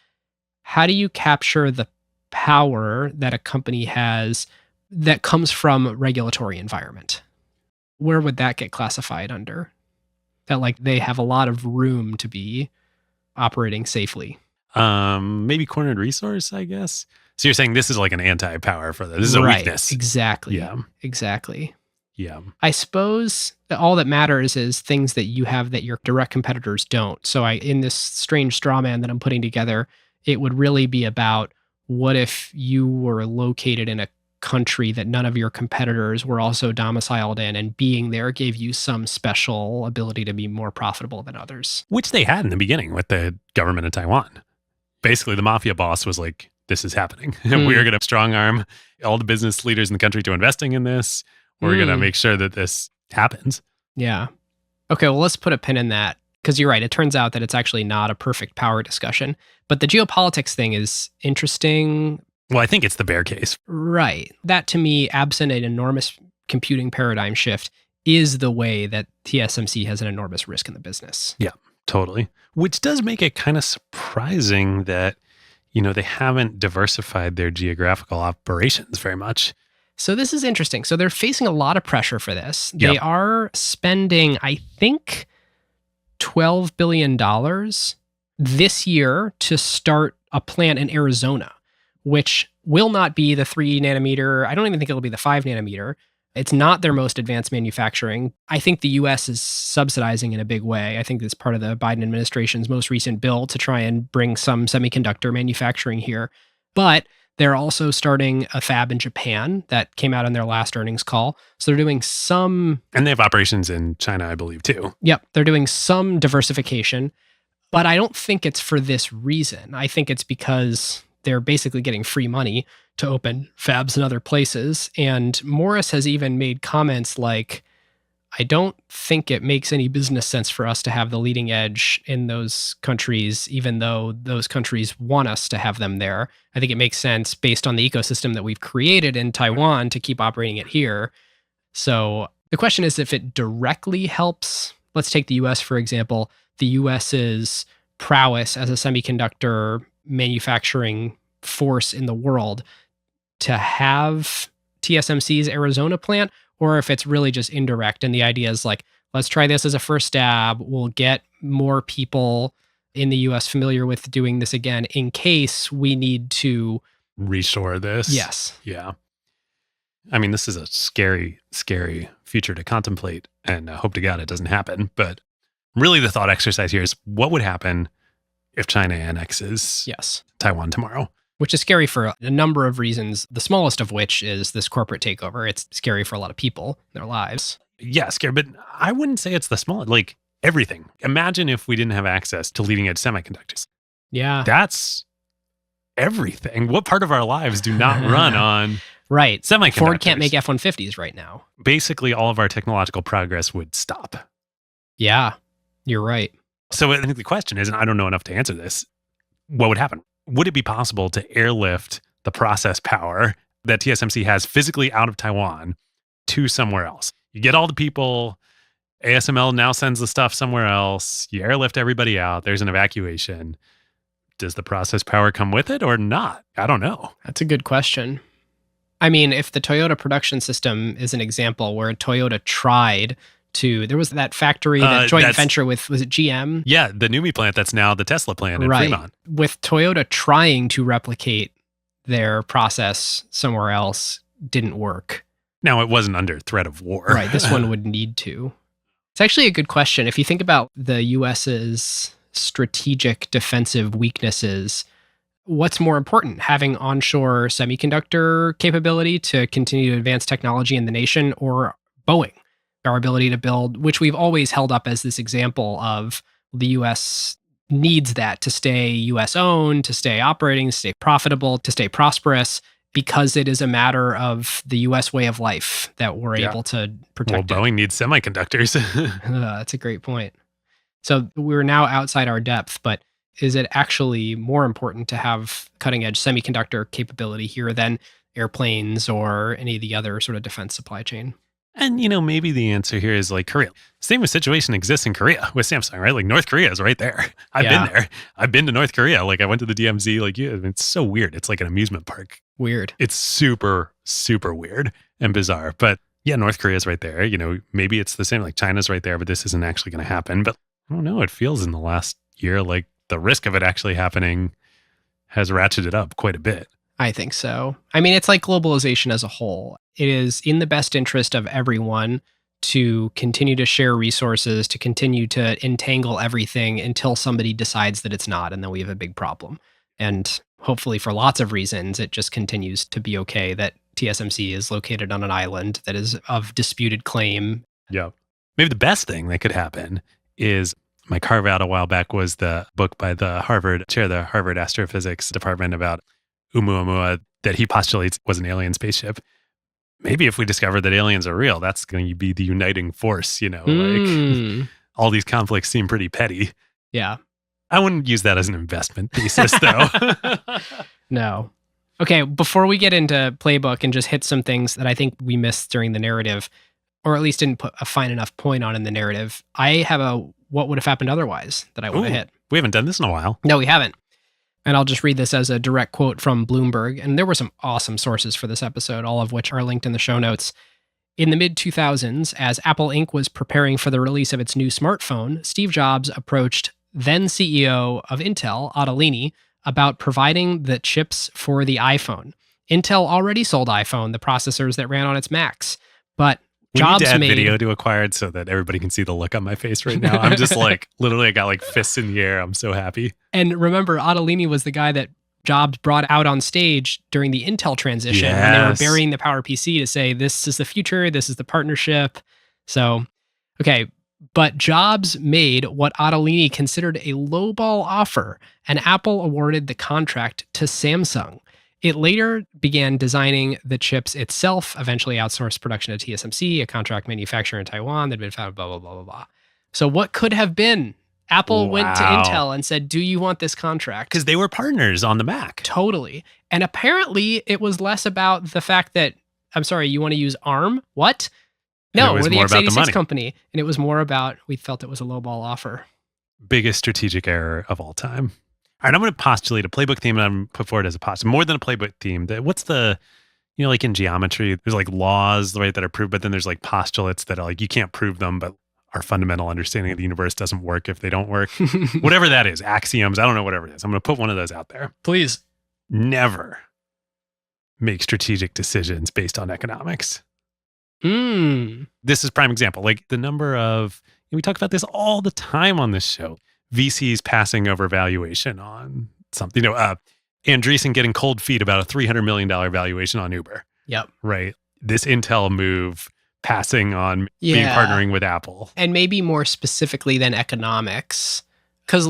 how do you capture the power that a company has that comes from regulatory environment? Where would that get classified under? That like they have a lot of room to be operating safely. Maybe cornered resource, I guess. So you're saying this is like an anti-power for this is a weakness. Exactly. Yeah. Exactly. Yeah. I suppose that all that matters is things that you have that your direct competitors don't. So in this strange straw man that I'm putting together, it would really be about what if you were located in a country that none of your competitors were also domiciled in, and being there gave you some special ability to be more profitable than others. Which they had in the beginning with the government of Taiwan. Basically, the mafia boss was like, this is happening. We're going to strong arm all the business leaders in the country to investing in this. We're going to make sure that this happens. Yeah. Okay, well, let's put a pin in that, because you're right. It turns out that it's actually not a perfect power discussion. But the geopolitics thing is interesting. Well, I think it's the bear case. Right. That, to me, absent an enormous computing paradigm shift, is the way that TSMC has an enormous risk in the business. Yeah, totally. Which does make it kind of surprising that, they haven't diversified their geographical operations very much. So this is interesting. So they're facing a lot of pressure for this. They are spending, I think, $12 billion this year to start a plant in Arizona, which will not be the 3 nanometer. I don't even think it'll be the 5 nanometer. It's not their most advanced manufacturing. I think the US is subsidizing in a big way. I think it's part of the Biden administration's most recent bill to try and bring some semiconductor manufacturing here. But they're also starting a fab in Japan that came out on their last earnings call. So they're doing some... And they have operations in China, I believe, too. Yep. They're doing some diversification. But I don't think it's for this reason. I think it's because they're basically getting free money to open fabs in other places. And Morris has even made comments like, I don't think it makes any business sense for us to have the leading edge in those countries, even though those countries want us to have them there. I think it makes sense based on the ecosystem that we've created in Taiwan to keep operating it here. So the question is if it directly helps. Let's take the US, for example. The US's prowess as a semiconductor manufacturing force in the world to have TSMC's Arizona plant, or if it's really just indirect. And the idea is like, let's try this as a first stab. We'll get more people in the US familiar with doing this again in case we need to reshore this. Yes. Yeah. I mean, this is a scary, scary future to contemplate, and I hope to God it doesn't happen. But really the thought exercise here is what would happen if China annexes Taiwan tomorrow? Which is scary for a number of reasons, the smallest of which is this corporate takeover. It's scary for a lot of people, their lives. Yeah, scary, but I wouldn't say it's the smallest. Like everything. Imagine if we didn't have access to leading edge semiconductors. Yeah. That's everything. What part of our lives do not run on semiconductors? Ford can't make F-150s right now. Basically, all of our technological progress would stop. Yeah, you're right. So I think the question is, and I don't know enough to answer this, what would happen? Would it be possible to airlift the process power that TSMC has physically out of Taiwan to somewhere else? You get all the people, ASML now sends the stuff somewhere else, you airlift everybody out, there's an evacuation. Does the process power come with it or not? I don't know. That's a good question. I mean, if the Toyota production system is an example where Toyota tried to, there was that factory, that joint venture with, was it GM? Yeah, the NUMMI plant that's now the Tesla plant in Fremont. With Toyota trying to replicate their process somewhere else didn't work. Now, it wasn't under threat of war. Right. This one would need to. It's actually a good question. If you think about the US's strategic defensive weaknesses, what's more important, having onshore semiconductor capability to continue to advance technology in the nation, or Boeing, our ability to build, which we've always held up as this example of the US needs that to stay US owned, to stay operating, to stay profitable, to stay prosperous, because it is a matter of the US way of life that we're able to protect. Well, Boeing needs semiconductors. That's a great point. So we're now outside our depth, but is it actually more important to have cutting edge semiconductor capability here than airplanes or any of the other sort of defense supply chain? And, maybe the answer here is like Korea. Same situation exists in Korea with Samsung, right? Like North Korea is right there. I've been there. I've been to North Korea. Like I went to the DMZ. Like, it's so weird. It's like an amusement park. Weird. It's super, super weird and bizarre. But yeah, North Korea is right there. Maybe it's the same. Like China's right there, but this isn't actually going to happen. But I don't know. It feels in the last year like the risk of it actually happening has ratcheted up quite a bit. I think so. I mean, it's like globalization as a whole. It is in the best interest of everyone to continue to share resources, to continue to entangle everything until somebody decides that it's not, and then we have a big problem. And hopefully for lots of reasons, it just continues to be okay that TSMC is located on an island that is of disputed claim. Yeah. Maybe the best thing that could happen is my carve out a while back was the book by the Harvard Astrophysics Department about Oumuamua that he postulates was an alien spaceship. Maybe if we discover that aliens are real, that's going to be the uniting force, like all these conflicts seem pretty petty. Yeah. I wouldn't use that as an investment thesis though. No. Okay, before we get into playbook and just hit some things that I think we missed during the narrative, or at least didn't put a fine enough point on in the narrative, I have a what would have happened otherwise that I would have hit. We haven't done this in a while. No, we haven't. And I'll just read this as a direct quote from Bloomberg. And there were some awesome sources for this episode, all of which are linked in the show notes. In the mid-2000s, as Apple Inc. was preparing for the release of its new smartphone, Steve Jobs approached then CEO of Intel, Ottolini, about providing the chips for the iPhone. Intel already sold iPhone, the processors that ran on its Macs, but Jobs need to add made video to Acquired so that everybody can see the look on my face right now. I'm just like, literally, I got like fists in the air. I'm so happy. And remember, Ottolini was the guy that Jobs brought out on stage during the Intel transition when they were burying the PowerPC to say, this is the future, this is the partnership. So, okay. But Jobs made what Ottolini considered a lowball offer, and Apple awarded the contract to Samsung. It later began designing the chips itself, eventually outsourced production to TSMC, a contract manufacturer in Taiwan that had been founded, blah, blah, blah, blah, blah. So what could have been? Apple went to Intel and said, do you want this contract? Because they were partners on the Mac. Totally. And apparently it was less about the fact that, I'm sorry, you want to use ARM? What? No, we're the x86 company. And it was more about, we felt it was a lowball offer. Biggest strategic error of all time. All right, I'm going to postulate a playbook theme, and I'm going to put forward as a postulate. More than a playbook theme. What's the, like in geometry, there's like laws, right, that are proved, but then there's like postulates that are like, you can't prove them, but our fundamental understanding of the universe doesn't work if they don't work. Whatever that is, axioms, I don't know, whatever it is. I'm going to put one of those out there. Please. Never make strategic decisions based on economics. This is prime example. Like the number of, we talk about this all the time on this show. VCs passing over valuation on something. Andreessen getting cold feet about a $300 million valuation on Uber. Yep. Right. This Intel move passing on being partnering with Apple. And maybe more specifically than economics. Because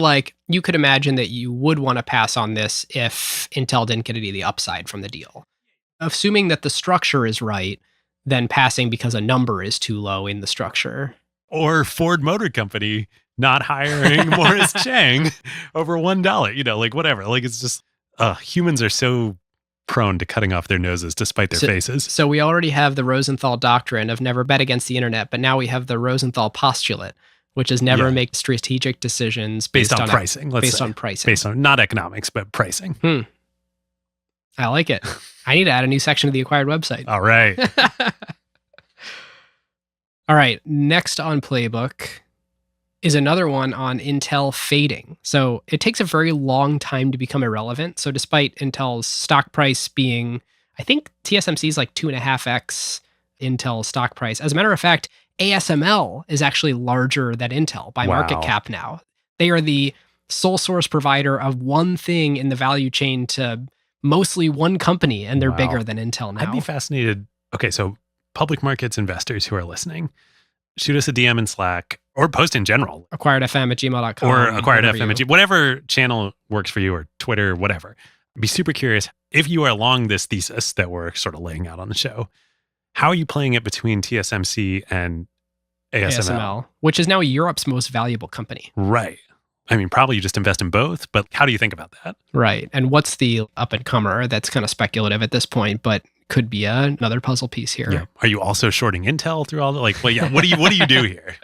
you could imagine that you would want to pass on this if Intel didn't get any of the upside from the deal. Assuming that the structure is right, then passing because a number is too low in the structure. Or Ford Motor Company not hiring Morris Chang over $1, whatever. It's just, humans are so prone to cutting off their noses despite their faces. So we already have the Rosenthal doctrine of never bet against the internet, but now we have the Rosenthal postulate, which is never make strategic decisions based on pricing. Based on pricing. Based on not economics, but pricing. I like it. I need to add a new section to the Acquired website. All right. All right. Next on Playbook, is another one on Intel fading. So it takes a very long time to become irrelevant. So despite Intel's stock price being, I think TSMC is like 2.5x Intel stock price. As a matter of fact, ASML is actually larger than Intel by market cap now. They are the sole source provider of one thing in the value chain to mostly one company, and they're bigger than Intel now. I'd be fascinated. Okay, so public markets investors who are listening, shoot us a DM in Slack or post in general. acquiredfm@gmail.com. Or acquiredfm@gmail.com. Whatever channel works for you, or Twitter, whatever. I'd be super curious if you are along this thesis that we're sort of laying out on the show. How are you playing it between TSMC and ASML? Which is now Europe's most valuable company. Right. I mean, probably you just invest in both, but how do you think about that? Right. And what's the up-and-comer? That's kind of speculative at this point, but could be another puzzle piece here. Yeah. Are you also shorting Intel through all the, like, well, yeah, what do you do here?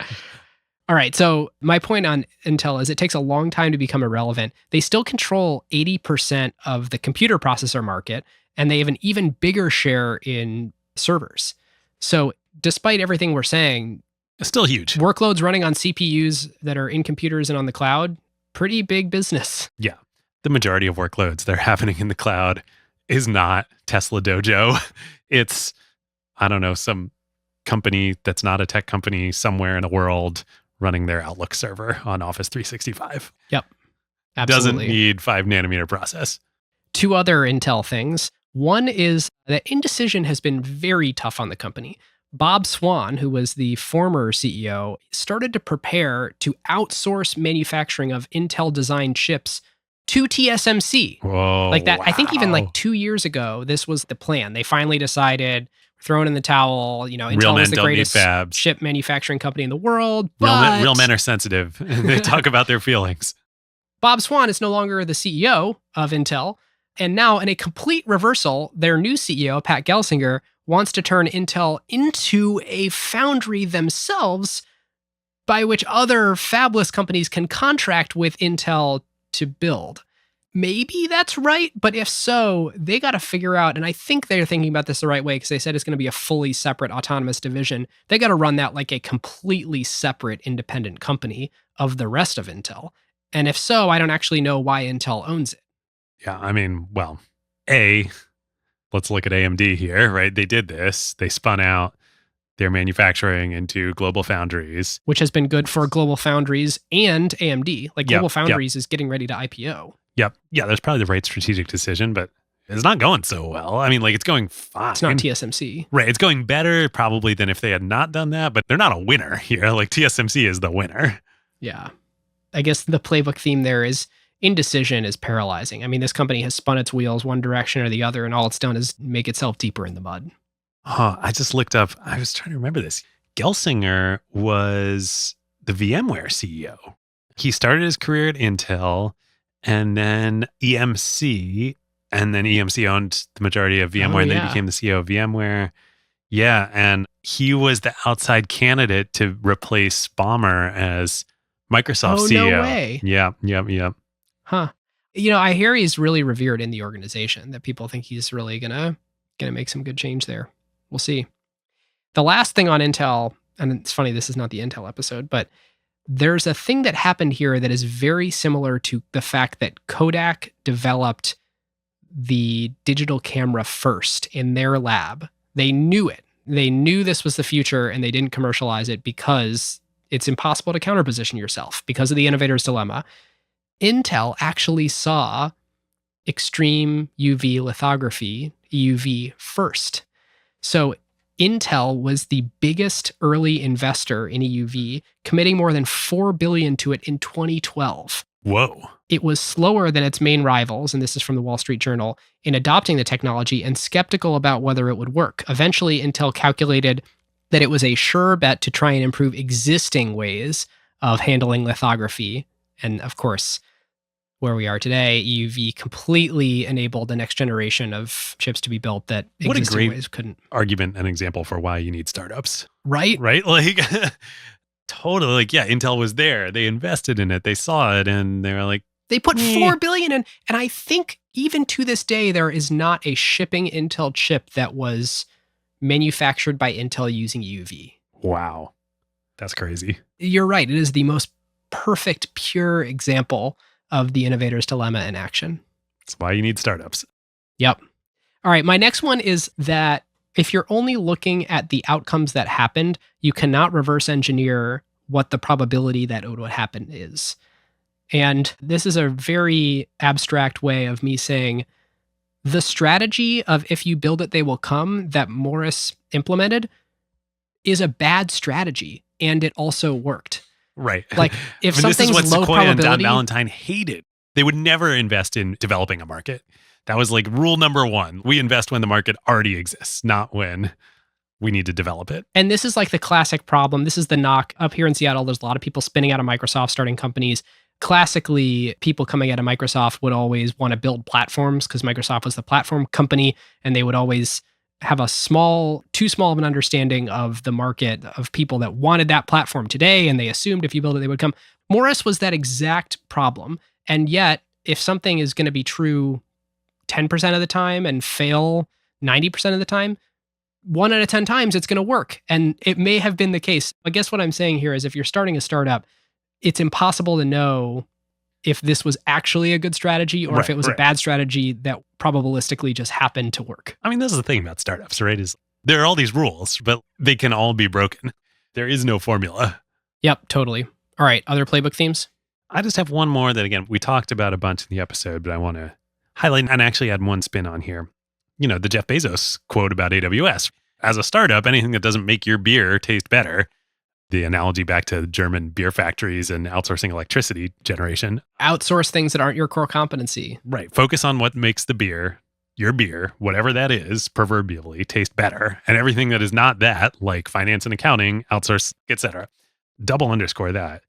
All right. So my point on Intel is it takes a long time to become irrelevant. They still control 80% of the computer processor market, and they have an even bigger share in servers. So despite everything we're saying, it's still huge. Workloads running on CPUs that are in computers and on the cloud, pretty big business. Yeah. The majority of workloads that are happening in the cloud is not Tesla Dojo. It's, I don't know, some company that's not a tech company somewhere in the world running their Outlook server on Office 365. Yep. Absolutely. Doesn't need 5-nanometer process. Two other Intel things. One is that indecision has been very tough on the company. Bob Swan, who was the former CEO, started to prepare to outsource manufacturing of Intel-designed chips to TSMC. Whoa, like that. wow. I think even like 2 years ago, this was the plan. They finally decided, throwing in the towel, Intel was the greatest chip manufacturing company in the world. Real men are sensitive. They talk about their feelings. Bob Swan is no longer the CEO of Intel. And now, in a complete reversal, their new CEO, Pat Gelsinger, wants to turn Intel into a foundry themselves, by which other fabless companies can contract with Intel to build. Maybe that's right, but if so, they got to figure out, and I think they're thinking about this the right way because they said it's going to be a fully separate autonomous division. They got to run that like a completely separate independent company of the rest of Intel. And if so, I don't actually know why Intel owns it. Yeah, I mean, well, let's look at AMD here, right? They did this. They spun out their manufacturing into Global Foundries. Which has been good for Global Foundries and AMD. Like Global Foundries is getting ready to IPO. Yep. Yeah, that's probably the right strategic decision, but it's not going so well. I mean, like, it's going fine. It's not TSMC. Right. It's going better probably than if they had not done that, but they're not a winner here. Like, TSMC is the winner. Yeah. I guess the playbook theme there is indecision is paralyzing. I mean, this company has spun its wheels one direction or the other, and all it's done is make itself deeper in the mud. I just looked up. I was trying to remember this. Gelsinger was the VMware CEO. He started his career at Intel and then EMC, and then EMC owned the majority of VMware, and then he became the CEO of VMware. Yeah, and he was the outside candidate to replace Ballmer as Microsoft CEO. No way. Yep. Huh. I hear he's really revered in the organization, that people think he's really gonna make some good change there. We'll see. The last thing on Intel, and it's funny, this is not the Intel episode, but there's a thing that happened here that is very similar to the fact that Kodak developed the digital camera first in their lab. They knew it. They knew this was the future, and they didn't commercialize it because it's impossible to counterposition yourself because of the innovator's dilemma. Intel actually saw extreme UV lithography, EUV, first. So Intel was the biggest early investor in EUV, committing more than $4 billion to it in 2012. Whoa. It was slower than its main rivals, and this is from the Wall Street Journal, in adopting the technology and skeptical about whether it would work. Eventually, Intel calculated that it was a sure bet to try and improve existing ways of handling lithography. And of course, where we are today, EUV completely enabled the next generation of chips to be built that existing ways couldn't. Argument and example for why you need startups. Right? Right? Like, totally. Like, yeah, Intel was there. They invested in it. They saw it, and they were like, they put $4 billion in. And I think even to this day, there is not a shipping Intel chip that was manufactured by Intel using EUV. Wow. That's crazy. You're right. It is the most perfect, pure example of the innovator's dilemma in action. That's why you need startups. Yep. All right. My next one is that if you're only looking at the outcomes that happened, you cannot reverse engineer what the probability that it would happen is. And this is a very abstract way of me saying the strategy of if you build it, they will come that Morris implemented is a bad strategy. And it also worked. Right. Like if this is something's what low Sequoia and Don probability, Valentine hated. They would never invest in developing a market. That was like rule number one. We invest when the market already exists, not when we need to develop it. and this is like the classic problem. This is the knock up here in Seattle. There's a lot of people spinning out of Microsoft, starting companies. Classically, people coming out of Microsoft would always want to build platforms because Microsoft was the platform company, and they would always have too small of an understanding of the market of people that wanted that platform today, and they assumed if you build it, they would come. Morris was that exact problem. And yet, if something is going to be true 10% of the time and fail 90% of the time, 1 out of 10 times it's going to work. And it may have been the case. I guess what I'm saying here is if you're starting a startup, it's impossible to know if this was actually a good strategy or if it was a bad strategy that probabilistically just happened to work. I mean, this is the thing about startups, right? Is there are all these rules, but they can all be broken. There is no formula. Yep, totally. All right, other playbook themes? I just have one more that, again, we talked about a bunch in the episode, but I want to highlight and actually add one spin on here. You know, the Jeff Bezos quote about AWS. As a startup, anything that doesn't make your beer taste better, the analogy back to German beer factories and outsourcing electricity generation. Outsource things that aren't your core competency. Right. Focus on what makes the beer, your beer, whatever that is, proverbially, taste better. And everything that is not that, like finance and accounting, outsource, etc. Double underscore that.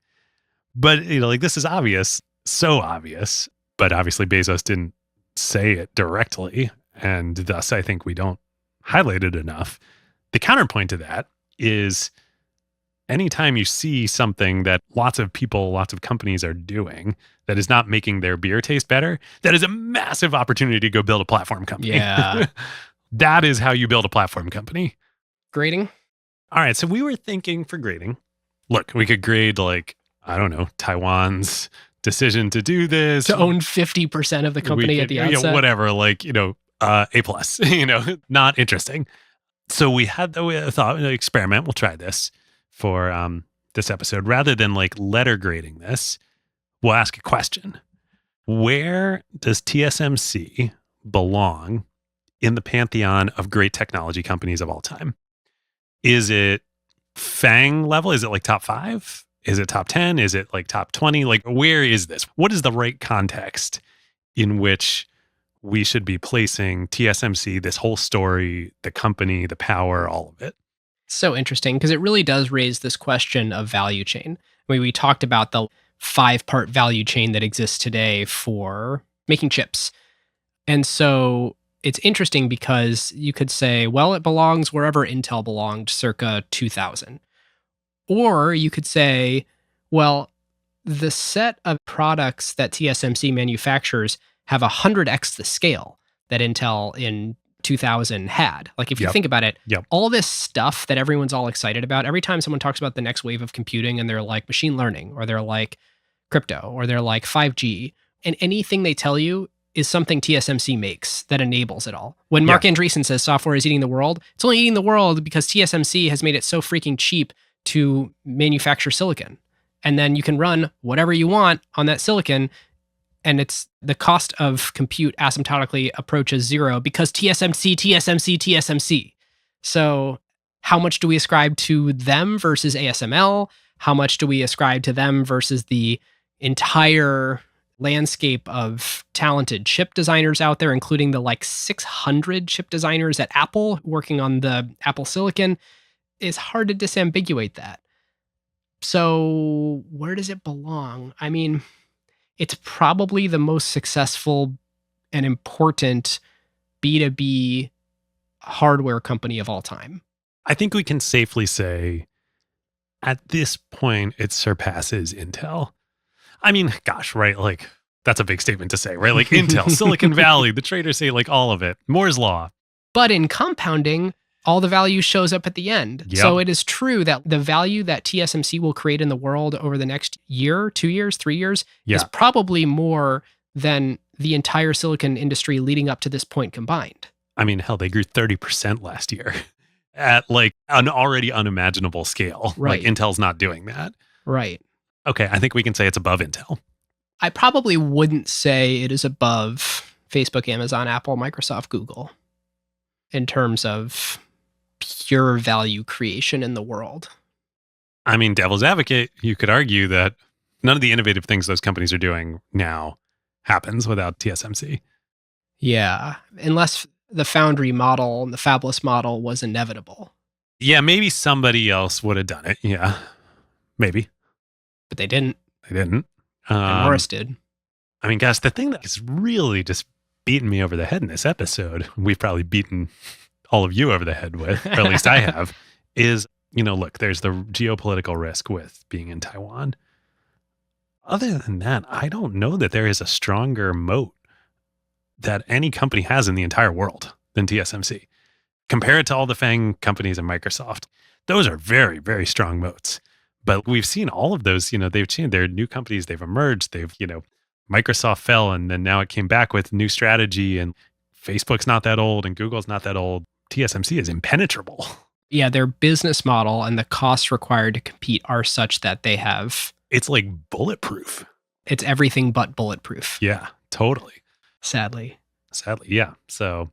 But, you know, like this is obvious, so obvious, but obviously Bezos didn't say it directly. And thus, I think we don't highlight it enough. The counterpoint to that is anytime you see something that lots of people, lots of companies are doing that is not making their beer taste better, that is a massive opportunity to go build a platform company. Yeah. That is how you build a platform company. Grading? All right. So we were thinking for grading, look, we could grade like, I don't know, Taiwan's decision to do this. To own 50% of the company at the outset? Yeah, whatever, like, A+, not interesting. So we had the thought, experiment, we'll try this for this episode. Rather than like letter grading this, we'll ask a question. Where does TSMC belong in the pantheon of great technology companies of all time? Is it FANG level? Is it like top 5? Is it top 10? Is it like top 20? Like, where is this? What is the right context in which we should be placing TSMC, this whole story, the company, the power, all of it? So interesting because it really does raise this question of value chain. I mean, we talked about the 5-part value chain that exists today for making chips. And so it's interesting because you could say, well, it belongs wherever Intel belonged circa 2000. Or you could say, well, the set of products that TSMC manufactures have 100x the scale that Intel in 2000 had. Like if you think about it, all this stuff that everyone's all excited about, every time someone talks about the next wave of computing and they're like machine learning or they're like crypto or they're like 5G, and anything they tell you is something TSMC makes that enables it all. When Mark Andreessen says software is eating the world, it's only eating the world because TSMC has made it so freaking cheap to manufacture silicon. And then you can run whatever you want on that silicon, and it's the cost of compute asymptotically approaches zero because TSMC. So how much do we ascribe to them versus ASML? How much do we ascribe to them versus the entire landscape of talented chip designers out there, including the like 600 chip designers at Apple working on the Apple silicon? Is hard to disambiguate that. So where does it belong? I mean, it's probably the most successful and important B2B hardware company of all time. I think we can safely say at this point, it surpasses Intel. I mean, gosh, right? Like, that's a big statement to say, right? Like Intel, Silicon Valley, the traders say like all of it, Moore's Law. But in compounding, all the value shows up at the end. Yep. So it is true that the value that TSMC will create in the world over the next year, 2 years, 3 years is probably more than the entire silicon industry leading up to this point combined. I mean, hell, they grew 30% last year at like an already unimaginable scale. Right. Like Intel's not doing that. Right. Okay, I think we can say it's above Intel. I probably wouldn't say it is above Facebook, Amazon, Apple, Microsoft, Google in terms of pure value creation in the world. I mean, devil's advocate, you could argue that none of the innovative things those companies are doing now happens without TSMC. Yeah, unless the foundry model and the fabless model was inevitable. Yeah, maybe somebody else would have done it. Yeah, maybe. But they didn't. They didn't. And Morris did. I mean, guys, the thing that is really just beating me over the head in this episode, we've probably beaten all of you over the head with, or at least I have, is, look, there's the geopolitical risk with being in Taiwan. Other than that, I don't know that there is a stronger moat that any company has in the entire world than TSMC. Compare it to all the FANG companies and Microsoft. Those are very, very strong moats. But we've seen all of those, they've changed. They're new companies, they've emerged, Microsoft fell and then now it came back with new strategy, and Facebook's not that old and Google's not that old. TSMC is impenetrable. Yeah, their business model and the costs required to compete are such that they have... It's like bulletproof. It's everything but bulletproof. Yeah, totally. Sadly, yeah. So,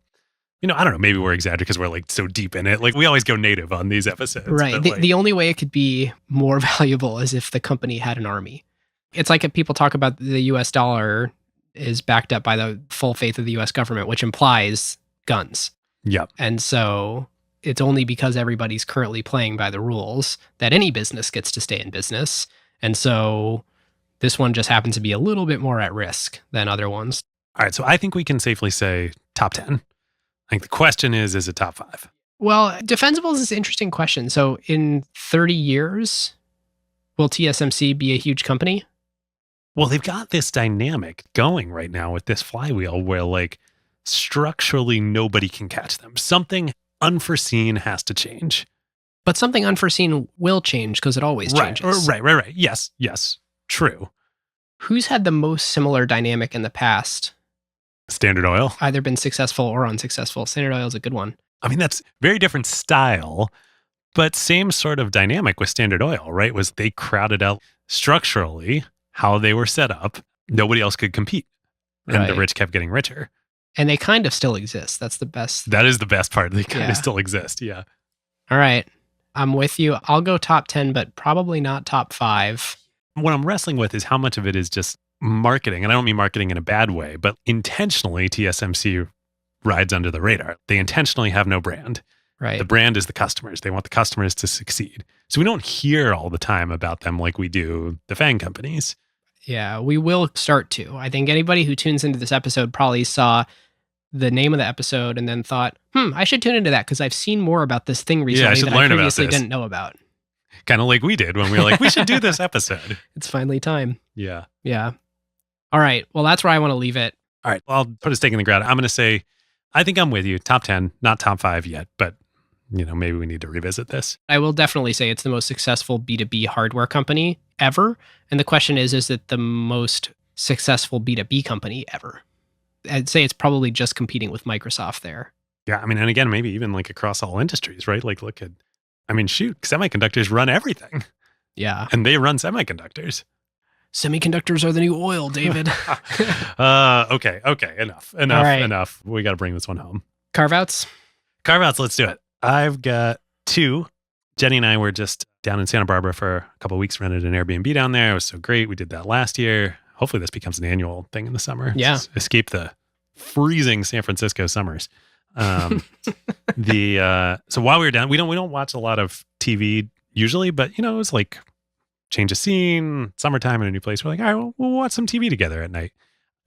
I don't know, maybe we're exaggerating because we're like so deep in it. Like we always go native on these episodes. Right. The only way it could be more valuable is if the company had an army. It's like if people talk about the US dollar is backed up by the full faith of the US government, which implies guns. Yep. And so it's only because everybody's currently playing by the rules that any business gets to stay in business. And so this one just happens to be a little bit more at risk than other ones. All right. So I think we can safely say top 10. I think the question is it top 5? Well, defensible is an interesting question. So in 30 years, will TSMC be a huge company? Well, they've got this dynamic going right now with this flywheel where like structurally nobody can catch them. Something unforeseen has to change. But something unforeseen will change because it always changes. Right. Yes. True. Who's had the most similar dynamic in the past? Standard Oil. Either been successful or unsuccessful. Standard Oil is a good one. I mean, that's very different style, but same sort of dynamic with Standard Oil, right? Was they crowded out structurally how they were set up. Nobody else could compete. And the rich kept getting richer. And they kind of still exist. That's the best. That is the best part. They kind of still exist. Yeah. All right. I'm with you. I'll go top 10, but probably not top 5. What I'm wrestling with is how much of it is just marketing. And I don't mean marketing in a bad way, but intentionally TSMC rides under the radar. They intentionally have no brand. Right. The brand is the customers. They want the customers to succeed. So we don't hear all the time about them like we do the FANG companies. Yeah, we will start to. I think anybody who tunes into this episode probably saw the name of the episode and then thought, I should tune into that because I've seen more about this thing recently that I previously didn't know about. Kind of like we did when we were like, we should do this episode. It's finally time. Yeah. All right. Well, that's where I want to leave it. All right. Well, I'll put a stake in the ground. I'm going to say, I think I'm with you. Top 10, not top 5 yet, but maybe we need to revisit this. I will definitely say it's the most successful B2B hardware company ever. And the question is it the most successful B2B company ever? I'd say it's probably just competing with Microsoft there. Yeah. I mean, and again, maybe even like across all industries, right? Like look at, semiconductors run everything. Yeah. And they run semiconductors. Semiconductors are the new oil, David. Okay. Enough. We got to bring this one home. Carve-outs, let's do it. I've got 2. Jenny and I were just down in Santa Barbara for a couple of weeks, rented an Airbnb down there. It was so great. We did that last year. Hopefully this becomes an annual thing in the summer. Yeah. Escape the freezing San Francisco summers. So while we were down, we don't watch a lot of TV usually, but it was like change of scene, summertime in a new place. We're like, all right, well, we'll watch some TV together at night.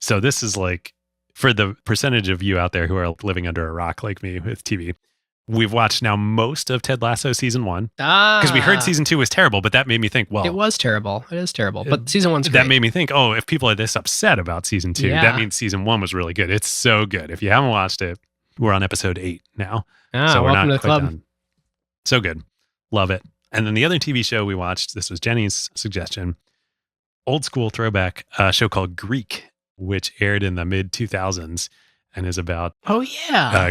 So this is like, for the percentage of you out there who are living under a rock like me with TV, we've watched now most of Ted Lasso season 1. Because we heard season 2 was terrible, but that made me think, well. It was terrible. It is terrible. But season 1's great. That made me think, if people are this upset about season 2, that means season 1 was really good. It's so good. If you haven't watched it, we're on episode 8 now. So we're welcome to not the quite club. done. So good. Love it. And then the other TV show we watched, this was Jenny's suggestion, old school throwback, show called Greek, which aired in the mid 2000s and is about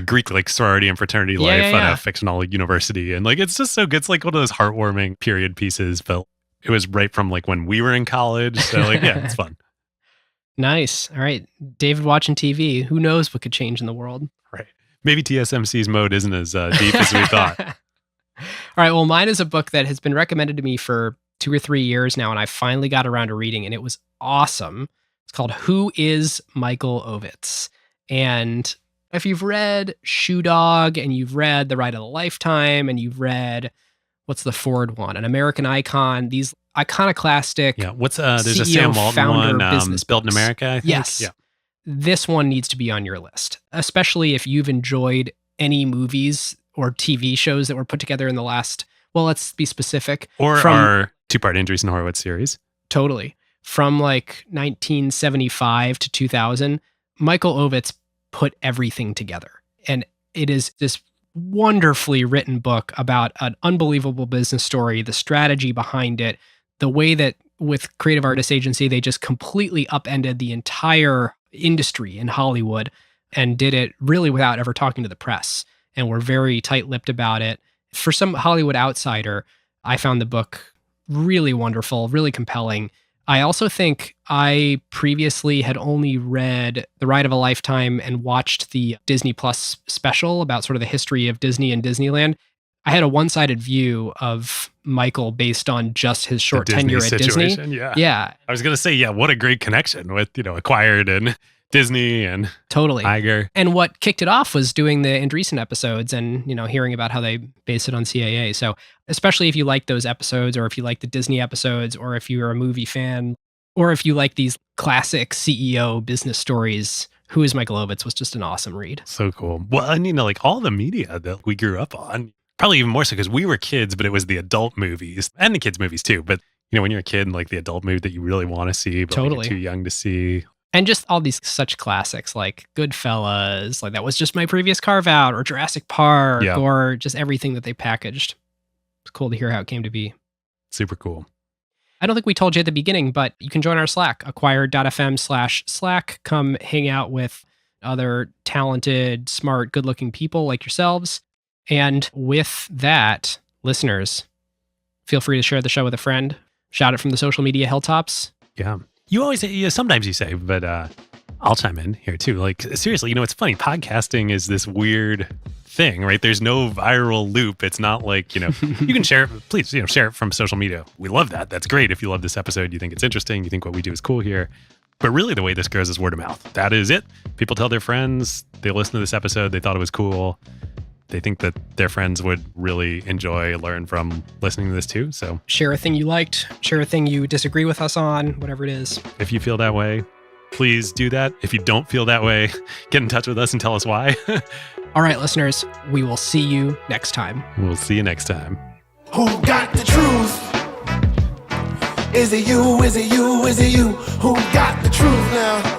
Greek like sorority and fraternity life at a fictional university. And like, it's just so good. It's like one of those heartwarming period pieces, but it was right from like when we were in college. So like, yeah, it's fun. Nice. All right. David watching TV. Who knows what could change in the world? Right. Maybe TSMC's mode isn't as deep as we thought. All right. Well, mine is a book that has been recommended to me for 2 or 3 years now, and I finally got around to reading, and it was awesome. It's called Who is Michael Ovitz? And if you've read Shoe Dog and you've read The Ride of a Lifetime and you've read, what's the Ford one? An American Icon, these iconoclastic What's there's a CEO, Sam Walton founder, one, business Built in books. America, I think. Yes. Yeah. This one needs to be on your list, especially if you've enjoyed any movies or TV shows that were put together in the last, well, let's be specific. Or our two-part Andreessen Horowitz series. Totally. From like 1975 to 2000, Michael Ovitz put everything together. And it is this wonderfully written book about an unbelievable business story, the strategy behind it, the way that with Creative Artists Agency, they just completely upended the entire industry in Hollywood and did it really without ever talking to the press. And were very tight-lipped about it. For some Hollywood outsider, I found the book really wonderful, really compelling. I also think I previously had only read The Ride of a Lifetime and watched the Disney Plus special about sort of the history of Disney and Disneyland. I had a one-sided view of Michael based on just his short tenure at Disney. Yeah. I was going to say, what a great connection with, Acquired and Disney and totally Iger. And what kicked it off was doing the Andreessen episodes and, hearing about how they base it on CAA. So especially if you like those episodes, or if you like the Disney episodes, or if you're a movie fan, or if you like these classic CEO business stories, Who is Michael Ovitz was just an awesome read. So cool. Well, and like all the media that we grew up on, probably even more so because we were kids, but it was the adult movies and the kids movies too. But when you're a kid, and like the adult movie that you really want to see, but Totally. you're too young to see. And just all these such classics like Goodfellas, like that was just my previous carve out, or Jurassic Park, or just everything that they packaged. It's cool to hear how it came to be. Super cool. I don't think we told you at the beginning, but you can join our Slack, acquired.fm/Slack. Come hang out with other talented, smart, good-looking people like yourselves. And with that, listeners, feel free to share the show with a friend. Shout it from the social media hilltops. Yeah. You always say, sometimes you say, but I'll chime in here too. Like, seriously, it's funny. Podcasting is this weird thing, right? There's no viral loop. It's not like, you can share it. Please, share it from social media. We love that. That's great. If you love this episode, you think it's interesting, you think what we do is cool here. But really the way this grows is word of mouth. That is it. People tell their friends, they listen to this episode, they thought it was cool. They think that their friends would really enjoy, learn from listening to this too. So share a thing you liked, share a thing you disagree with us on, whatever it is. If you feel that way, please do that. If you don't feel that way, get in touch with us and tell us why. All right, listeners, we will see you next time. We'll see you next time. Who got the truth? Is it you? Is it you? Is it you? Who got the truth now?